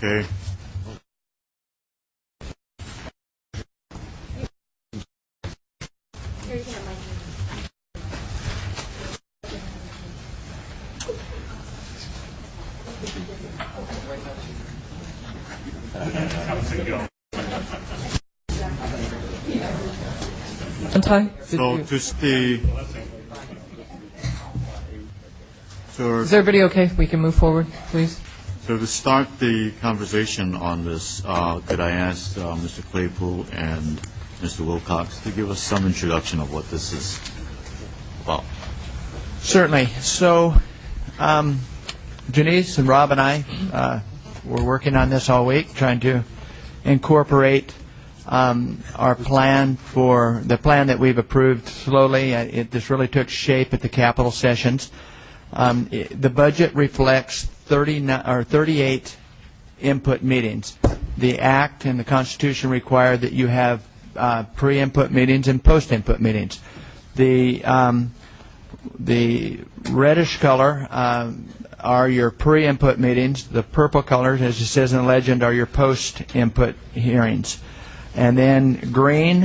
Okay. Antai? So just the. So, Is everybody okay? We can move forward, please. so to start the conversation on this, could I ask Mr. Claypool and Mr. Wilcox to give us some introduction of what this is about? Certainly. So, Janice and Rob and I were working on this all week, trying to incorporate our plan for the plan that we've approved slowly. This really took shape at the Capitol sessions. The budget reflects 38 input meetings. The Act and the Constitution require that you have pre-input meetings and post-input meetings. The reddish color are your pre-input meetings. The purple colors, as it says in the legend, are your post-input hearings. And then green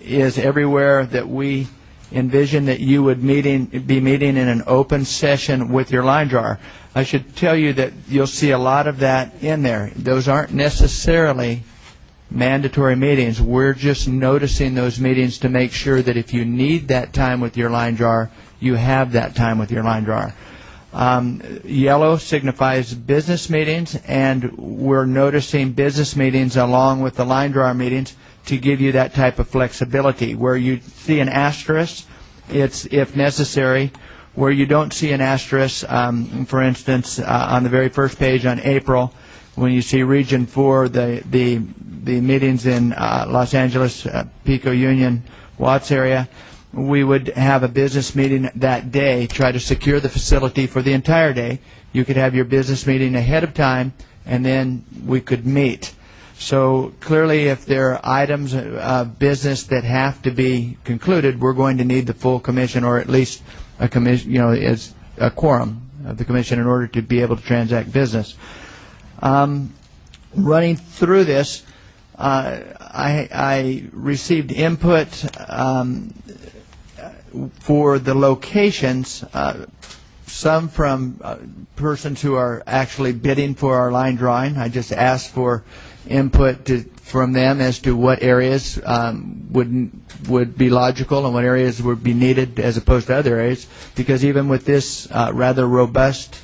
is everywhere that we envision that you would be meeting in an open session with your line drawer. I should tell you that you'll see a lot of that in there. Those aren't necessarily mandatory meetings. We're just noticing those meetings to make sure that if you need that time with your line drawer, you have that time with your line drawer. Yellow signifies business meetings, and we're noticing business meetings along with the line drawer meetings to give you that type of flexibility. Where you see an asterisk, it's if necessary. Where you don't see an asterisk, for instance, on the very first page on April, when you see Region 4, the meetings in Los Angeles, Pico Union, Watts area, we would have a business meeting that day, try to secure the facility for the entire day. You could have your business meeting ahead of time, and then we could meet. So clearly, if there are items of business that have to be concluded, we're going to need the full commission, or at least a commission, as a quorum of the commission, in order to be able to transact business. Running through this, I received input for the locations, some from persons who are actually bidding for our line drawing. I just asked for input from them as to what areas would be logical and what areas would be needed as opposed to other areas, because even with this rather robust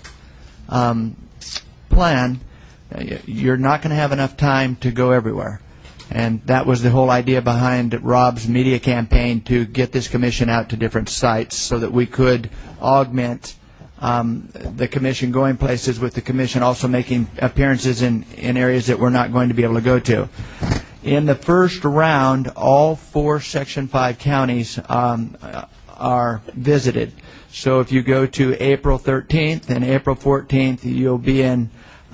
plan, you're not going to have enough time to go everywhere. And that was the whole idea behind Rob's media campaign, to get this commission out to different sites so that we could augment the commission going places with the commission also making appearances in areas that we're not going to be able to go to. In the first round, all 4 Section 5 counties are visited. So if you go to April 13th and April 14th, you'll be in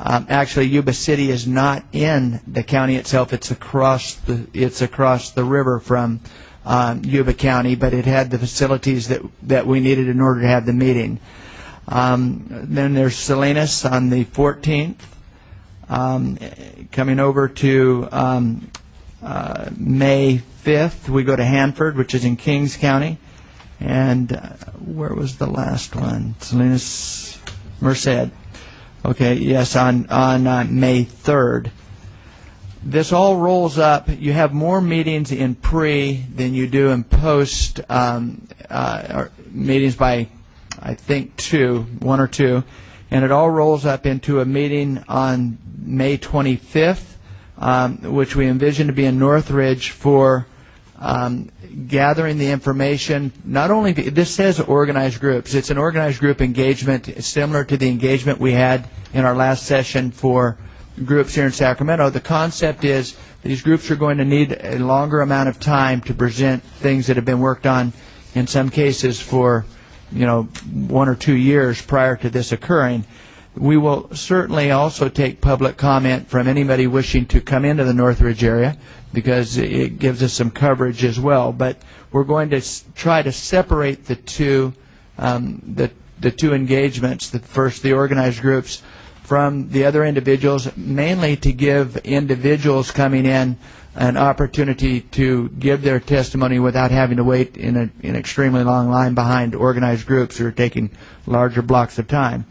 actually, Yuba City is not in the county itself. It's across the river from Yuba County, but it had the facilities that we needed in order to have the meeting. Then there's Salinas on the 14th. Coming over to May 5th, we go to Hanford, which is in Kings County. And where was the last one? Salinas, Merced. Okay, yes, on May 3rd. This all rolls up. You have more meetings in pre than you do in post meetings by, I think, 1 or 2. And it all rolls up into a meeting on May 25th, which we envision to be in Northridge for gathering the information. Not only, this says organized groups. It's an organized group engagement similar to the engagement we had in our last session for groups here in Sacramento. The concept is these groups are going to need a longer amount of time to present things that have been worked on, in some cases for 1 or 2 years prior to this occurring. We will certainly also take public comment from anybody wishing to come into the Northridge area, because it gives us some coverage as well. But we're going to try to separate the two engagements, the organized groups, from the other individuals, mainly to give individuals coming in an opportunity to give their testimony without having to wait in an extremely long line behind organized groups who are taking larger blocks of time.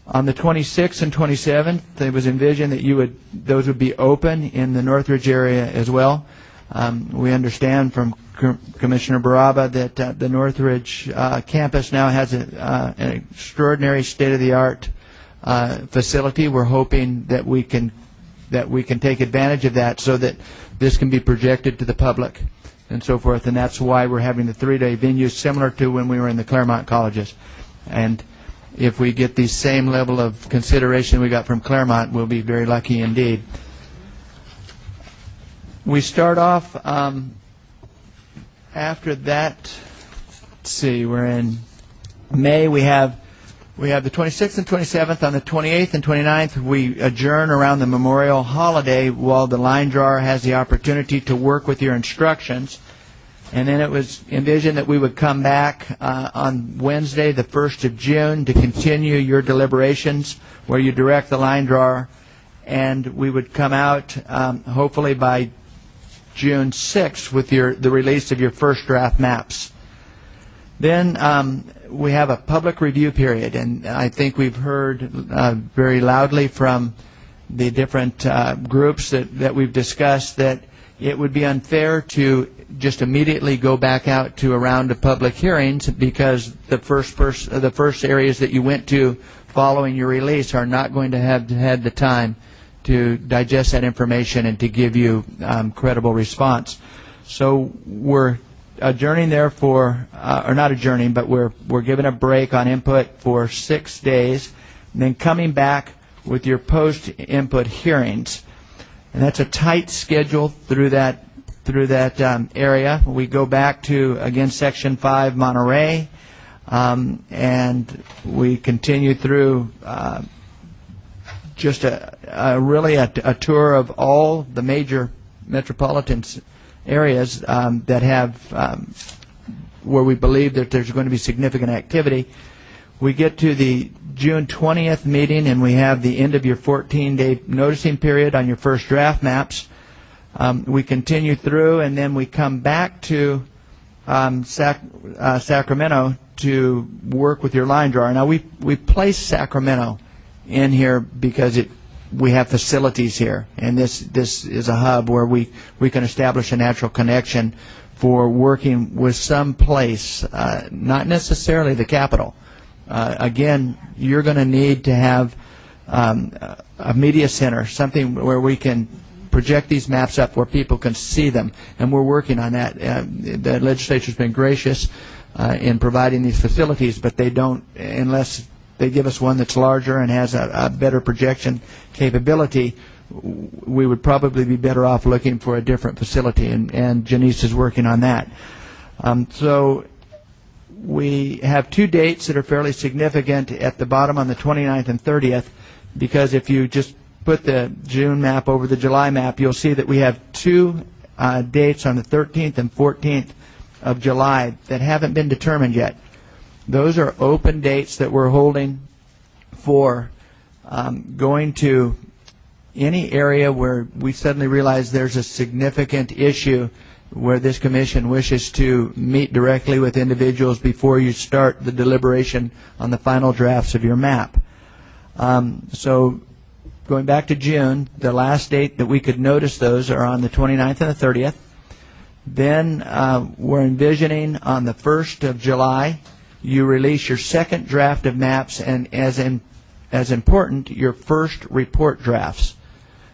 On the 26th and 27th, it was envisioned that those would be open in the Northridge area as well. We understand from Commissioner Baraba that the Northridge campus now has an extraordinary state-of-the-art facility. We're hoping that we can take advantage of that so that this can be projected to the public and so forth. And that's why we're having the 3-day venue, similar to when we were in the Claremont colleges. And if we get the same level of consideration we got from Claremont, we'll be very lucky indeed. We start off after that. Let's see, we're in May. We have the 26th and 27th. On the 28th and 29th, we adjourn around the Memorial holiday while the line drawer has the opportunity to work with your instructions. And then it was envisioned that we would come back on Wednesday, the 1st of June, to continue your deliberations where you direct the line drawer. And we would come out hopefully by June 6th with the release of your first draft maps. Then we have a public review period, and I think we've heard very loudly from the different groups that we've discussed that it would be unfair to just immediately go back out to a round of public hearings, because the first areas that you went to following your release are not going to have had the time to digest that information and to give you credible response. So we're adjourning there or not adjourning, but we're giving a break on input for 6 days, and then coming back with your post-input hearings. And that's a tight schedule through that area. We go back to, again, Section 5, Monterey, and we continue through just really a tour of all the major metropolitan areas that have where we believe that there's going to be significant activity. We get to the June 20th meeting, and we have the end of your 14-day noticing period on your first draft maps. We continue through, and then we come back to Sacramento to work with your line drawer. Now, we place Sacramento in here because we have facilities here, and this is a hub where we can establish a natural connection for working with some place, not necessarily the capital. Again, you're going to need to have a media center, something where we can project these maps up where people can see them, and we're working on that. The legislature's been gracious in providing these facilities, but they don't, unless they give us one that's larger and has a better projection capability, we would probably be better off looking for a different facility, and Janice is working on that. So we have 2 dates that are fairly significant at the bottom on the 29th and 30th, because if you just put the June map over the July map, you'll see that we have 2 dates on the 13th and 14th of July that haven't been determined yet. Those are open dates that we're holding for going to any area where we suddenly realize there's a significant issue where this commission wishes to meet directly with individuals before you start the deliberation on the final drafts of your map. So going back to June, the last date that we could notice those are on the 29th and the 30th. Then we're envisioning on the 1st of July, you release your second draft of maps, and as important, your first report drafts,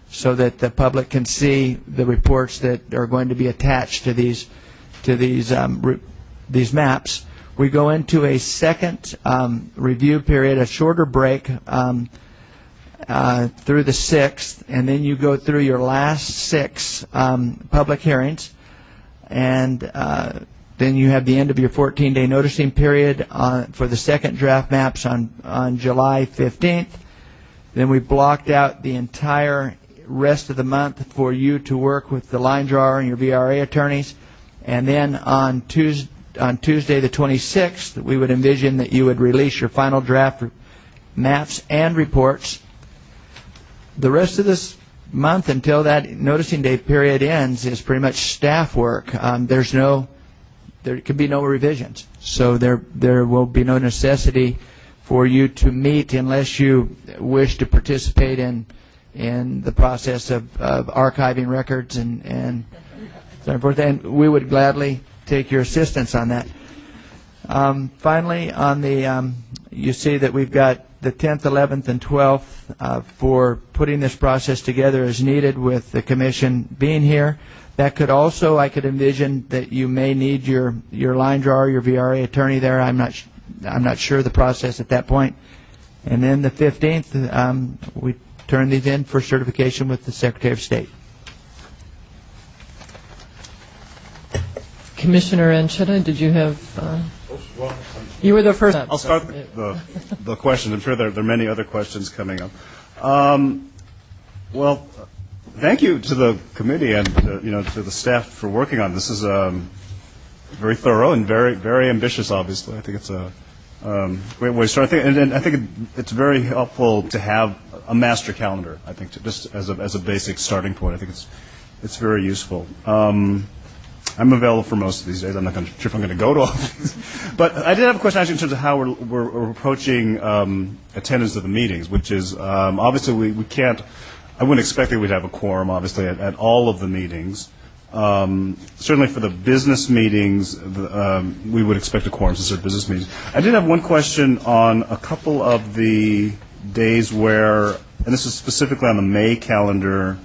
so that the public can see the reports that are going to be attached to these maps. We go into a second review period, a shorter break through the 6th, and then you go through your last 6 public hearings, and then you have the end of your 14-day noticing period for the second draft maps on July 15th. Then we blocked out the entire rest of the month for you to work with the line drawer and your VRA attorneys. And then on Tuesday the 26th, we would envision that you would release your final draft maps and reports. The rest of this month until that noticing day period ends is pretty much staff work. There could be no revisions. So there will be no necessity for you to meet unless you wish to participate in the process of archiving records and so forth. And we would gladly take your assistance on that. Finally, on the you see that we've got the 10th, 11th, and 12th for putting this process together as needed with the commission being here. That could also, I could envision that you may need your line drawer, your VRA attorney there. I'm not sure the process at that point. And then the 15th, we turn these in for certification with the Secretary of State. Commissioner Anchetta, did you have... you were the first. I'll start the question. I'm sure there are many other questions coming up. Well, thank you to the committee and to the staff for working on this. This is very thorough and very, very ambitious. Obviously, I think it's a great way to start. I think it's very helpful to have a master calendar. I think just as a basic starting point. I think it's very useful. I'm available for most of these days. I'm not sure if I'm going to go to all of these. But I did have a question actually in terms of how we're approaching attendance of the meetings, which is obviously we can't, I wouldn't expect that we'd have a quorum, obviously, at all of the meetings. Certainly for the business meetings, we would expect a quorum since they're business meetings. I did have one question on a couple of the days where, and this is specifically on the May calendar,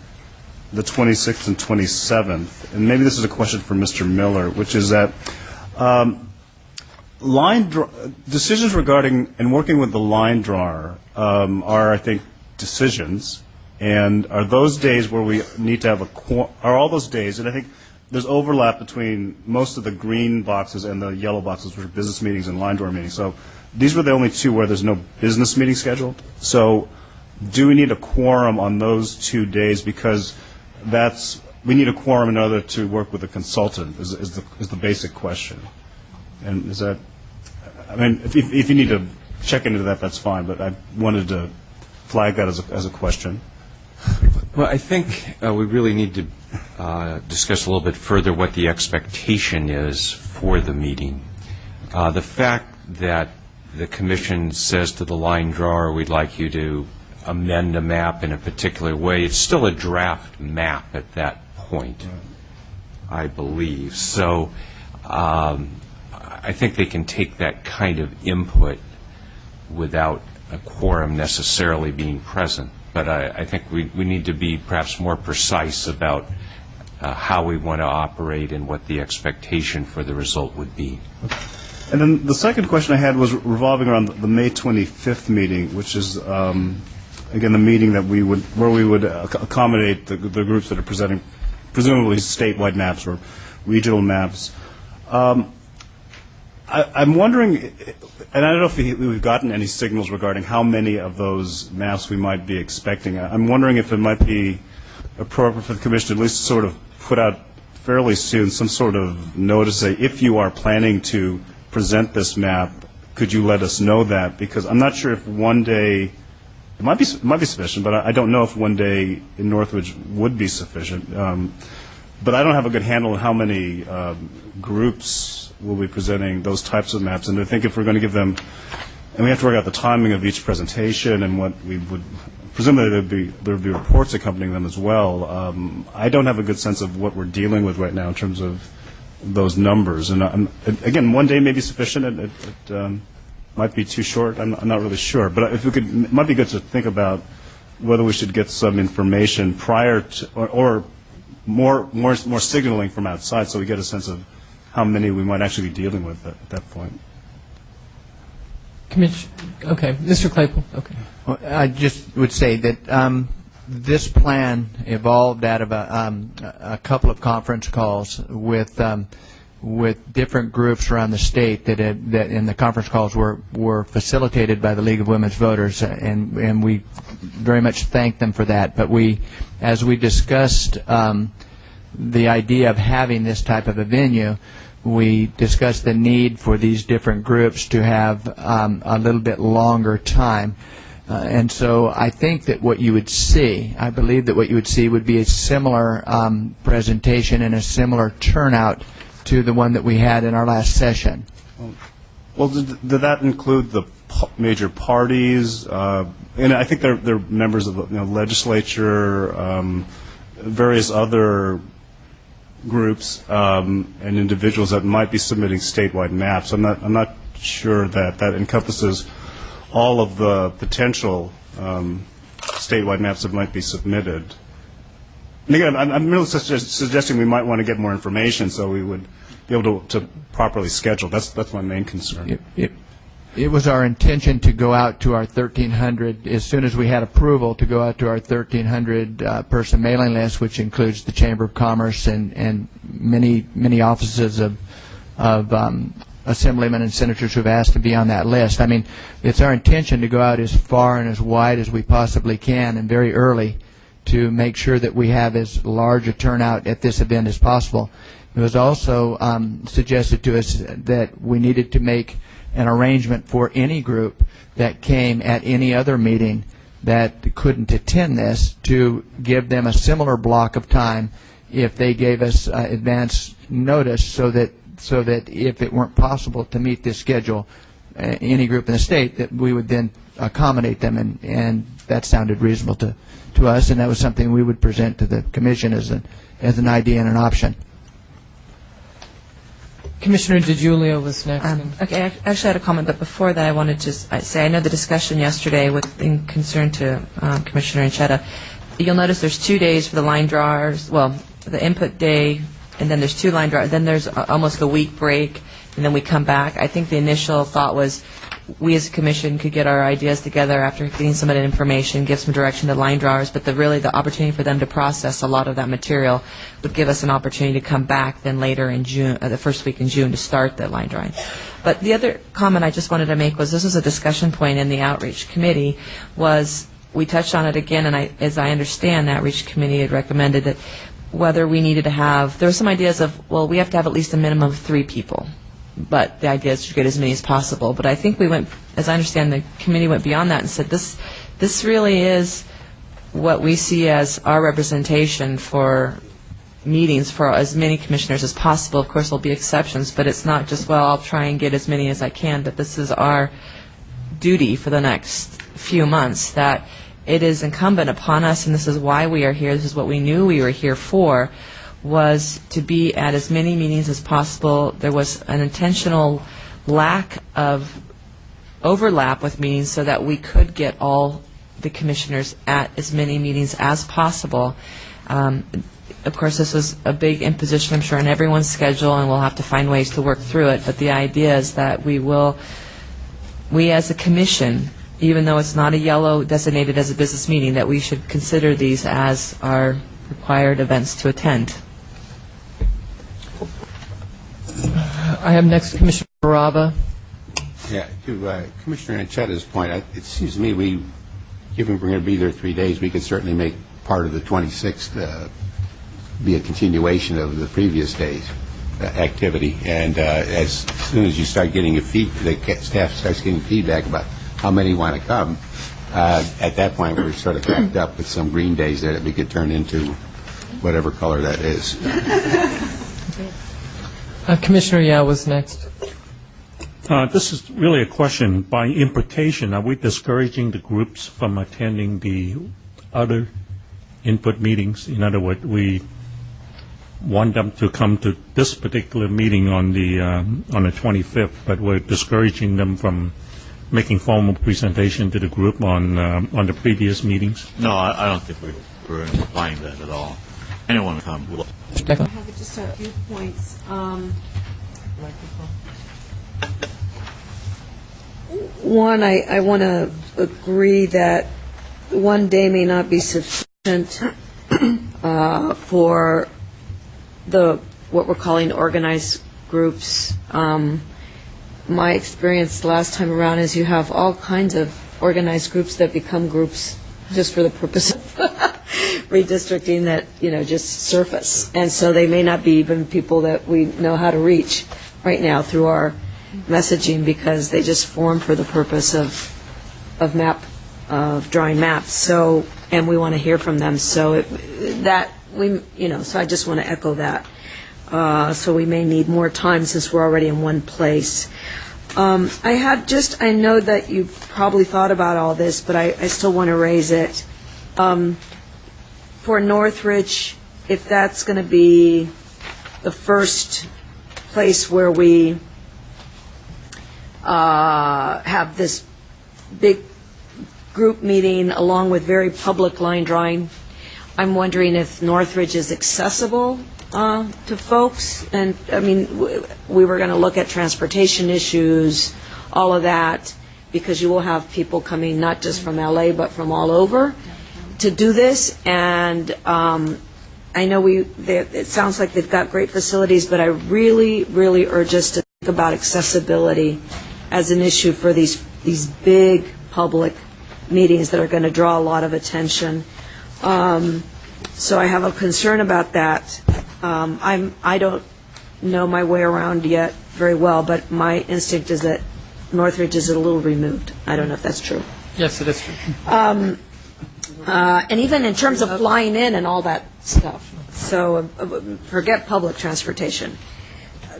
the 26th and 27th, and maybe this is a question for Mr. Miller, which is that decisions regarding and working with the line drawer are, I think, decisions, and are those days where we need to have are all those days, and I think there's overlap between most of the green boxes and the yellow boxes, which are business meetings and line drawer meetings. So these were the only two where there's no business meeting scheduled. So do we need a quorum on those 2 days? Because we need a quorum in order to work with a consultant is the basic question. And is that, I mean, if you need to check into that, that's fine, but I wanted to flag that as a question. Well, I think we really need to discuss a little bit further what the expectation is for the meeting. The fact that the commission says to the line drawer, we'd like you to amend a map in a particular way, it's still a draft map at that point, I believe. So I think they can take that kind of input without a quorum necessarily being present. But I think we need to be perhaps more precise about how we want to operate and what the expectation for the result would be. And then the second question I had was revolving around the May 25th meeting, which is again, the meeting that we would accommodate the groups that are presenting presumably statewide maps or regional maps. I'm wondering, and I don't know if we've gotten any signals regarding how many of those maps we might be expecting. I'm wondering if it might be appropriate for the commission to at least sort of put out fairly soon some sort of notice, say, if you are planning to present this map, could you let us know that? Because I'm not sure if one day, it might be sufficient, but I don't know if one day in Northridge would be sufficient. But I don't have a good handle on how many groups will be presenting those types of maps. And I think if we're going to give them, and we have to work out the timing of each presentation and what we would, presumably there would be reports accompanying them as well. I don't have a good sense of what we're dealing with right now in terms of those numbers. And again, one day may be sufficient. It might be too short. I'm not really sure. But if we could, it might be good to think about whether we should get some information prior to, or more signaling from outside, so we get a sense of how many we might actually be dealing with at that point. Okay, Mr. Claypool. Okay. Well, I just would say that this plan evolved out of a couple of conference calls with different groups around the state that in the conference calls were facilitated by the League of Women's Voters, and we very much thank them for that. But as we discussed the idea of having this type of a venue, we discussed the need for these different groups to have a little bit longer time. And so I think that what you would see, I believe that what you would see would be a similar presentation and a similar turnout to the one that we had in our last session. Well, did that include the major parties? And I think they're members of the legislature, various other groups and individuals that might be submitting statewide maps. I'm not sure that encompasses all of the potential statewide maps that might be submitted. And again, I'm really suggesting we might want to get more information so we would be able to properly schedule. That's my main concern. It was our intention to go out to our 1,300, as soon as we had approval, to go out to our 1,300 person mailing list, which includes the Chamber of Commerce and many offices of assemblymen and senators who have asked to be on that list. I mean, it's our intention to go out as far and as wide as we possibly can and very early to make sure that we have as large a turnout at this event as possible. It was also suggested to us that we needed to make an arrangement for any group that came at any other meeting that couldn't attend this to give them a similar block of time if they gave us advance notice, so that if it weren't possible to meet this schedule, any group in the state, that we would then accommodate them, and that sounded reasonable to us, and that was something we would present to the commission as an idea and an option. Commissioner DiGiulio was next. Okay, I actually had a comment, but before that I wanted to say I know the discussion yesterday in concern to Commissioner Anchetta. You'll notice there's 2 days for the line drawers, well, the input day, and then there's 2 line drawers, then there's almost a week break, and then we come back. I think the initial thought was we as a commission could get our ideas together after getting some of that information, give some direction to line drawers, but really the opportunity for them to process a lot of that material would give us an opportunity to come back then later in June, the first week in June, to start the line drawing. But the other comment I just wanted to make was this was a discussion point in the outreach committee, was we touched on it again, and as I understand, the outreach committee had recommended that whether we needed to have, there were some ideas of, well, we have to have at least a minimum of 3 people. But the idea is to get as many as possible. But I think we went, as I understand, the committee went beyond that and said this really is what we see as our representation for meetings for as many commissioners as possible. Of course, there'll be exceptions, but it's not just, well, I'll try and get as many as I can, but this is our duty for the next few months, that it is incumbent upon us, and this is why we are here, this is what we knew we were here for, was to be at as many meetings as possible. There was an intentional lack of overlap with meetings so that we could get all the commissioners at as many meetings as possible. Of course, this was a big imposition, I'm sure, on everyone's schedule, and we'll have to find ways to work through it. But the idea is that we as a commission, even though it's not a yellow designated as a business meeting, that we should consider these as our required events to attend. I have next Commissioner Baraba. Yeah, to Commissioner Anchetta's point, it seems to me given we're going to be there 3 days, we could certainly make part of the 26th be a continuation of the previous day's activity. And as soon as you start getting the staff starts getting feedback about how many want to come, at that point we're sort of backed up with some green days there that we could turn into whatever color that is. Commissioner Yao was next. This is really a question. By implication, are we discouraging the groups from attending the other input meetings? In other words, we want them to come to this particular meeting on the 25th, but we're discouraging them from making formal presentation to the group on the previous meetings? No, I don't think we're implying that at all. Anyone come. I have just a few points. One, I want to agree that 1 day may not be sufficient for what we're calling organized groups. My experience last time around is you have all kinds of organized groups that become groups just for the purpose of redistricting that, just surface. And so they may not be even people that we know how to reach right now through our messaging, because they just form for the purpose of drawing maps. So, and we want to hear from them. So so I just want to echo that. So we may need more time since we're already in one place. I know that you probably thought about all this, but I still want to raise it. For Northridge, if that's going to be the first place where we have this big group meeting along with very public line drawing, I'm wondering if Northridge is accessible to folks. And I mean, we were going to look at transportation issues, all of that, because you will have people coming not just from LA but from all over to do this. And I know it sounds like they've got great facilities, but I really, really urge us to think about accessibility as an issue for these big public meetings that are going to draw a lot of attention. So I have a concern about that. I don't know my way around yet very well, but my instinct is that Northridge is a little removed. I don't know if that's true. Yes, it is true. And even in terms of flying in and all that stuff. So forget public transportation.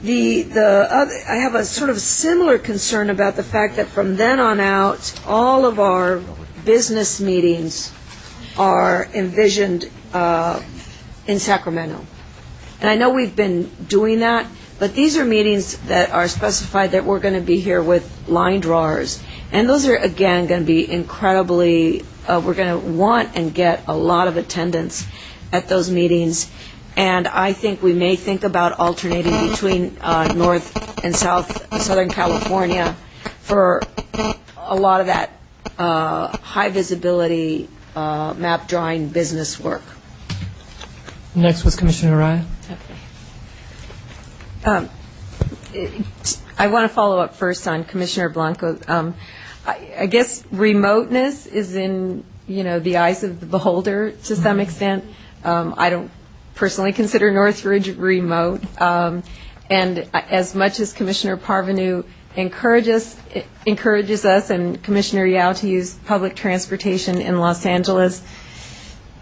I have a sort of similar concern about the fact that from then on out, all of our business meetings are envisioned in Sacramento. And I know we've been doing that, but these are meetings that are specified that we're going to be here with line drawers. And those are, again, going to be incredibly, we're going to want and get a lot of attendance at those meetings. And I think we may think about alternating between North and Southern California for a lot of that high visibility map drawing business work. Next was Commissioner Araya. I want to follow up first on Commissioner Blanco. I guess remoteness is in the eyes of the beholder to some extent. I don't personally consider Northridge remote, and as much as Commissioner Parvenu encourages us and Commissioner Yao to use public transportation in Los Angeles,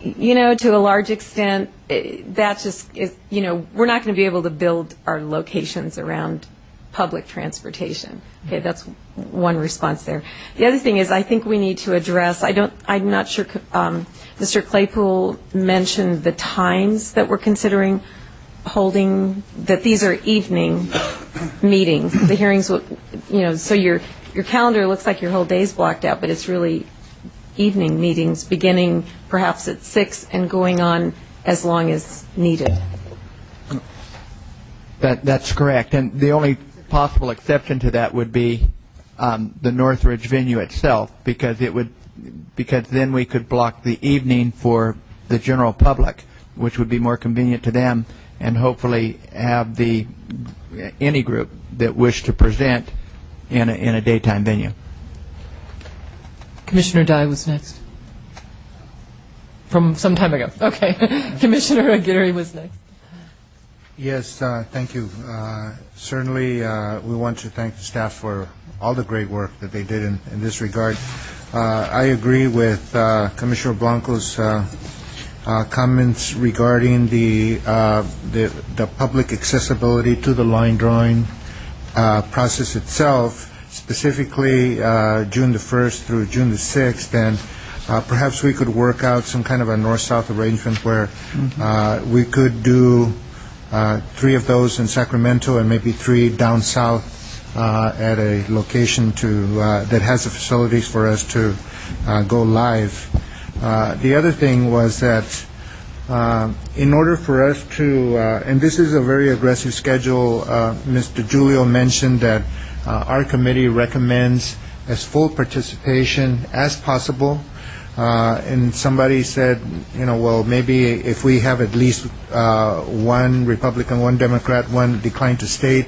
to a large extent, that just is, we're not going to be able to build our locations around public transportation. Okay, that's one response there. The other thing is I think we need to address, I'm not sure, Mr. Claypool mentioned the times that we're considering holding, that these are evening meetings. The hearings will, so your calendar looks like your whole day's blocked out, but it's really evening meetings beginning perhaps at 6 and going on as long as needed. That's correct. And the only possible exception to that would be the Northridge venue itself, because then we could block the evening for the general public, which would be more convenient to them, and hopefully have any group that wished to present in a daytime venue. Commissioner Dye was next. From some time ago. Okay. Commissioner Aguirre was next. Yes, thank you. Certainly, we want to thank the staff for all the great work that they did in this regard. I agree with Commissioner Blanco's comments regarding the public accessibility to the line drawing process itself, specifically June the 1st through June the 6th, and perhaps we could work out some kind of a north-south arrangement where we could do 3 of those in Sacramento and maybe 3 down south at a location that has the facilities for us to go live. The other thing was that in order for us to, and this is a very aggressive schedule, Mr. Julio mentioned that our committee recommends as full participation as possible. And somebody said, well, maybe if we have at least 1 Republican, 1 Democrat, 1 decline to state,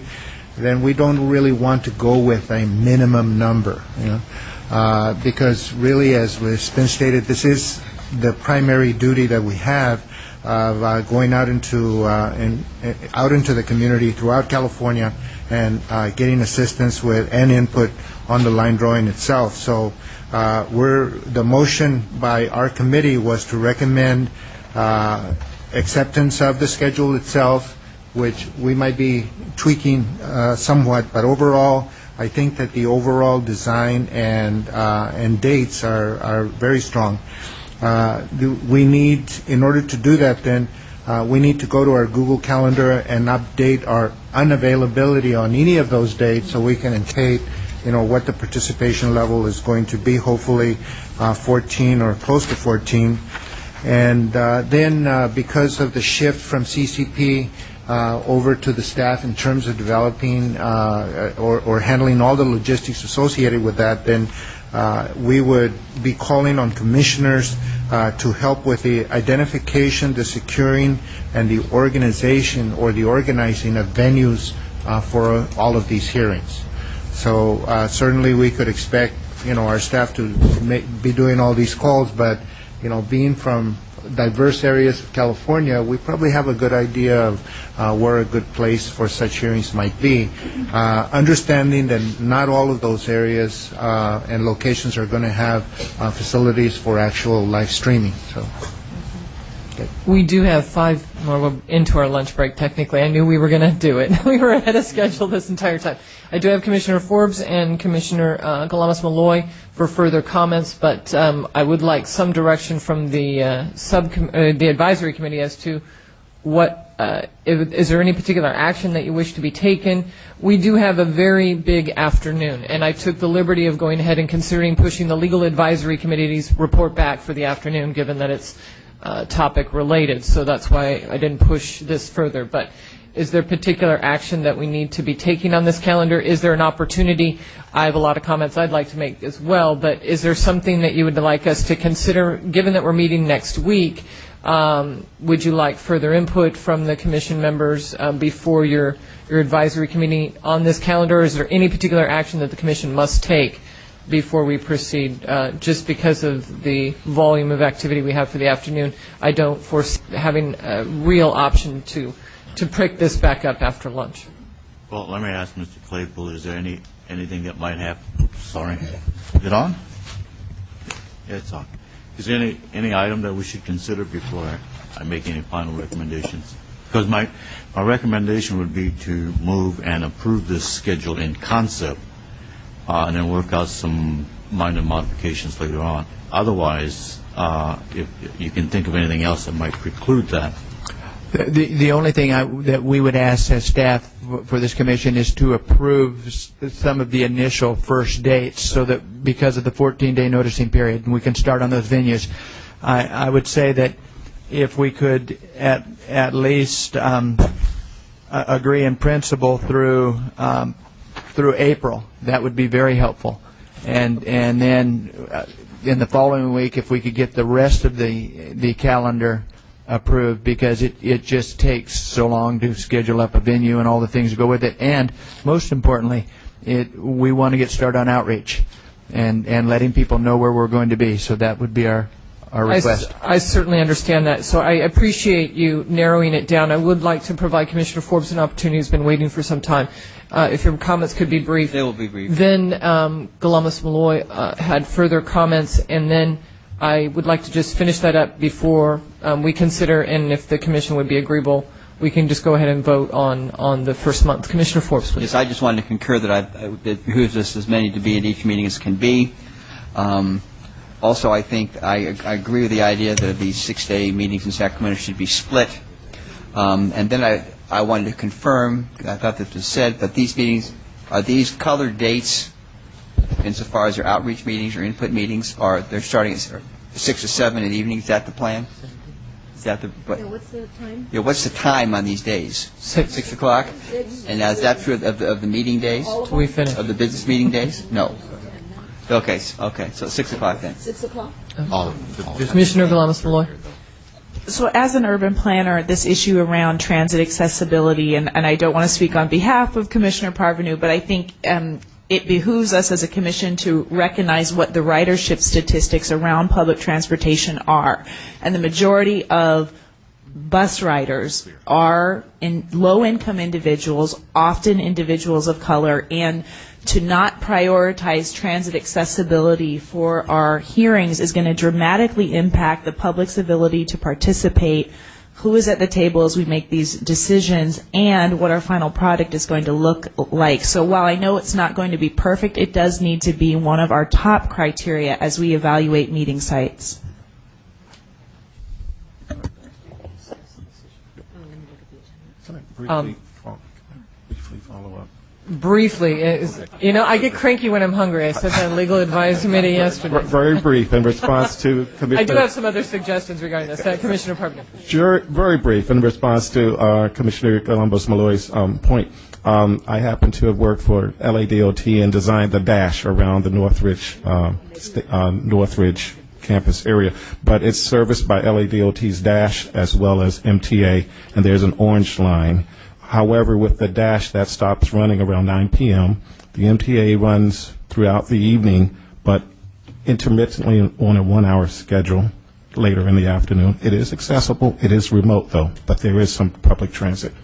then we don't really want to go with a minimum number, because really, as has been stated, this is the primary duty that we have of going out into the community throughout California and getting assistance with and input on the line drawing itself. So the motion by our committee was to recommend acceptance of the schedule itself, which we might be tweaking somewhat, but overall, I think that the overall design and dates are very strong. We need, in order to do that, then we need to go to our Google Calendar and update our unavailability on any of those dates so we can indicate, what the participation level is going to be. Hopefully, 14 or close to 14. And then because of the shift from CCP over to the staff in terms of developing or handling all the logistics associated with that, then we would be calling on commissioners to help with the identification, the securing, and the organization or the organizing of venues for all of these hearings. So certainly we could expect, our staff to be doing all these calls, but, being from diverse areas of California, we probably have a good idea of where a good place for such hearings might be, understanding that not all of those areas and locations are going to have facilities for actual live streaming. So. We do have 5 more into our lunch break, technically. I knew we were going to do it. We were ahead of schedule this entire time. I do have Commissioner Forbes and Commissioner Galamas-Malloy for further comments, but I would like some direction from the the advisory committee as to what, is there any particular action that you wish to be taken? We do have a very big afternoon, and I took the liberty of going ahead and considering pushing the legal advisory committee's report back for the afternoon, given that it's topic related, so that's why I didn't push this further. But is there particular action that we need to be taking on this calendar? Is there an opportunity? I have a lot of comments I'd like to make as well, but is there something that you would like us to consider, given that we're meeting next week? Would you like further input from the commission members before your advisory committee on this calendar? Or is there any particular action that the commission must take before we proceed? Just because of the volume of activity we have for the afternoon, I don't foresee having a real option to pick this back up after lunch. Well, let me ask Mr. Claypool, is there anything that might happen? Oops, sorry. Is it on? Yeah, it's on. Is there any item that we should consider before I make any final recommendations? Because my recommendation would be to move and approve this schedule in concept, and then work out some minor modifications later on. Otherwise, if you can think of anything else that might preclude that. The only thing that we would ask as staff for this commission is to approve some of the initial first dates, so that because of the 14-day noticing period, we can start on those venues. I would say that if we could at least agree in principle through April, that would be very helpful. And then in the following week, if we could get the rest of the calendar approved, because it just takes so long to schedule up a venue and all the things that go with it. And most importantly, we want to get started on outreach and letting people know where we're going to be. So that would be our request. I certainly understand that. So I appreciate you narrowing it down. I would like to provide Commissioner Forbes an opportunity who's been waiting for some time. If your comments could be brief. They will be brief. Then Galamas-Malloy had further comments, and then I would like to just finish that up before we consider, and if the commission would be agreeable, we can just go ahead and vote on the first month. Commissioner Forbes, please. Yes, I just wanted to concur that it behooves us as many to be at each meeting as can be. Also, I think I agree with the idea that these 6-day meetings in Sacramento should be split. And then I wanted to confirm, I thought this was said, but these meetings, are these colored dates insofar as their outreach meetings or input meetings, they're starting at 6 or 7 in the evening? Is that the plan? Is that what's the time? Yeah, what's the time on these days? 6 o'clock? And now is that true of the meeting days? We finish. Of the business meeting days? No. Okay, so 6 o'clock then. 6 o'clock? Commissioner Galamas-Malloy. So as an urban planner, this issue around transit accessibility, and I don't want to speak on behalf of Commissioner Parvenu, but I think it behooves us as a commission to recognize what the ridership statistics around public transportation are. And the majority of bus riders are low-income individuals, often individuals of color, and to not prioritize transit accessibility for our hearings is going to dramatically impact the public's ability to participate, who is at the table as we make these decisions, and what our final product is going to look like. So while I know it's not going to be perfect, it does need to be one of our top criteria as we evaluate meeting sites. Briefly follow up. Briefly, I get cranky when I'm hungry. I said that in legal advisory committee yesterday. Very brief in response to Commissioner. I do have some other suggestions regarding this. Commissioner Parkman. Very brief in response to Commissioner Columbus-Malloy's point. I happen to have worked for LADOT and designed the dash around the Northridge campus area, but it's serviced by LADOT's dash as well as MTA, and there's an orange line. However, with the dash, that stops running around 9 p.m. The MTA runs throughout the evening, but intermittently on a 1-hour schedule later in the afternoon. It is accessible. It is remote, though, but there is some public transit.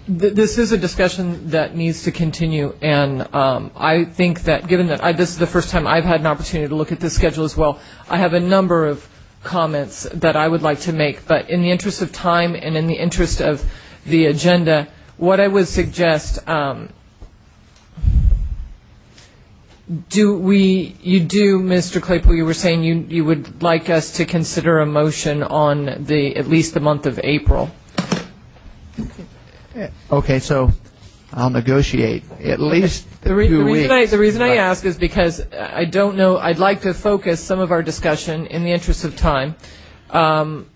This is a discussion that needs to continue, and I think that given that this is the first time I've had an opportunity to look at this schedule as well, I have a number of comments that I would like to make. But in the interest of time and in the interest of the agenda, what I would suggest, Mr. Claypool, you were saying you would like us to consider a motion on at least the month of April. Okay, so I'll negotiate at least 2 weeks. The reason I ask is because I don't know, I'd like to focus some of our discussion in the interest of time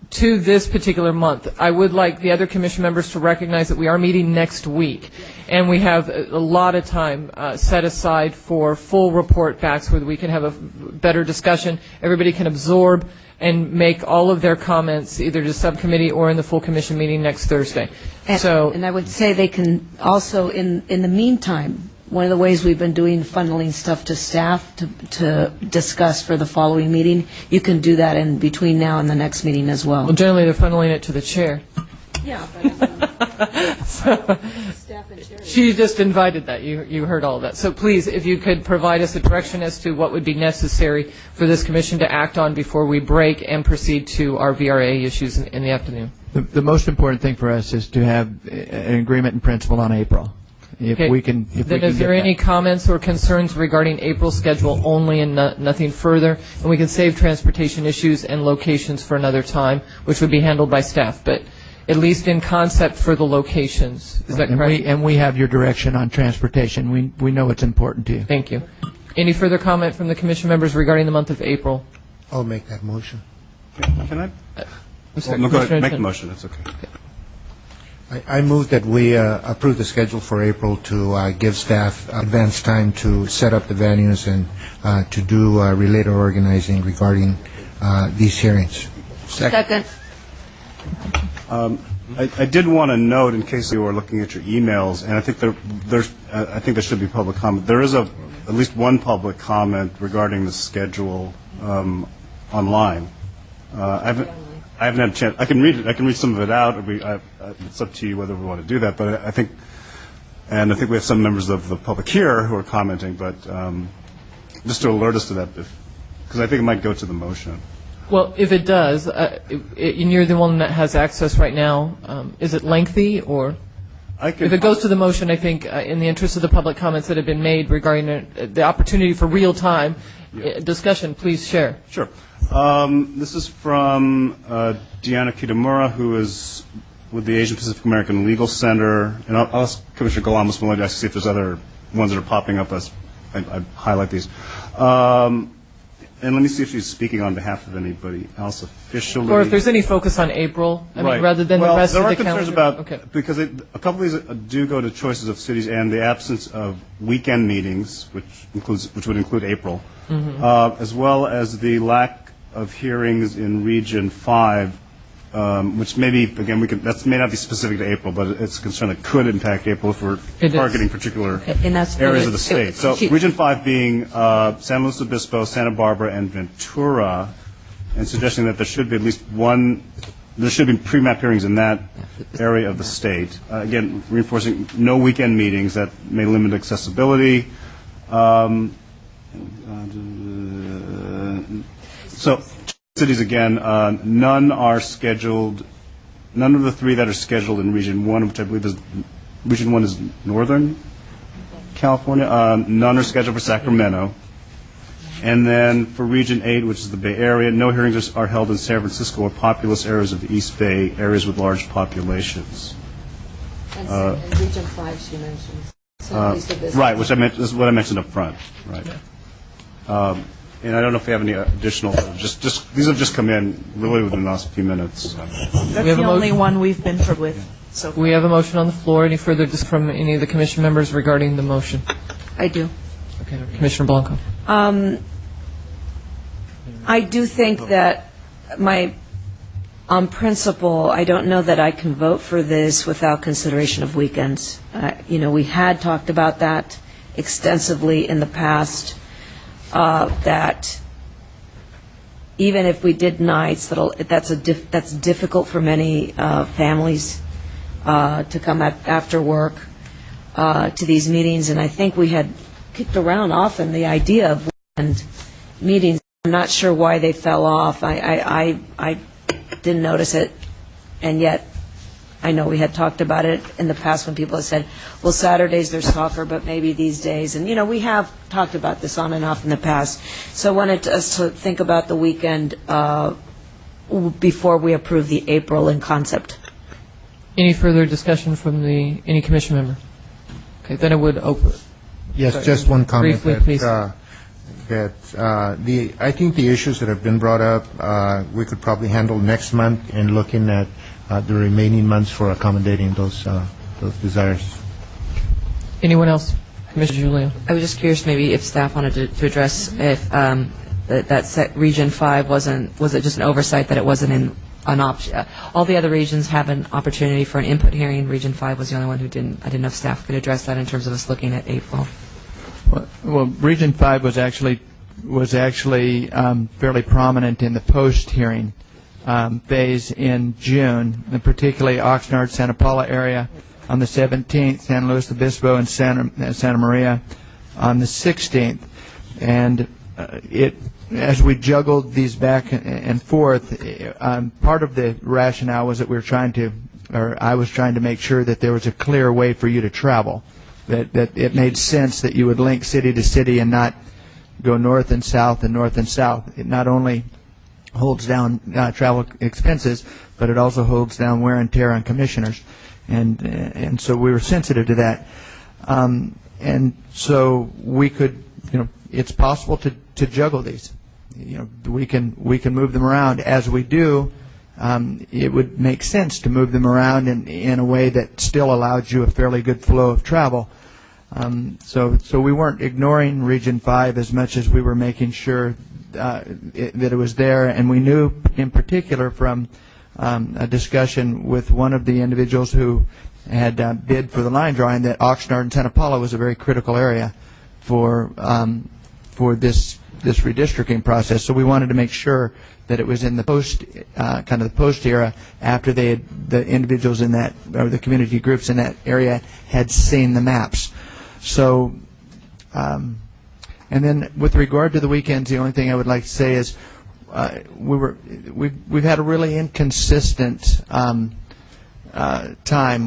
to this particular month. I would like the other commission members to recognize that we are meeting next week, and we have a lot of time set aside for full report backs where we can have a better discussion. Everybody can absorb and make all of their comments either to subcommittee or in the full commission meeting next Thursday. And I would say they can also, in the meantime, one of the ways we've been doing funneling stuff to staff to discuss for the following meeting, you can do that in between now and the next meeting as well. Well, generally they're funneling it to the chair. Yeah, but staff and chair. She just invited that. You heard all of that. So please, if you could provide us a direction as to what would be necessary for this commission to act on before we break and proceed to our VRA issues in the afternoon. The most important thing for us is to have an agreement in principle on April. If we can is there any comments or concerns regarding April schedule only and nothing further? And we can save transportation issues and locations for another time, which would be handled by staff. But at least in concept for the locations. Is that correct? And we have your direction on transportation. We know it's important to you. Thank you. Any further comment from the commission members regarding the month of April? I'll make that motion. Can I? No, go ahead. Make the motion. That's okay. I move that we approve the schedule for April to give staff advance time to set up the venues and to do related organizing regarding these hearings. Second. I did want to note, in case you were looking at your emails, and I think there should be public comment. There is at least one public comment regarding the schedule online. I haven't had a chance. I can read it. I can read some of it out. It's up to you whether we want to do that. But I think we have some members of the public here who are commenting. But just to alert us to that, because I think it might go to the motion. Well, if it does, and you're the one that has access right now, is it lengthy or? If it goes to the motion, I think in the interest of the public comments that have been made regarding the opportunity for real-time discussion, please share. Sure. This is from Deanna Kitamura, who is with the Asian Pacific American Legal Center. And I'll ask Commissioner Galamos-Maloney to see if there's other ones that are popping up as I highlight these. And let me see if she's speaking on behalf of anybody else officially. Or if there's any focus on April, I mean, rather than the rest of the calendar. There are concerns about, because a couple of these do go to choices of cities and the absence of weekend meetings, which would include April, as well as the lack of hearings in Region 5 which maybe, again, that may not be specific to April, but it's a concern that could impact April if we're targeting particular areas of the state. So Region 5 being San Luis Obispo, Santa Barbara, and Ventura, and suggesting that there should be at least one, there should be pre-map hearings in that area of the state. Again, reinforcing no weekend meetings that may limit accessibility. So cities, again, none are scheduled, none of the three that are scheduled in Region 1, which I believe is, Region 1 is Northern California, none are scheduled for Sacramento. And then for Region 8, which is the Bay Area, no hearings are held in San Francisco or populous areas of the East Bay, areas with large populations. And Region 5, she mentioned. Right, which this is what I mentioned up front. Right. And I don't know if we have any additional. Just these have just come in really within the last few minutes. That's the only one we've been through with. So we have a motion on the floor. Any further from any of the commission members regarding the motion? I do. Okay, Commissioner Blanco. I do think that on principle, I don't know that I can vote for this without consideration of weekends. We had talked about that extensively in the past, that even if we did nights, that's difficult for many families to come after work to these meetings. And I think we had kicked around often the idea of weekend meetings. I'm not sure why they fell off. I didn't notice it, and yet I know we had talked about it in the past when people have said, well, Saturdays there's soccer, but maybe these days. And, we have talked about this on and off in the past. So I wanted us to think about the weekend before we approve the April in concept. Any further discussion from any commission member? Okay, then I would open. Yes, Sorry, just one comment. briefly, please. I think the issues that have been brought up, we could probably handle next month in looking at the remaining months for accommodating those desires. Anyone else? Commissioner Julio. I was just curious maybe if staff wanted to address if that Region 5 was it just an oversight that it wasn't in an option? All the other regions have an opportunity for an input hearing. Region 5 was the only one who didn't. I didn't know if staff could address that in terms of us looking at April. Well, Region 5 was actually fairly prominent in the post-hearing phase in June, and particularly Oxnard, Santa Paula area on the 17th, San Luis Obispo and Santa Maria on the 16th. And as we juggled these back and forth, part of the rationale was that I was trying to make sure that there was a clear way for you to travel, that it made sense that you would link city to city and not go north and south and north and south. It not only holds down travel expenses, but it also holds down wear and tear on commissioners, and so we were sensitive to that, and so we could, it's possible to juggle these. We can move them around as we do. It would make sense to move them around in a way that still allowed you a fairly good flow of travel. So we weren't ignoring Region 5 as much as we were making sure that it was there, and we knew in particular from a discussion with one of the individuals who had bid for the line drawing that Oxnard and Santa Paula was a very critical area for this redistricting process. So we wanted to make sure that it was in the kind of the post era, after the individuals in that, or the community groups in that area had seen the maps. So, and then with regard to the weekends, the only thing I would like to say is we've had a really inconsistent time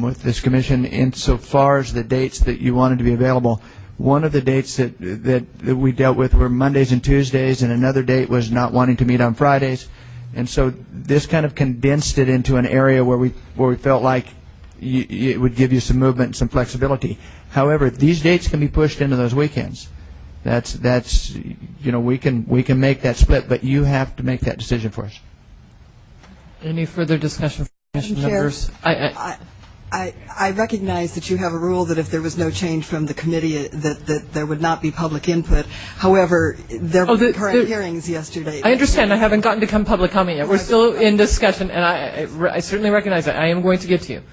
with this commission insofar as the dates that you wanted to be available. One of the dates that we dealt with were Mondays and Tuesdays, and another date was not wanting to meet on Fridays. And so this kind of condensed it into an area where we felt like it would give you some movement and some flexibility. However, these dates can be pushed into those weekends. That's we can make that split, but you have to make that decision for us. Any further discussion from commission members? I recognize that you have a rule that if there was no change from the committee, that there would not be public input. However, there were current hearings yesterday. I understand. I haven't gotten to come public comment yet. We're still in discussion, and I certainly recognize that. I am going to get to you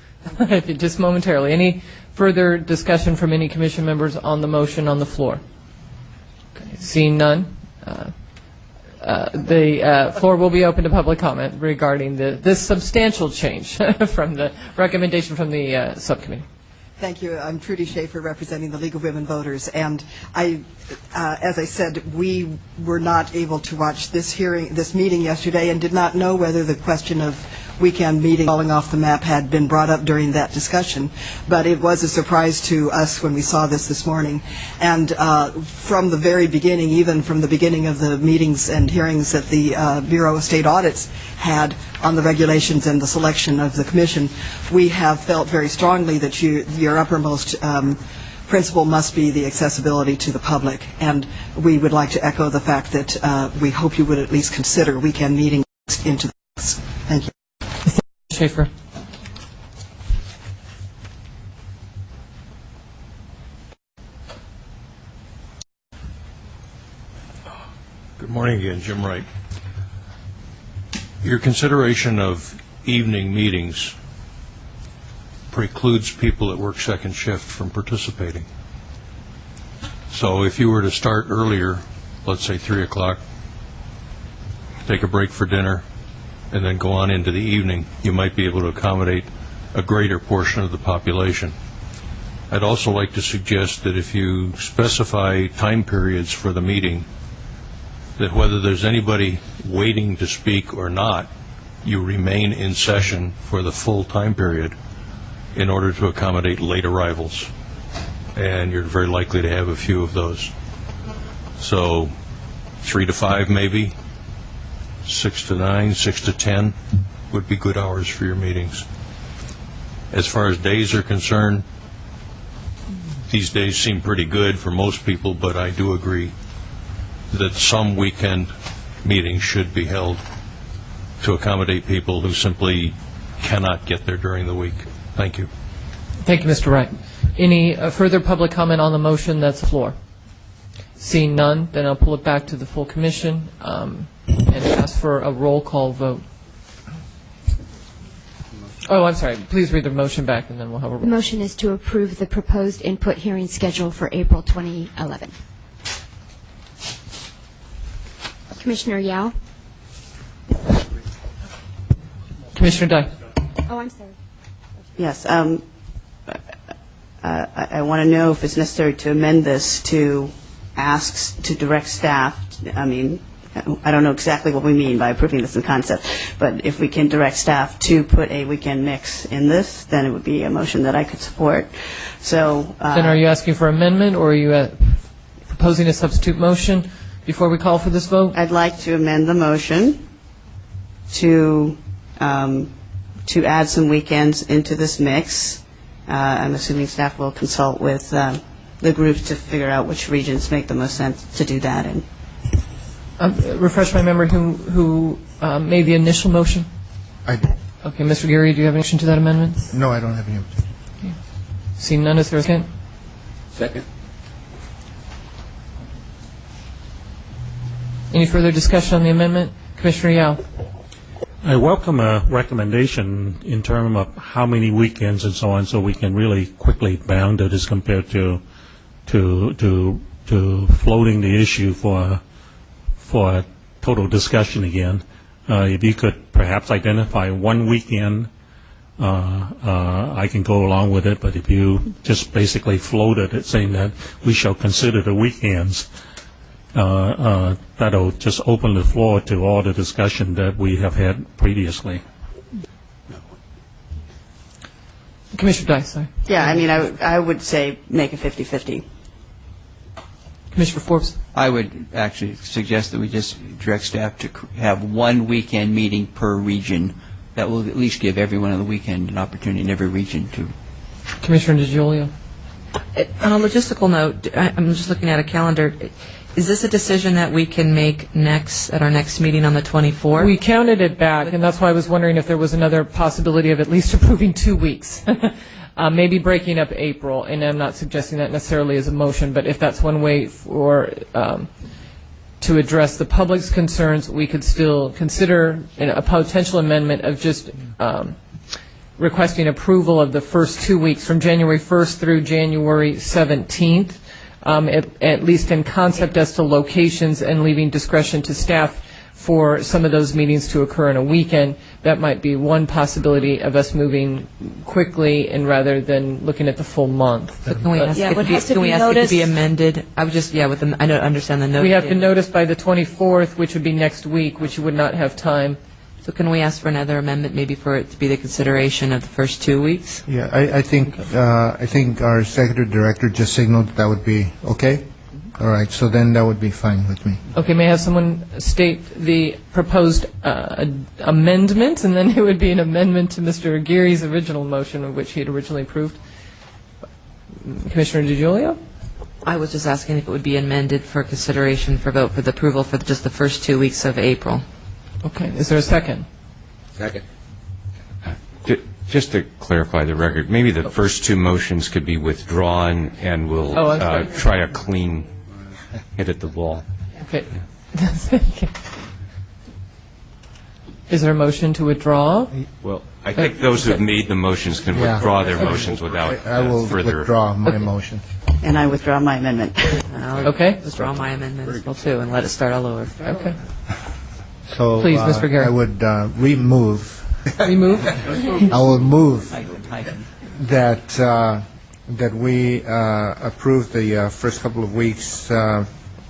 just momentarily. Any further discussion from any commission members on the motion on the floor? Okay. Seeing none, the floor will be open to public comment regarding this substantial change from the recommendation from the subcommittee. Thank you. I'm Trudy Schaefer, representing the League of Women Voters. And as I said, we were not able to watch this meeting yesterday, and did not know whether the question of weekend meeting falling off the map had been brought up during that discussion. But it was a surprise to us when we saw this morning. And from the very beginning, even from the beginning of the meetings and hearings that the Bureau of State Audits had on the regulations and the selection of the commission, we have felt very strongly that your uppermost principle must be the accessibility to the public. And we would like to echo the fact that we hope you would at least consider weekend meetings into this. Thank you. Schaefer. Good morning again, Jim Wright. Your consideration of evening meetings precludes people that work second shift from participating. So if you were to start earlier, let's say 3 o'clock, take a break for dinner, and then go on into the evening, you might be able to accommodate a greater portion of the population. I'd also like to suggest that if you specify time periods for the meeting, that whether there's anybody waiting to speak or not, you remain in session for the full time period in order to accommodate late arrivals. And you're very likely to have a few of those. So 3 to 5 maybe, 6 to 9, 6 to 10 would be good hours for your meetings. As far as days are concerned, these days seem pretty good for most people, but I do agree that some weekend meetings should be held to accommodate people who simply cannot get there during the week. Thank you. Thank you, Mr. Wright. Any further public comment on the motion that's the floor? Seeing none, then I'll pull it back to the full commission and ask for a roll call vote. Oh, I'm sorry. Please read the motion back, and then we'll have a roll. The motion is to approve the proposed input hearing schedule for April 2011. Commissioner Yao? Commissioner Dye. Oh, I'm sorry. Yes. I want to know if it's necessary to amend this to ask to direct staff. I mean, I don't know exactly what we mean by approving this in concept, but if we can direct staff to put a weekend mix in this, then it would be a motion that I could support. So. Then are you asking for amendment, or are you proposing a substitute motion before we call for this vote? I'd like to amend the motion to add some weekends into this mix. I'm assuming staff will consult with the groups to figure out which regions make the most sense to do that in. Refresh my memory, who made the initial motion? I did. Okay, Mr. Geary, do you have an objection to that amendment? No, I don't have any objection. Okay. Seeing none, is there a second? Second. Any further discussion on the amendment? Commissioner Yao. I welcome a recommendation in terms of how many weekends and so on, so we can really quickly bound it as compared to floating the issue for total discussion again. If you could perhaps identify one weekend, I can go along with it, but if you just basically floated it saying that we shall consider the weekends, that'll just open the floor to all the discussion that we have had previously. Commissioner Dye, sorry. Yeah, I mean, I would say make it 50-50. Commissioner Forbes. I would actually suggest that we just direct staff to have one weekend meeting per region. That will at least give everyone on the weekend an opportunity in every region to. Commissioner DiGiulio. On a logistical note, I'm just looking at a calendar. Is this a decision that we can make at our next meeting on the 24th? We counted it back, and that's why I was wondering if there was another possibility of at least approving 2 weeks. Maybe breaking up April, and I'm not suggesting that necessarily as a motion, but if that's one way for to address the public's concerns, we could still consider a potential amendment of just requesting approval of the first 2 weeks from January 1st through January 17th, at least in concept as to locations, and leaving discretion to staff for some of those meetings to occur on a weekend. That might be one possibility of us moving quickly and rather than looking at the full month. So can we ask it to be amended? I would just, I don't understand the notice. We have to notice by the 24th, which would be next week, which you would not have time. So can we ask for another amendment, maybe for it to be the consideration of the first 2 weeks? Yeah, I think our executive director just signaled that would be okay. All right, so then that would be fine with me. Okay, may I have someone state the proposed amendment, and then it would be an amendment to Mr. Aguirre's original motion, of which he had originally approved. Commissioner DiGiulio? I was just asking if it would be amended for consideration for vote for the approval for just the first 2 weeks of April. Okay, is there a second? Second. Just to clarify the record, maybe the first two motions could be withdrawn, and we'll try a clean hit at the wall. Okay. Is there a motion to withdraw? Well, I think those who have made the motions can withdraw their motions without I will further. withdraw my motion. And I withdraw my amendment. Okay. Withdraw my amendment as well, too, and let it start all over. Okay. So please, Mr. Gary. I would remove. Remove? I will move that we approve the first couple of weeks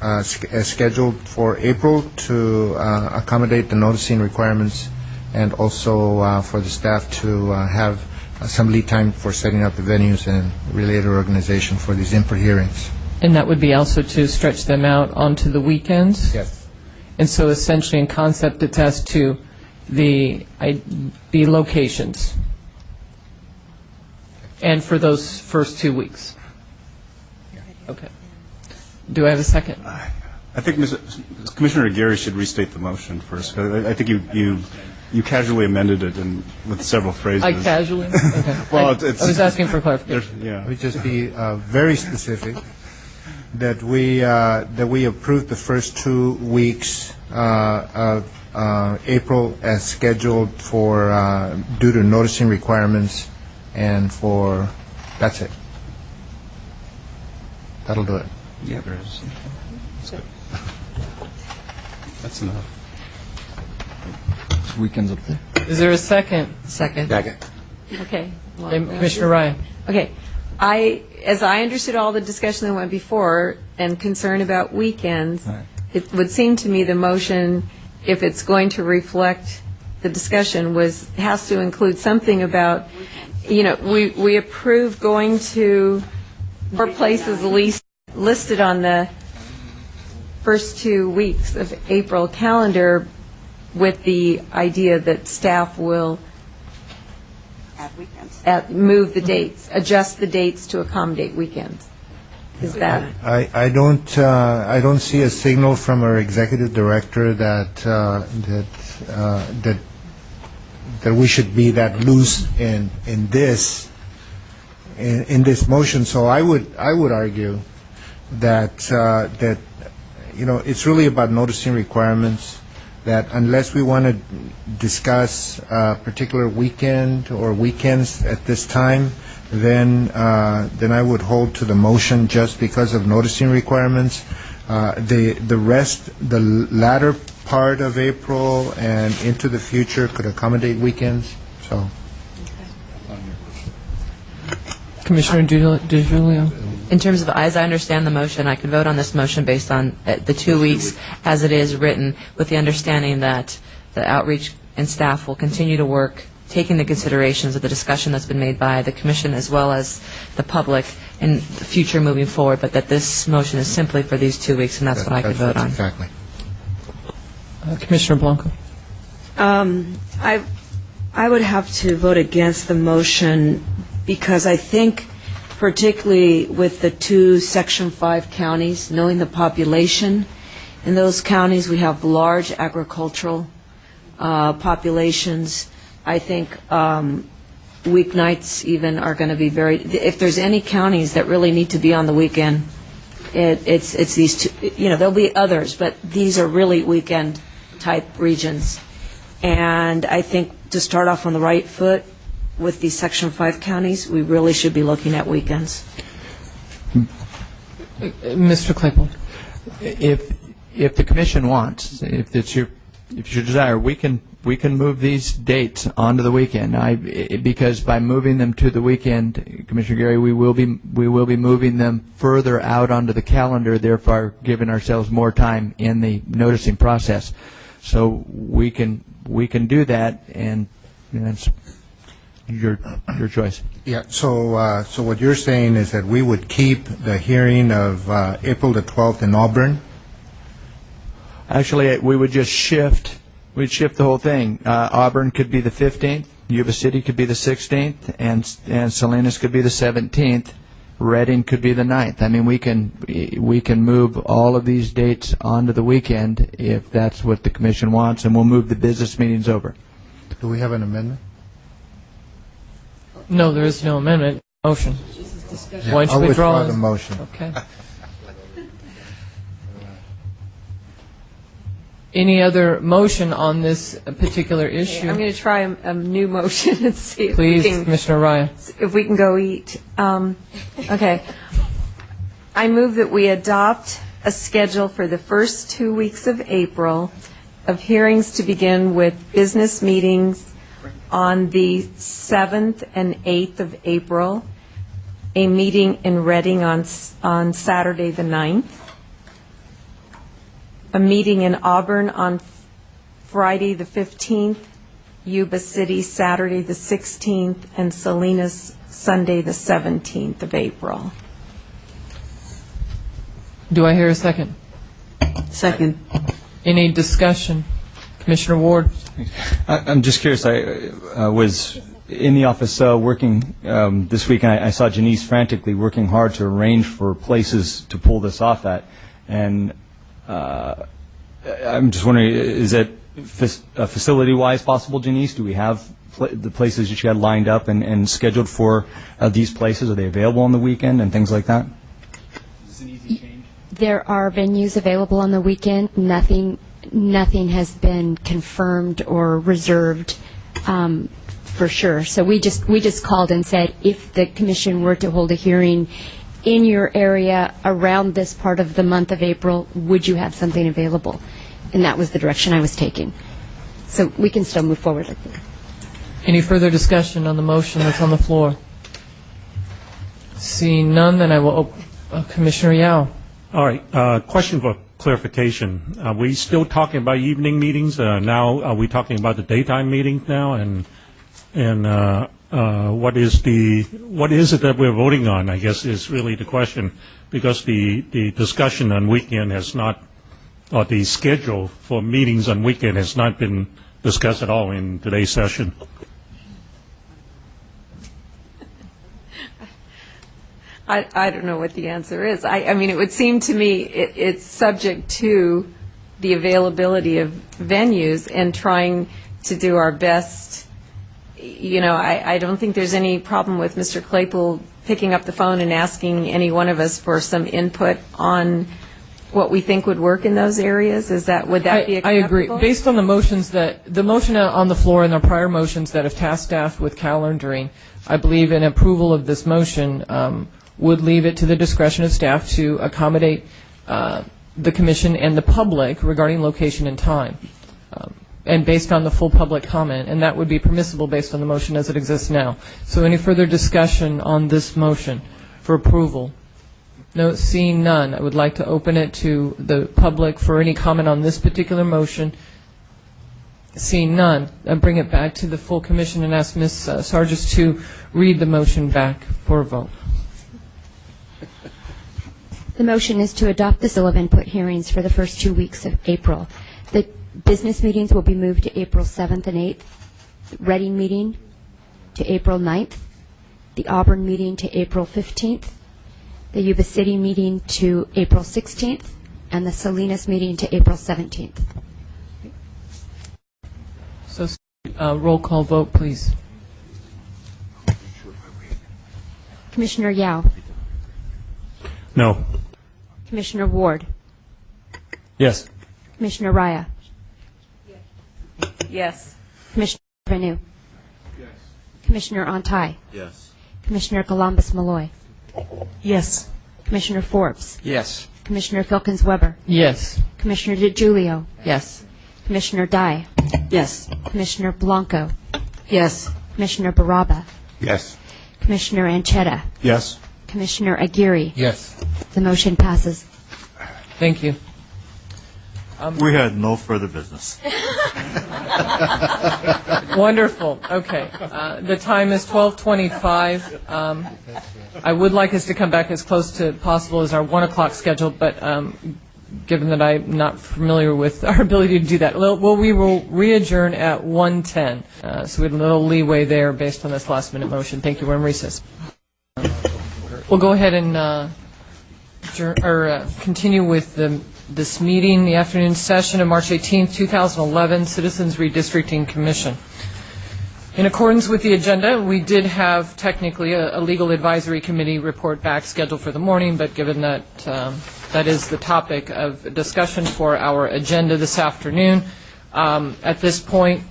as scheduled for April to accommodate the noticing requirements, and also for the staff to have some lead time for setting up the venues and related organization for these input hearings. And that would be also to stretch them out onto the weekends? Yes. And so essentially in concept it's as to the locations and for those first 2 weeks. Okay. Do I have a second? I think Commissioner Aguirre should restate the motion first. I think you casually amended it with several phrases. I casually? Okay. Well, I was asking for clarification. Yeah. Let me just be very specific that we approve the first 2 weeks of April as scheduled for due to noticing requirements, and for that's it. That'll do it. Yeah, there is. That's good. That's enough. Weekends up there. Is there a second? Second. Okay. Commissioner Ryan. Okay. As I understood all the discussion that went before and concern about weekends, it would seem to me the motion, if it's going to reflect the discussion, has to include something about, we approved going to more places listed on the first 2 weeks of April calendar, with the idea that staff will Add weekends. move the dates, adjust the dates to accommodate weekends. Is that? I don't see a signal from our executive director that we should be that loose in this motion. So I would argue that it's really about noticing requirements. That unless we want to discuss a particular weekend or weekends at this time, then I would hold to the motion just because of noticing requirements. The rest, the latter part of April and into the future could accommodate weekends. So, Commissioner DiGiulio. In terms of, as I understand the motion, I can vote on this motion based on the 2 weeks as it is written, with the understanding that the outreach and staff will continue to work, taking the considerations of the discussion that's been made by the Commission as well as the public in the future moving forward, but that this motion is simply for these 2 weeks, and that's what I could vote on. Exactly. Commissioner Blanco. I would have to vote against the motion because I think particularly with the two Section 5 counties, knowing the population. In those counties, we have large agricultural populations. I think weeknights even are going to be very, if there's any counties that really need to be on the weekend, it's these two. There'll be others, but these are really weekend type regions. And I think to start off on the right foot with these Section 5 counties, we really should be looking at weekends. Mr. Claypool. If the commission wants, if it's your desire, we can move these dates onto the weekend. Because by moving them to the weekend, Commissioner Gary, we will be moving them further out onto the calendar, therefore giving ourselves more time in the noticing process. So we can do that, and it's your choice. Yeah. So what you're saying is that we would keep the hearing of April the 12th in Auburn. Actually, we would just shift. We'd shift the whole thing. Auburn could be the 15th. Yuba City could be the 16th, and Salinas could be the 17th. Reading could be the 9th. I mean, we can move all of these dates onto the weekend if that's what the commission wants, and we'll move the business meetings over. Do we have an amendment? No, there is no amendment. Motion. Why don't you I'll withdraw the motion. Okay. Any other motion on this particular issue? I'm going to try a new motion and see if Please, we can, Commissioner Raya. if we can go eat. Okay. I move that we adopt a schedule for the first 2 weeks of April of hearings to begin with business meetings on the 7th and 8th of April, a meeting in Reading on Saturday the 9th, a meeting in Auburn on Friday the 15th, Yuba City Saturday the 16th, and Salinas Sunday the 17th of April. Do I hear a second? Second. Any discussion? Commissioner Ward? I'm just curious. I was in the office working this week, and I saw Janice frantically working hard to arrange for places to pull this off at. And I'm just wondering, is it facility-wise possible, Janice? Do we have the places that you had lined up and scheduled for these places? Are they available on the weekend and things like that? Is this an easy change? There are venues available on the weekend. Nothing has been confirmed or reserved for sure. So we just called and said, if the commission were to hold a hearing in your area around this part of the month of April, would you have something available? And that was the direction I was taking. So we can still move forward like that. Any further discussion on the motion that's on the floor? Seeing none, then I will open. Commissioner Yao. All right. Question for clarification. Are we still talking about evening meetings? Now, are we talking about the daytime meetings now? And what is it that we're voting on, I guess, is really the question, because the discussion on weekend has not, or the schedule for meetings on weekend has not been discussed at all in today's session. I don't know what the answer is. I mean, it would seem to me it's subject to the availability of venues and trying to do our best. You know, I don't think there's any problem with Mr. Claypool picking up the phone and asking any one of us for some input on what we think would work in those areas. Would that be acceptable? I agree. Based on the motion on the floor and the prior motions that have tasked staff with calendaring, I believe an approval of this motion would leave it to the discretion of staff to accommodate the commission and the public regarding location and time, and based on the full public comment, and that would be permissible based on the motion as it exists now. So any further discussion on this motion for approval? No, seeing none, I would like to open it to the public for any comment on this particular motion. Seeing none, I bring it back to the full commission and ask Ms. Sargis to read the motion back for a vote. The motion is to adopt the seal of input hearings for the first 2 weeks of April. The business meetings will be moved to April 7th and 8th, Reading meeting to April 9th, the Auburn meeting to April 15th, the Yuba City meeting to April 16th, and the Salinas meeting to April 17th. So, roll call vote, please. Commissioner Yao. No. Commissioner Ward. Yes. Commissioner Raya. Yes. Commissioner Renew. Yes. Commissioner Antai. Yes. Commissioner Columbus Malloy. Yes. Commissioner Forbes. Yes. Commissioner Filkins Weber. Yes. Commissioner DiGiulio. Yes. Commissioner Dye. Yes. Commissioner Blanco. Yes. Commissioner Baraba. Yes. Commissioner Anchetta. Yes. Commissioner Aguirre. Yes. The motion passes. Thank you. We had no further business. Wonderful. Okay. The time is 12:25. I would like us to come back as close to possible as our 1 o'clock schedule, but given that I'm not familiar with our ability to do that, we will re-adjourn at 1:10. So we have a little leeway there based on this last-minute motion. Thank you. We're in recess. We'll go ahead and continue with this meeting, the afternoon session of March 18th, 2011, Citizens Redistricting Commission. In accordance with the agenda, we did have technically a legal advisory committee report back scheduled for the morning, but given that that is the topic of discussion for our agenda this afternoon, at this point,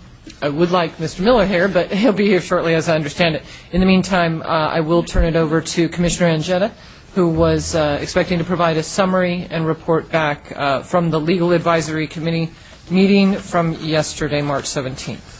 I would like Mr. Miller here, but he'll be here shortly as I understand it. In the meantime, I will turn it over to Commissioner Anchetta, who was expecting to provide a summary and report back from the Legal Advisory Committee meeting from yesterday, March 17th.